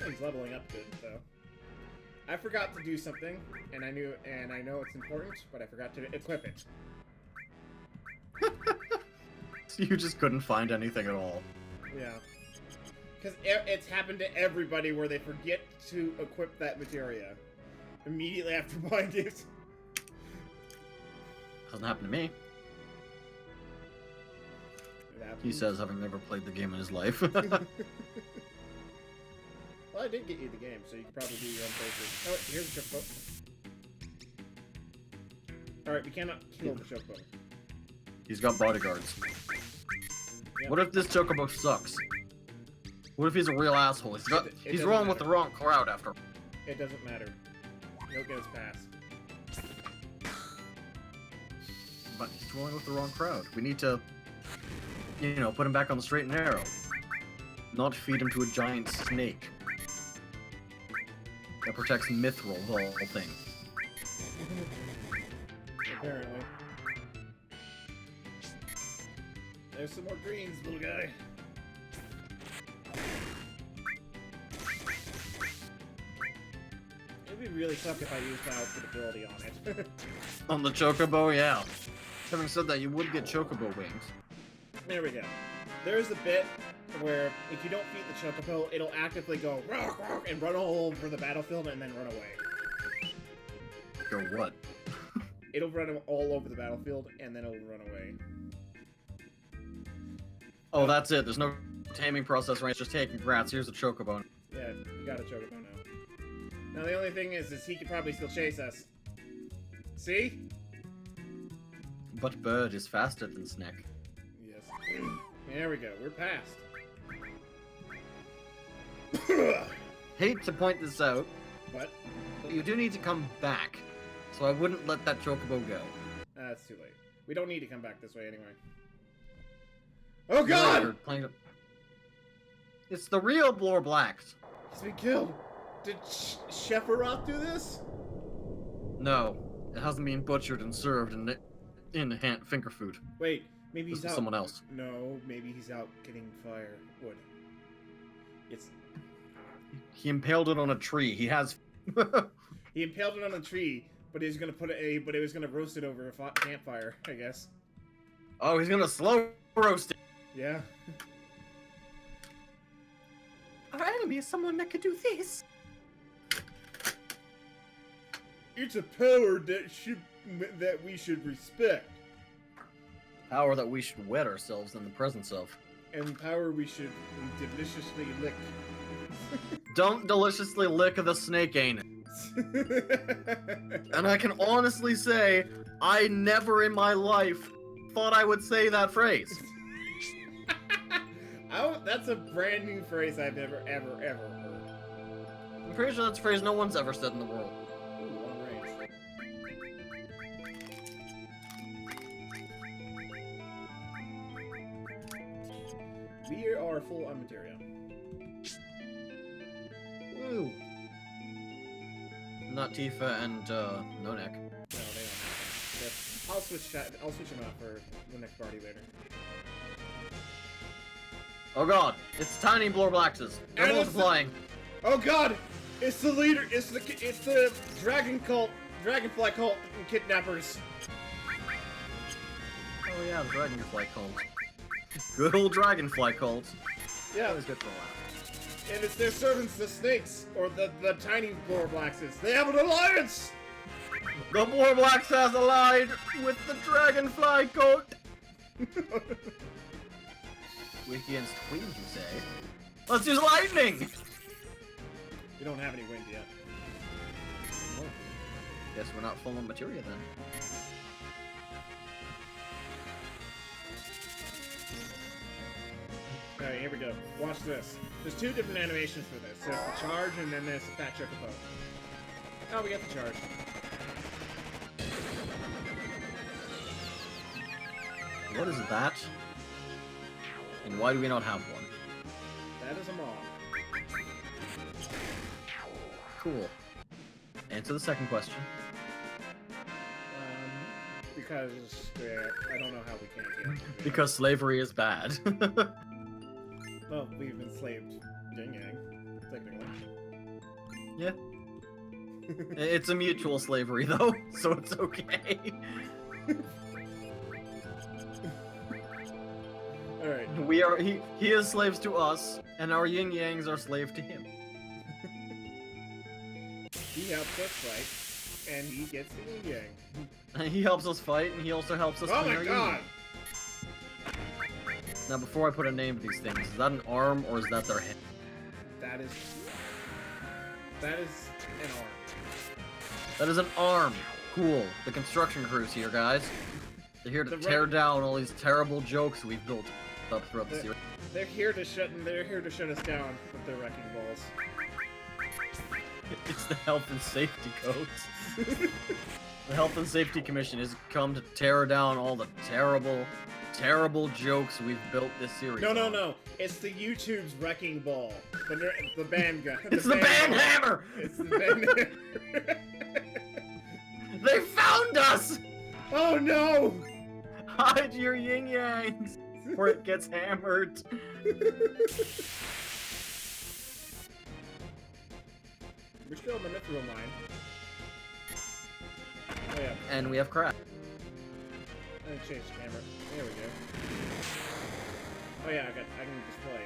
He's leveling up good though. I forgot to do something, and I know it's important, but I forgot to equip it. So you just couldn't find anything at all. Yeah. Because it's happened to everybody where they forget to equip that materia immediately after buying it. Hasn't happened to me. It happens. He says, having never played the game in his life. Well, I did get you the game, so you can probably do your own playthrough. Oh, here's the chocobo. Alright, we cannot kill the chocobo. He's got bodyguards. Yep. What if this chocobo sucks? What if he's a real asshole? It He's doesn't rolling with matter. the wrong crowd after. It doesn't matter. He'll get his pass. But he's rolling with the wrong crowd. We need to, you know, put him back on the straight and narrow. Not feed him to a giant snake. That protects Mithril, the whole thing. Apparently. There's some more greens, little guy. It'd be really tough if I used my outfit ability on it. On the chocobo, yeah. Having said that, you would get chocobo wings. There we go. There's a bit where if you don't feed the chocobo, it'll actively go "Rawr, rawr," and run all over the battlefield and then run away. Or what? It'll run all over the battlefield, and then it'll run away. Oh, that's it. There's no taming process, right? It's just, hey, congrats, here's a chocobo. Yeah, you got a chocobo now. Now the only thing is he could probably still chase us. See? But Bird is faster than Snack. Yes. There we go. We're past. Hate to point this out, What? but you do need to come back. So I wouldn't let that chocobo go. That's too late. We don't need to come back this way anyway. Oh god! You're playing it- It's the real Blore Blacks. He's been killed. Did Sephiroth do this? No, it hasn't been butchered and served in finger food. Wait, maybe This he's is out. someone else. No, maybe he's out getting firewood. It's He impaled it on a tree. He has. he impaled it on a tree, but he's gonna but he was gonna roast it over a campfire, I guess. Oh, he's gonna slow roast it. Yeah. Our enemy is someone that could do this. It's a power that we should respect, Power that we should wet ourselves in the presence of. And power we should deliciously lick. Don't deliciously lick the snake anus. And I can honestly say, I never in my life thought I would say that phrase. That's a brand new phrase I've never, ever heard. I'm pretty sure that's a phrase no one's ever said in the world. Ooh, long range. We are full on material. Woo. Not Tifa and Nonek. No, they don't. I'll switch them out for the next party later. Oh god, it's tiny Blore Blackses. They're And it's multiplying. Oh god! It's the leader. It's the dragonfly cult kidnappers. Oh yeah, the Dragonfly cult. Good old Dragonfly cult. Yeah, Always good for a laugh. and it's their servants, the snakes, or the tiny Blore Blackses. They have an alliance. The Blore Blacks has allied with the Dragonfly cult. Weak against wind, you say? Let's use lightning! We don't have any wind yet. Oh, guess we're not full on materia then. Alright, here we go. Watch this. There's two different animations for this. There's the charge, and then there's the fat chocobo. Oh, we got the charge. What is that? And why do we not have one? That is a mom. Cool. Answer the second question. Because I don't know how we can't get. Because slavery is bad. Well, we've enslaved Yin Yang, technically. Yeah. It's a mutual slavery though, so it's okay. Alright. We are he is slaves to us, and our yin yangs are slave to him. He helps us fight, and he gets the Yin Yang. And he helps us fight, and he also helps us Oh clean my our god! yin. Now, before I put a name to these things, is that an arm or is that their hand? That is an arm. That is an arm. Cool. The construction crew's here, guys. They're here to The tear down all these terrible jokes we've built up throughout the series. They're here to shut us down with their wrecking balls. It's the Health and Safety Codes. The Health and Safety Commission has come to tear down all the terrible jokes we've built this series. No. on. It's the YouTube's wrecking ball. The band gun. It's the band ball. hammer! It's the band hammer. They found us! Oh no! Hide your yin yangs, or it gets hammered. We're still in the mithril mine. Oh yeah. And we have crap. I can change the camera. There we go. Oh yeah, I can display.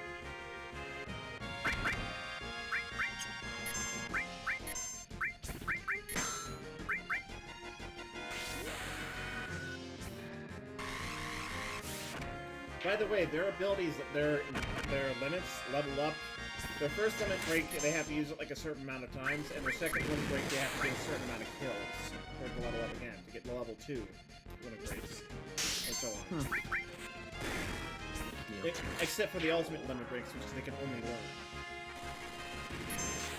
by the way, their abilities, their limits level up. Their first limit break, they have to use it like a certain amount of times, and their second limit break, they have to get a certain amount of kills for it to level up again, to get level 2 limit breaks, and so on. Except for the ultimate limit breaks, which they can only learn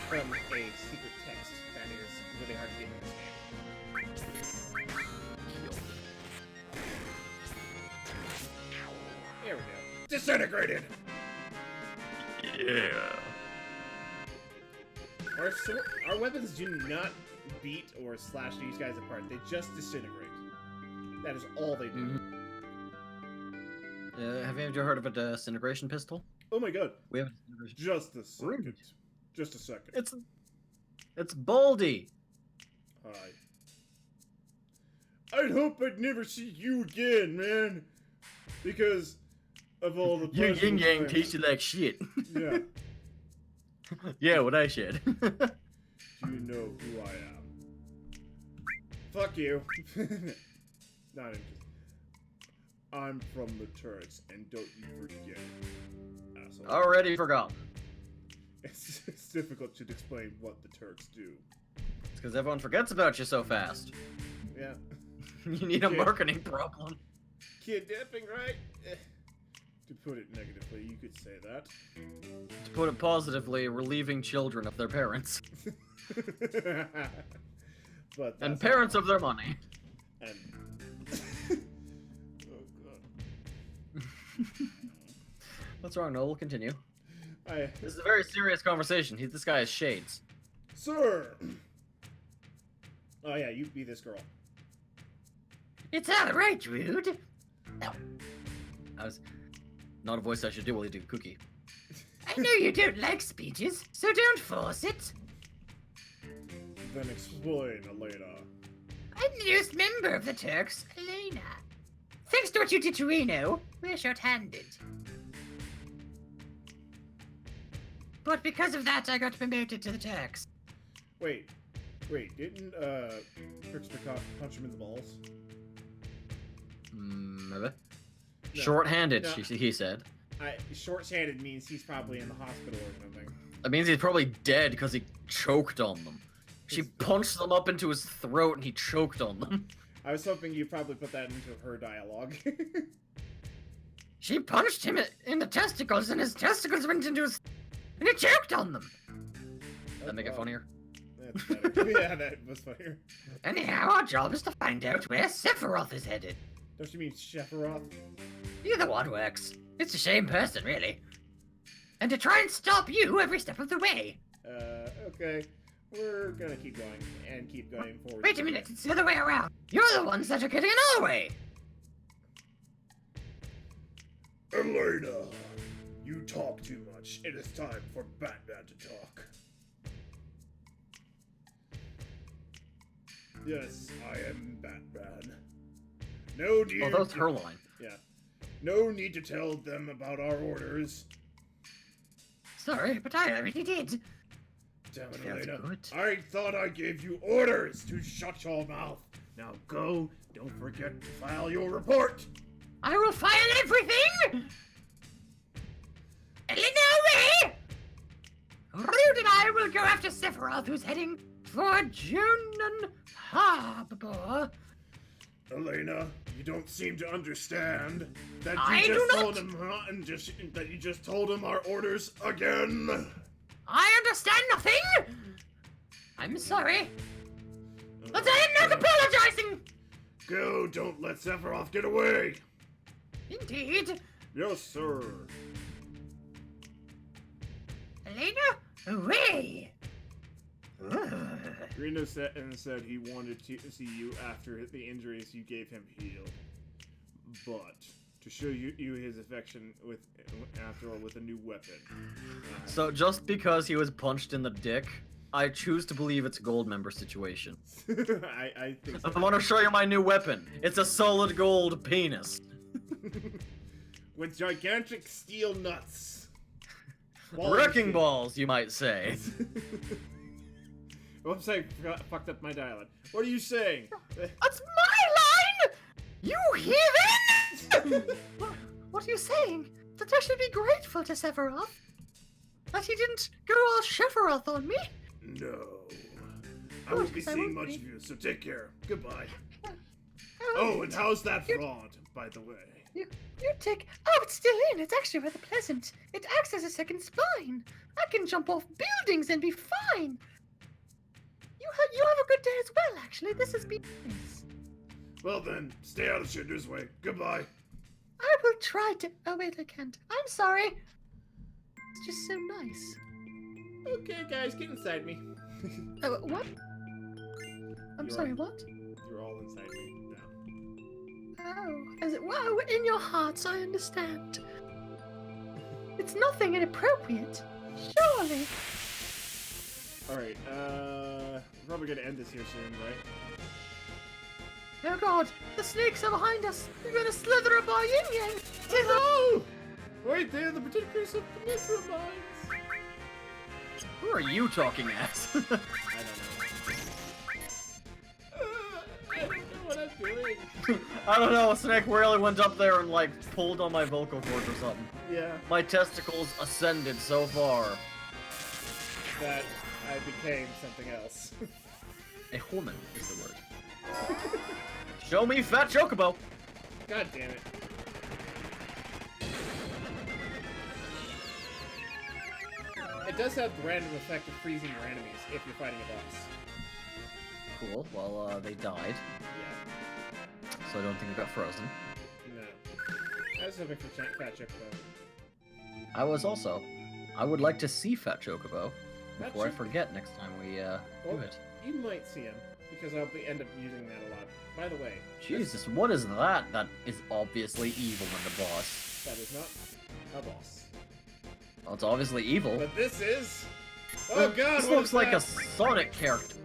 from a secret text that is really hard to get in this game. There we go. Disintegrated! Yeah. Our weapons do not beat or slash these guys apart. They just disintegrate. That is all they do. Have you ever heard of a disintegration pistol? Oh my god. We have a disintegration. Just a second. Rude. Just a second. It's Baldy. Hi. I'd hope I'd never see you again, man. Because of all the Your yin yang times. tastes like shit. Yeah. Yeah, what I said. Do you know who I am? Fuck you. Not interested. I'm from the Turks, and don't you forget it, asshole. Already forgotten. It's difficult to explain what the Turks do. It's because everyone forgets about you so fast. Yeah. You need a Okay. marketing problem. Kidnapping, right? To put it negatively, you could say that. To put it positively, relieving children of their parents. But And that's parents not- of their money. And oh god. What's wrong, Noel? Continue. I This is a very serious conversation. This guy has shades. Sir. Oh yeah, you be this girl. It's alright, Rude. That was not a voice I should do while you do cookie. I know you don't like speeches, so don't force it. Then explain, Elena. I'm the newest member of the Turks, Elena. Thanks to what you did to Reno, we're short-handed. But because of that, I got promoted to the Turks. Wait, didn't Cryptlight punch him in the balls? Maybe. No. Short-handed, No. he said. Short-handed means he's probably in the hospital or something. That means he's probably dead because he choked on them. She punched them up into his throat and he choked on them. I was hoping you probably put that into her dialogue. She punched him in the testicles, and his testicles went into his... and he choked on them. That make it funnier? That's better. Yeah, that was funnier. Anyhow, our job is to find out where Sephiroth is headed. Don't you mean Sephiroth? Either one works. It's the same person, really. And to try and stop you every step of the way. Okay. We're gonna keep going and keep going forward. Wait a minute, it's the other way around. You're the ones that are getting in our way. Elena, you talk too much. It is time for Batman to talk. Yes, I am Batman. No need. Oh, that was her line. Yeah. No need to tell them about our orders. Sorry, but I already did. Damn it, Feels Elena. good. I thought I gave you orders to shut your mouth. Now go. Don't forget to file your report. I will file everything! Elena, away! Rude and I will go after Sephiroth, who's heading for Junon Harbor. Elena, you don't seem to understand that I you do just not. told him, that you just told him our orders again. I understand nothing! I'm sorry, but I am not apologizing! Go, don't let Sephiroth get away. Indeed. Yes, sir. Elena, away! Reno said he wanted to see you after the injuries you gave him healed, but to show you his affection with a new weapon. So just because he was punched in the dick, I choose to believe it's a gold member situation. I think so. I want to show you my new weapon. It's a solid gold penis. With gigantic steel nuts. Wrecking balls, you might say. Oops, I fucked up my dialogue. What are you saying? That's my line! You heathen! What are you saying? That I should be grateful to Sephiroth? That he didn't go all Sephiroth on me? No. I won't be Good, I seeing won't much be. of you, so take care. Goodbye. Oh, Oh, and how's that fraud, by the way? You take. Oh, it's still in. It's actually rather pleasant. It acts as a second spine. I can jump off buildings and be fine. You have a good day as well, actually. This has been nice. Well then, stay out of Shinder's way. Goodbye. I will try to. Oh, wait, I can't. I'm sorry. It's just so nice. Okay, guys, get inside me. Oh, what? I'm You're sorry, right. what? You're all inside me now. Oh, is it? Wow, in your hearts, I understand. It's nothing inappropriate. Surely. Alright, we're probably gonna end this here soon, right? Oh god, the snakes are behind us. They're gonna slither up our yin yang. Oh! Right there, the protectors of the Mithra mines! Who are you talking as? I don't know. I don't know what I'm doing. I don't know, Snake really went up there and like pulled on my vocal cords or something. Yeah, My testicles ascended so far. that I became something else. A woman is the word. Show me fat chocobo! God damn it. It does have the random effect of freezing your enemies if you're fighting a boss. Cool, well, they died, Yeah. so I don't think they got frozen. No. I was hoping for Fat Chocobo. I was also. I would like to see Fat Chocobo Fat before I Choc- forget next time we, Well, do it. You might see him, because I'll end up using that a lot. By the way, Jesus, what is that? That is obviously evil in the boss. that is not a boss. Well, it's obviously evil. But this is... Oh god, This what looks is like that? a Sonic character.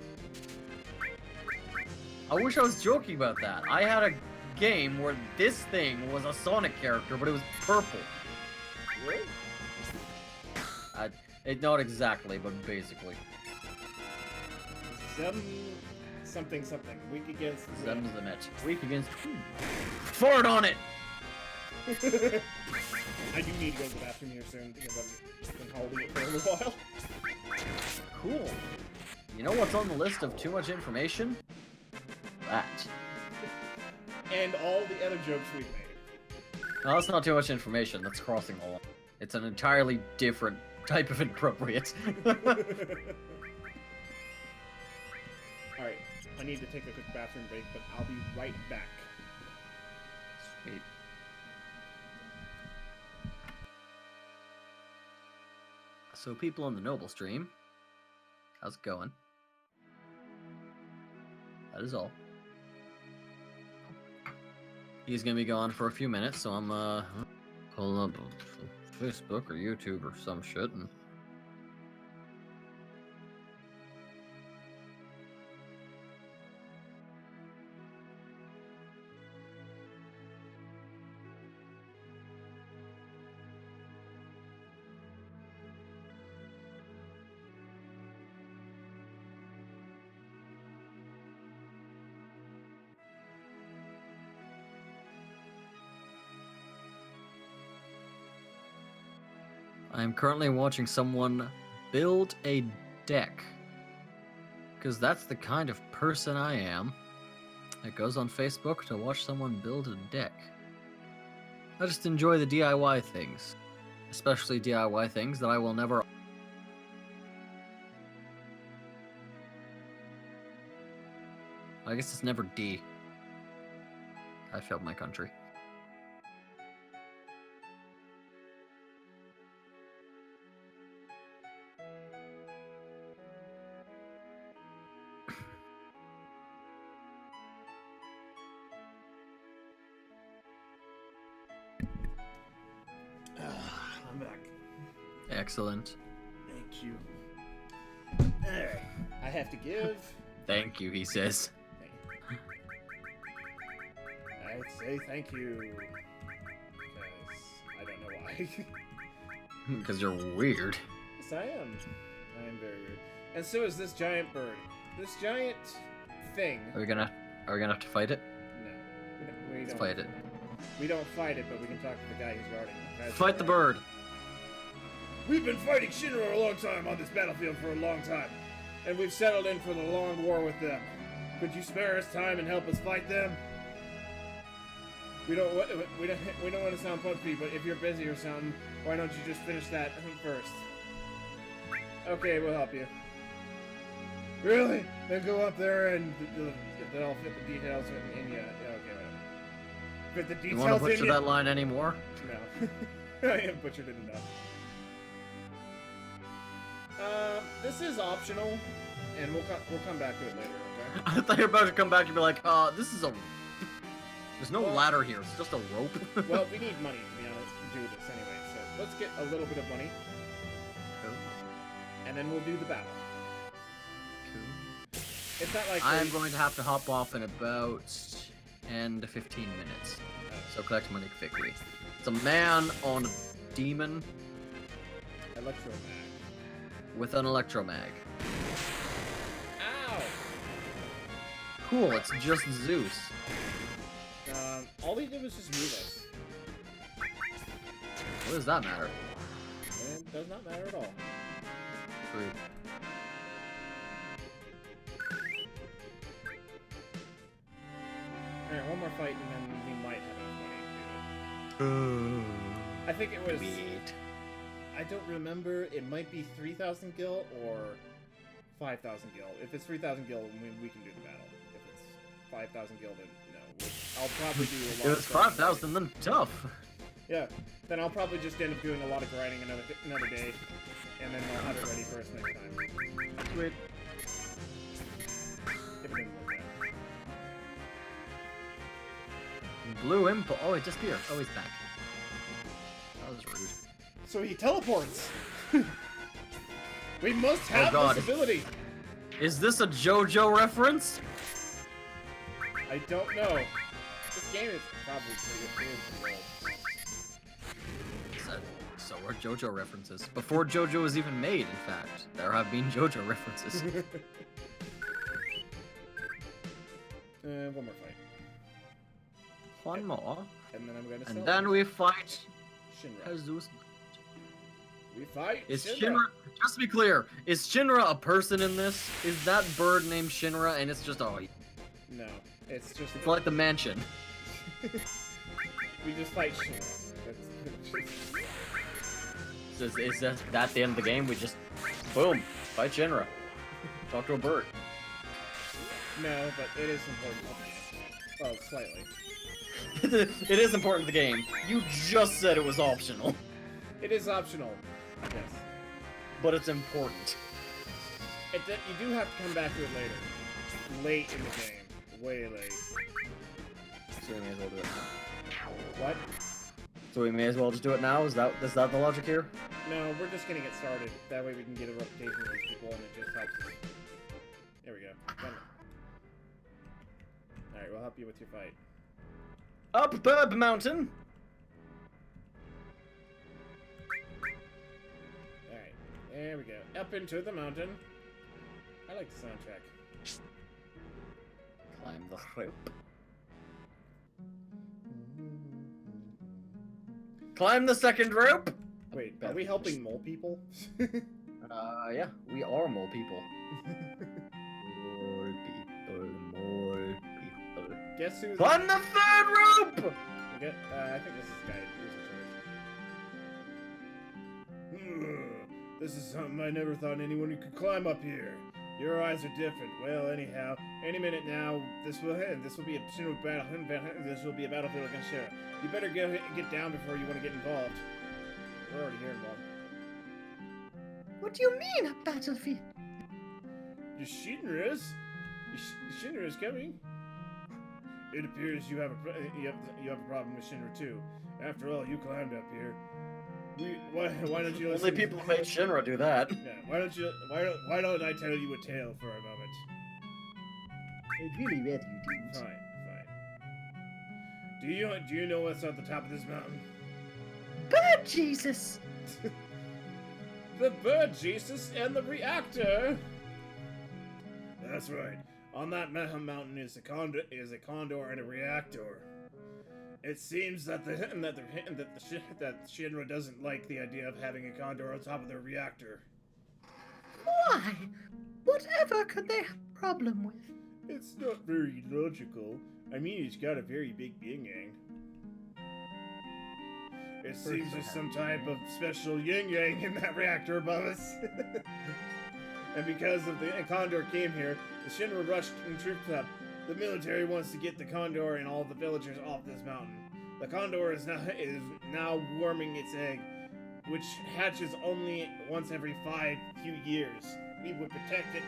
I wish I was joking about that. I had a game where this thing was a Sonic character, but it was purple. Really? Not exactly, but basically. Something. Weak against Zem. Zemzamet. Weak against... Fart on it! I do need to go to the bathroom here soon, because I've been holding it for a little while. Cool. You know what's on the list of too much information? That. And all the other jokes we've made. No, that's not too much information. That's crossing the line. It's an entirely different type of inappropriate. Alright, I need to take a quick bathroom break, but I'll be right back. Sweet. So people on the Noble stream, how's it going? That is all. He's gonna be gone for a few minutes, so I'm pulling up Facebook or YouTube or some shit and I'm currently watching someone build a deck. Because that's the kind of person I am. That goes on Facebook to watch someone build a deck. I just enjoy the DIY things. Especially DIY things that I will never... I guess it's never D. I failed my country. I'm back. Excellent. Thank you. I have to give. Thank you, he says. I'd say thank you. Because I don't know why. Because you're weird. Yes, I am. I am very weird. And so is this giant bird. This giant thing. Are we gonna have to fight it? No. We Let's don't. fight it. We don't fight it, but we can talk to the guy who's guarding it. Guys, Fight the bird. We've been fighting Shinra a long time on this battlefield for a long time, and we've settled in for the long war with them. Could you spare us time and help us fight them? We don't want to sound punchy, but if you're busy or something, why don't you just finish that first? Okay, we'll help you. Really? Then go up there and they'll fit the details in you. Yeah, okay, whatever. Fit the You details want to in butcher you. that line anymore? No. I have butchered it enough. This is optional, and we'll come back to it later, okay? I thought you were about to come back and be like, this is a... There's no Well- ladder here, it's just a rope. Well, we need money, to be honest, to do this anyway, so let's get a little bit of money, and then we'll do the battle. Cool. It's not like I'm going to have to hop off in about 10 to 15 minutes. So collect money quickly. It's a man on a demon Electromag. with an electromag. Ow! Cool, it's just Zeus. All he did was just move us. What does that matter? It does not matter at all. Rude. Alright, one more fight and then we might have enough money to do it. I think it was... I don't remember. It might be 3,000 gil or 5,000 gil. If it's 3,000 gil, we can do the battle. If it's 5,000 gil, then no. I'll probably do a lot If of it's grinding. 5,000, then tough. Yeah, then I'll probably just end up doing a lot of grinding another day, and then I'll have it ready for us next time. Sweet. If it didn't work out. Blue impulse. Oh, it disappeared. Oh, he's back. That was rude. So he teleports! We must have God. this ability! Is this a JoJo reference? I don't know. This game is probably pretty good. So are JoJo references. Before JoJo was even made, in fact. There have been JoJo references. One more fight. One more. And then I'm gonna And sell then we fight Shinra. Jesus. We fight Is Shinra. Shinra... Just to be clear, is Shinra a person in this? Is that bird named Shinra and it's just, oh, No, it's just... it's like the mansion. We just fight Shinra. That's... Is that the end of the game? We just, boom, fight Shinra. Talk to a bird. No, but it is important. Well, slightly. It is important to the game. You just said it was optional. It is optional. Yes. But it's important. You do have to come back to it later. Late in the game. Way late. So we may as well do it now. What? So we may as well just do it now? Is that the logic here? No, we're just gonna get started. That way we can get a reputation with these people and it just helps us. There we go. Alright, we'll help you with your fight. Up Burb Mountain! Alright, there we go. Up into the mountain. I like the soundtrack. Climb the rope. Climb the second rope! Wait, are we helping mole people? Yeah, we are mole people. Mole people, mole people. Guess who's... Climb the third rope! Okay, I think this is the guy who's in charge. This is something I never thought anyone could climb up here. Your eyes are different. Well, anyhow, any minute now, this will end. This will be a Shinra battle. This will be a battlefield against Shinra. You better get down before you want to get involved. We're already here involved. What do you mean, a battlefield? Your Shinra's? Your Shinra's coming? It appears you have a problem with Shinra too. After all, you climbed up here. Why don't you listen? Only people who made Shinra do that. Yeah, why don't I tell you a tale for a moment? I'd really rather you didn't. Fine. Do you know what's at the top of this mountain? Bird Jesus! The bird Jesus and the reactor. That's right. On that mountain is a condor and a reactor. It seems that Shinra doesn't like the idea of having a condor on top of their reactor. Why? Whatever could they have a problem with? It's not very logical. I mean, he's got a very big yin-yang. It seems there's some type of special yin-yang in that reactor above us. And because of the Condor came here, the Shinra rushed and trooped up. The military wants to get the Condor and all the villagers off this mountain. The Condor is now warming its egg, which hatches only once every 5 few years. We would protect it.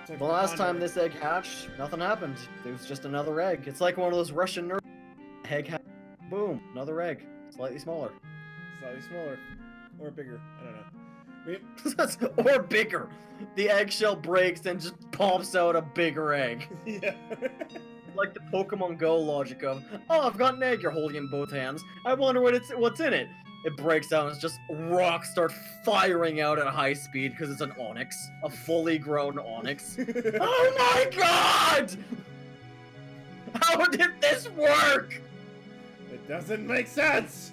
Protect The last Condor. time this egg hatched, nothing happened. It was just another egg. It's like one of those Russian nerds. Egg hatched. Boom, another egg. Slightly smaller. Slightly smaller. Or bigger. I don't know. Or bigger. The eggshell breaks and just pops out a bigger egg. Yeah. Like the Pokemon Go logic of, oh, I've got an egg you're holding in both hands. I wonder what's in it. It breaks out and it's just rocks start firing out at high speed because it's an onyx. A fully grown onyx. Oh my god! How did this work? It doesn't make sense!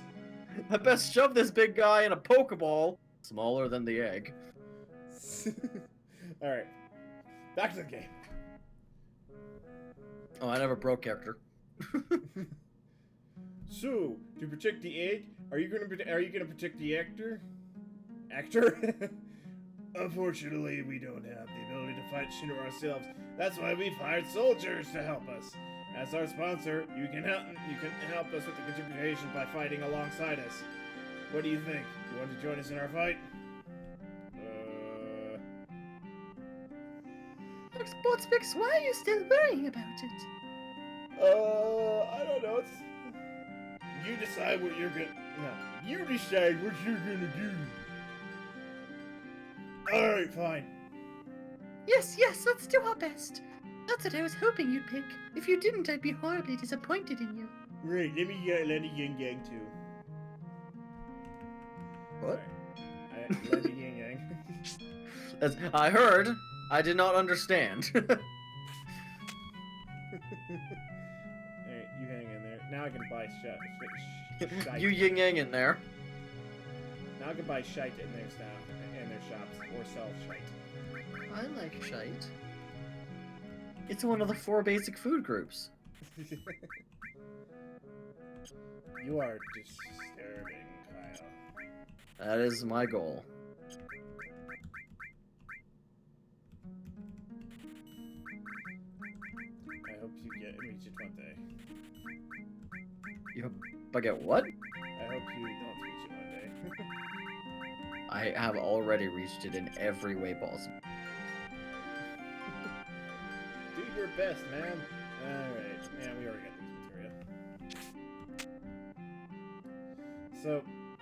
I best shove this big guy in a Pokeball. Smaller than the egg. Alright. Back to the game. Oh, I never broke character. So, to protect the egg, are you gonna protect the actor? Unfortunately, we don't have the ability to fight Shinra ourselves. That's why we've hired soldiers to help us. As our sponsor, you can help us with the contribution by fighting alongside us. What do you think? You want to join us in our fight? Sportsfix, why are you still worrying about it? I don't know. You decide what you're gonna. No, you decide what you're gonna do. All right, fine. Yes, let's do our best. That's what I was hoping you'd pick. If you didn't, I'd be horribly disappointed in you. Right, let me get Lenny Yin Yang too. What? Right. Lenny Yin Yang. I heard. I did not understand. Alright, you hang in there. Now I can buy shite. You yin yang in there. Now I can buy shite in their stuff, in their shops, or sell shite. I like shite. It's one of the 4 basic food groups. You are disturbing, Kyle. That is my goal. I hope you reach it one day. You hope I get what? I hope you don't reach it one day. I have already reached it in every way possible. Do your best, man. Alright. Yeah, we already got this material. So,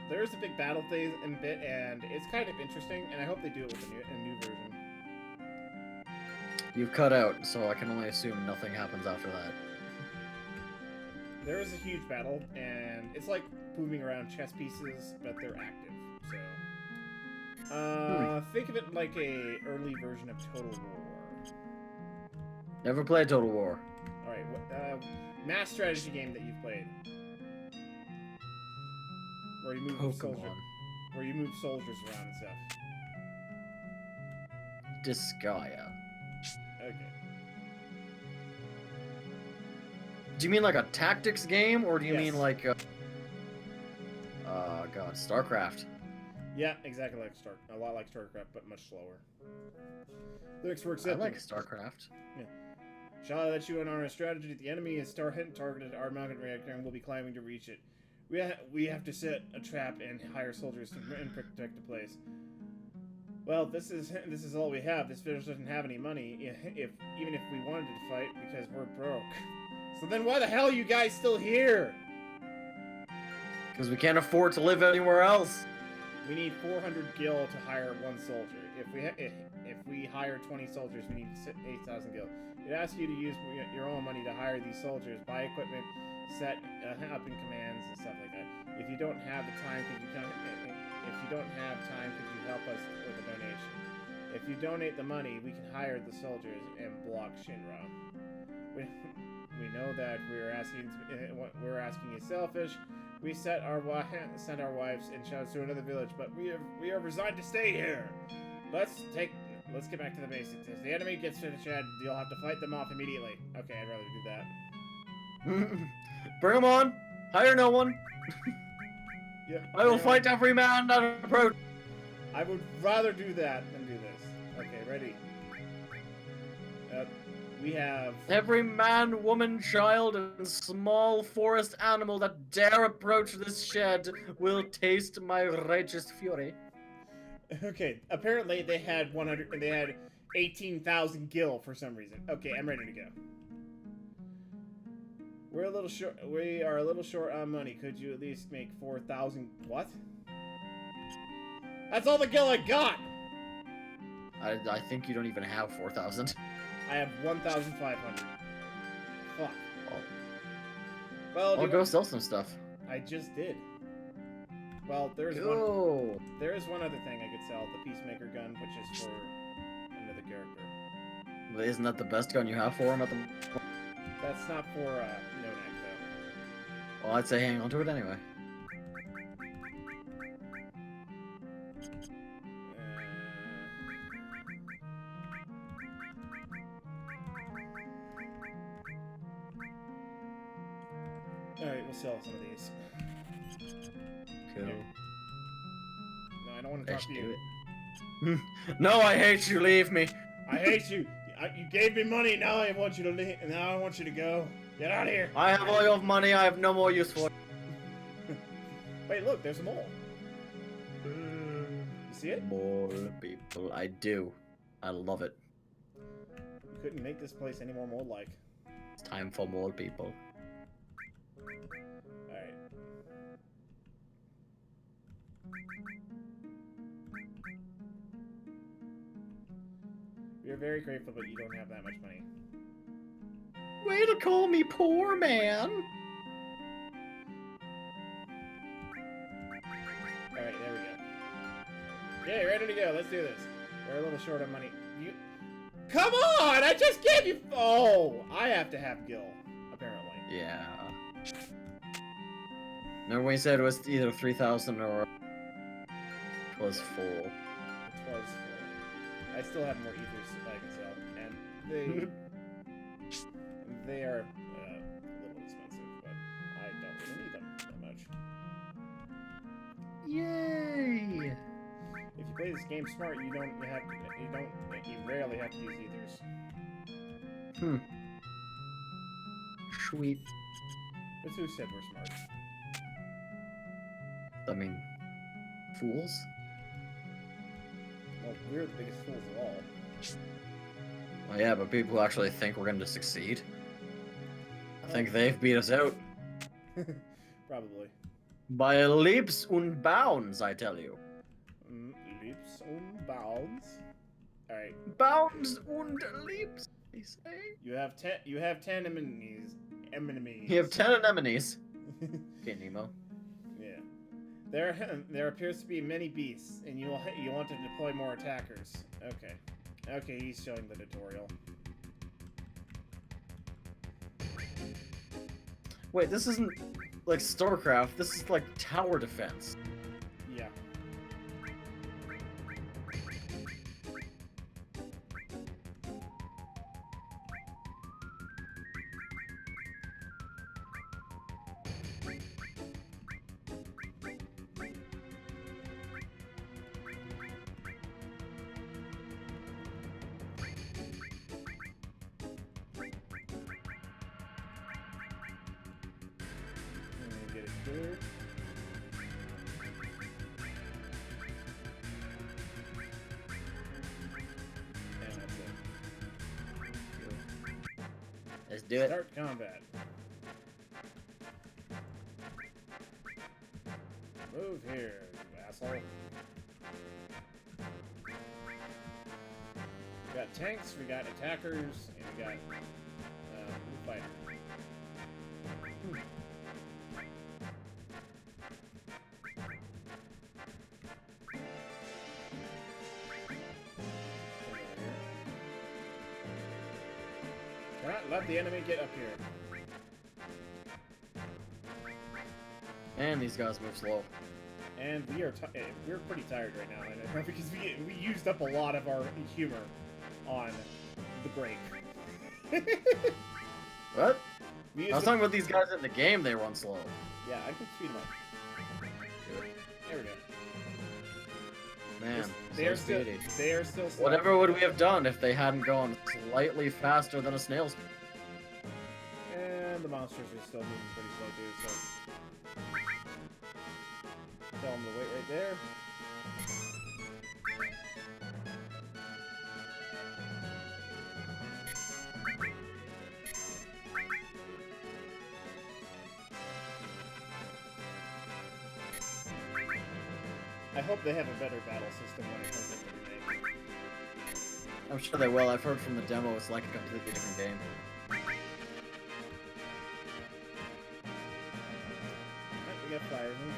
there's a big battle phase in bit, and it's kind of interesting, and I hope they do it with a new version. You've cut out, so I can only assume nothing happens after that. There is a huge battle, and it's like moving around chess pieces, but they're active, so... think of it like a early version of Total War. Never played Total War. Alright, mass strategy game that you've played. Where you move soldiers. Where you move soldiers around and stuff. Disgaea. Okay. Do you mean like a tactics game, or do you Yes. mean like God, StarCraft? Yeah, exactly like a lot like StarCraft, but much slower. Lyrics were I accepted. like StarCraft. Shall I let you in on our strategy? The enemy is targeted our mountain reactor and we'll be climbing to reach it. We have to set a trap and hire soldiers to protect the place. Well, this is all we have. This village doesn't have any money, even if we wanted to fight, because we're broke. So then why the hell are you guys still here? Because we can't afford to live anywhere else. We need 400 gil to hire one soldier. If we hire 20 soldiers, we need 8,000 gil. It asks you to use your own money to hire these soldiers, buy equipment, set up in commands and stuff like that. If you don't have the time, could you help us with a donation? If you donate the money, we can hire the soldiers and block Shinra. We know that we're asking is selfish. We sent our wives and shouts to another village, but we are resigned to stay here. Let's get back to the basics. If the enemy gets to the shed, you'll have to fight them off immediately. Okay, I'd rather do that. Bring them on. Hire no one. Yeah. I will fight every man that approach. I would rather do that than do this. Okay, ready. We have... Every man, woman, child, and small forest animal that dare approach this shed will taste my righteous fury. Okay, apparently they had 18,000 gil for some reason. Okay, I'm ready to go. We are a little short on money. Could you at least make 4,000? What? That's all the gil I got! I think you don't even have 4,000. I have 1,500. Fuck. Oh. Well, I'll go sell some stuff. I just did. Well, there is one other thing I could sell, the Peacemaker gun, which is for another character. But isn't that the best gun you have for him at the... That's not for No-Neck, though. Well, I'd say hang on to it anyway. Alright, we'll sell some of these. Cool. Here. No, I don't want to talk to you. No, I hate you. Leave me. I hate you. You gave me money. Now I want you to leave. Now I want you to go. Get out of here. I have all your money. I have no more use for it. Wait, look. There's a mole. You see it? More people. I do. I love it. You couldn't make this place any more mole-like. It's time for more people. Alright. We are very grateful, but you don't have that much money. Way to call me poor, man. Alright, there we go. Okay, ready to go. Let's do this. We're a little short on money. You... Come on! I just gave you... Oh! I have to have gil, apparently. Yeah. Remember when you said it was either 3,000 or... It was full. It was full. I still have more ethers I can sell, and they are a little expensive, but I don't really need them that much. Yay! If you play this game smart, you rarely have to use ethers. Sweet. But who said we're smart? I mean, fools? Well, we're the biggest fools of all. Well, yeah, but people who actually think we're going to succeed. I think they've beat us out. Probably. By leaps and bounds, I tell you. Leaps and bounds. Alright. Bounds and leaps, they say. You have 10 enemies. You have 10 anemones. Okay, Nemo. Yeah. There appears to be many beasts, and you want to deploy more attackers. Okay. Okay, he's showing the tutorial. Wait, this isn't like StarCraft. This is like tower defense. Yeah. Get it here. And that's it. Let's do it. Start combat. Move here, you asshole. We got tanks, we got attackers, and we got fighter. Cannot let the enemy get up here. And these guys move slow. And we're pretty tired right now, I know, because we used up a lot of our humor on the break. What? We I used was talking about these guys in the game, they run slow. Yeah, I can speed them up. There we go. Man, They are so still. speedy. They are still. Slow. Whatever would we have done if they hadn't gone slightly faster than a snail's? And the monsters are still moving pretty slow too. So tell them to wait right there. I hope they have a better battle system when it comes to the remake. I'm sure they will. I've heard from the demo it's like a completely different game. Alright, we got fire moving.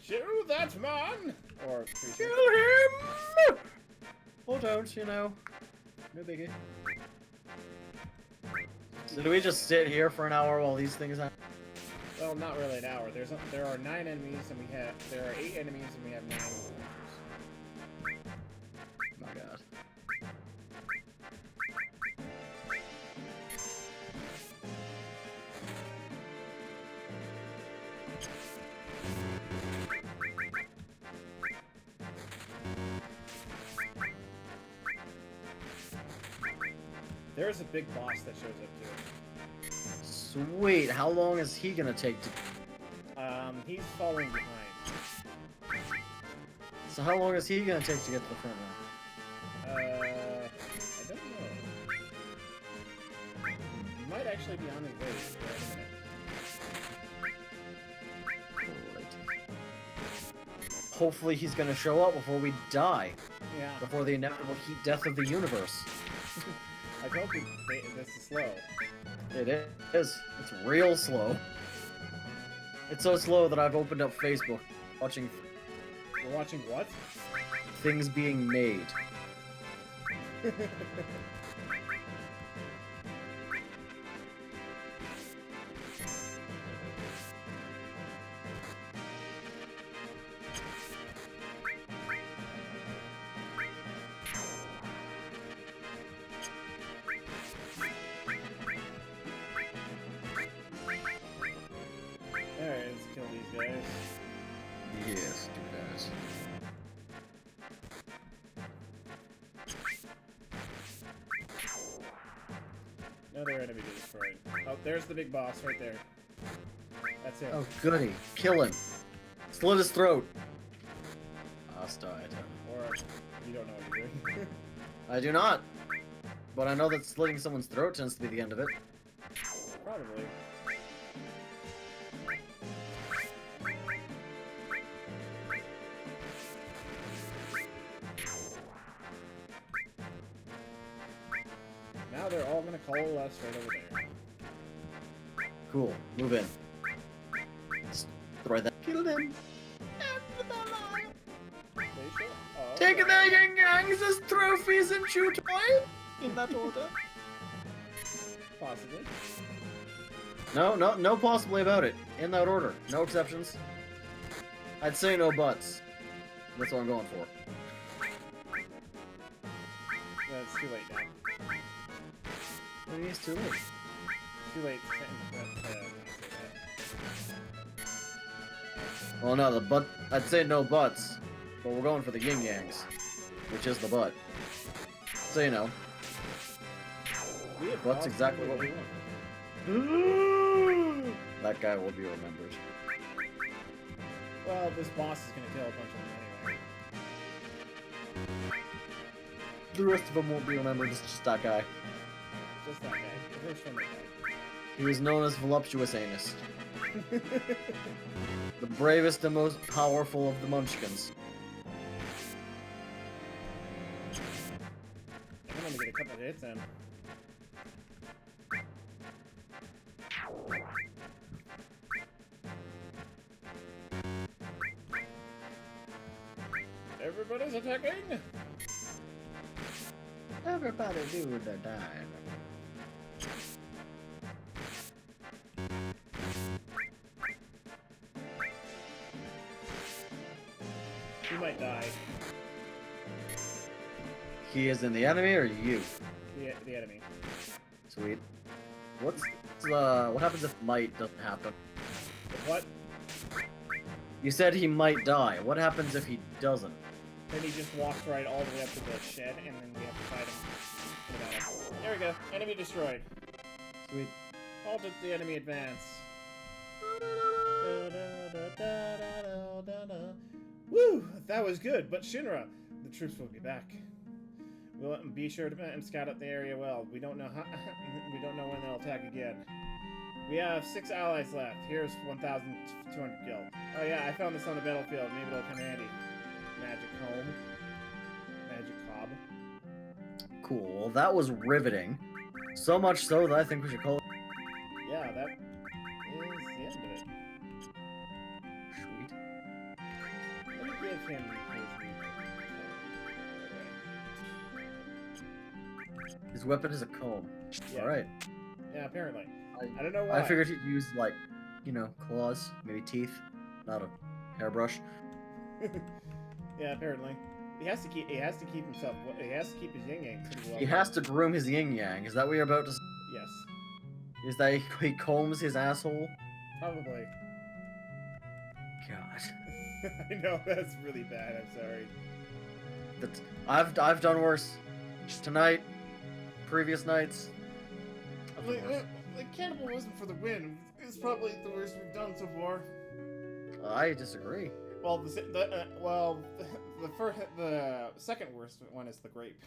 Shoot that man! Or creature. Kill him! Or don't, you know. No biggie. So do we just sit here for an hour while these things happen? Well, not really an hour. There are 9 enemies and there are 8 enemies and we have 9 warriors. My god. There's a big boss that shows up too. Sweet, how long is he gonna take to... He's falling behind. So how long is he gonna take to get to the front line? I don't know. He might actually be on his way. Wait a minute. Alright. Hopefully he's gonna show up before we die. Yeah. Before the inevitable heat death of the universe. I told you this is slow. It is. It's real slow. It's so slow that I've opened up Facebook, watching We're watching what? things being made. Alright, let's kill these guys. Yes, do that. Another enemy destroyed. Oh, there's the big boss right there. That's it. Oh, goody. Kill him. Slit his throat. Hostile item. Or you don't know what you're doing. I do not. But I know that slitting someone's throat tends to be the end of it. Probably. Now they're all gonna coalesce right over there. Cool. Move in. Destroy that. Kill them. They show. Oh, Take their yin yangs as trophies and chew toy. In that order. Possibly. No possibly about it. In that order. No exceptions. I'd say no buts. That's what I'm going for. That's too late now. Maybe it's too late. Too late to say that. Well, no, the butt. I'd say no buts, but we're going for the yin yangs, which is the butt. So you know, We have That's lost exactly what we want. that guy will be remembered. Well, this boss is gonna kill a bunch of them anyway. The rest of them won't be remembered. It's just that guy. Just that guy. The first one that He was known as Voluptuous Anus, the bravest and most powerful of the Munchkins. I'm gonna get a couple hits in. Everybody's attacking. Everybody do the dive. You might die. He is in the enemy or you? The enemy. Sweet. What happens if might doesn't happen? What? You said he might die. What happens if he doesn't? Then he just walks right all the way up to the shed, and then we have to fight him. There we go. Enemy destroyed. Sweet. Halted the enemy advance. Woo! That was good, but Shinra, the troops will be back. We'll be sure to scout out the area well. We don't know how. We don't know when they'll attack again. We have 6 allies left. Here's 1,200 killed. Oh yeah, I found this on the battlefield. Maybe it'll come handy. Magic comb. Magic cob. Cool. That was riveting. So much so that I think we should call it. Yeah, that is the end of it. Sweet. Let me give him His weapon is a comb. Yeah. Alright. Yeah, apparently. I don't know why. I figured he'd use, like, you know, claws, maybe teeth, not a hairbrush. Yeah, apparently. He has to keep himself. He has to keep his yin yang pretty well. He has to groom his yin yang. Is that what you're about to say? Yes. Is that he combs his asshole? Probably. God. I know that's really bad. I'm sorry. That's, I've done worse. Tonight, previous nights. I've done worse. The cannibalism for the win is probably the worst we've done so far. I disagree. Well, the second worst one is the grape.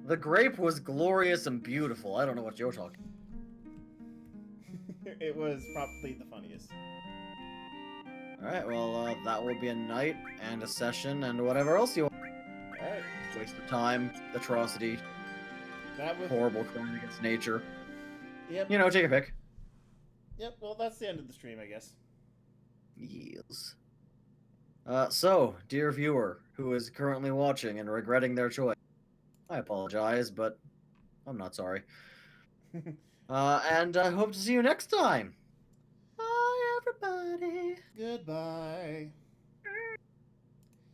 The grape was glorious and beautiful. I don't know what you're talking. It was probably the funniest. Alright, well, that will be a night and a session and whatever else you want. Alright. Waste of time, atrocity, That was horrible crime against nature. Yep. You know, take a pick. Yep. Well, that's the end of the stream, I guess. Yes. So, dear viewer, who is currently watching and regretting their choice, I apologize, but I'm not sorry. And I hope to see you next time. Bye, everybody. Goodbye.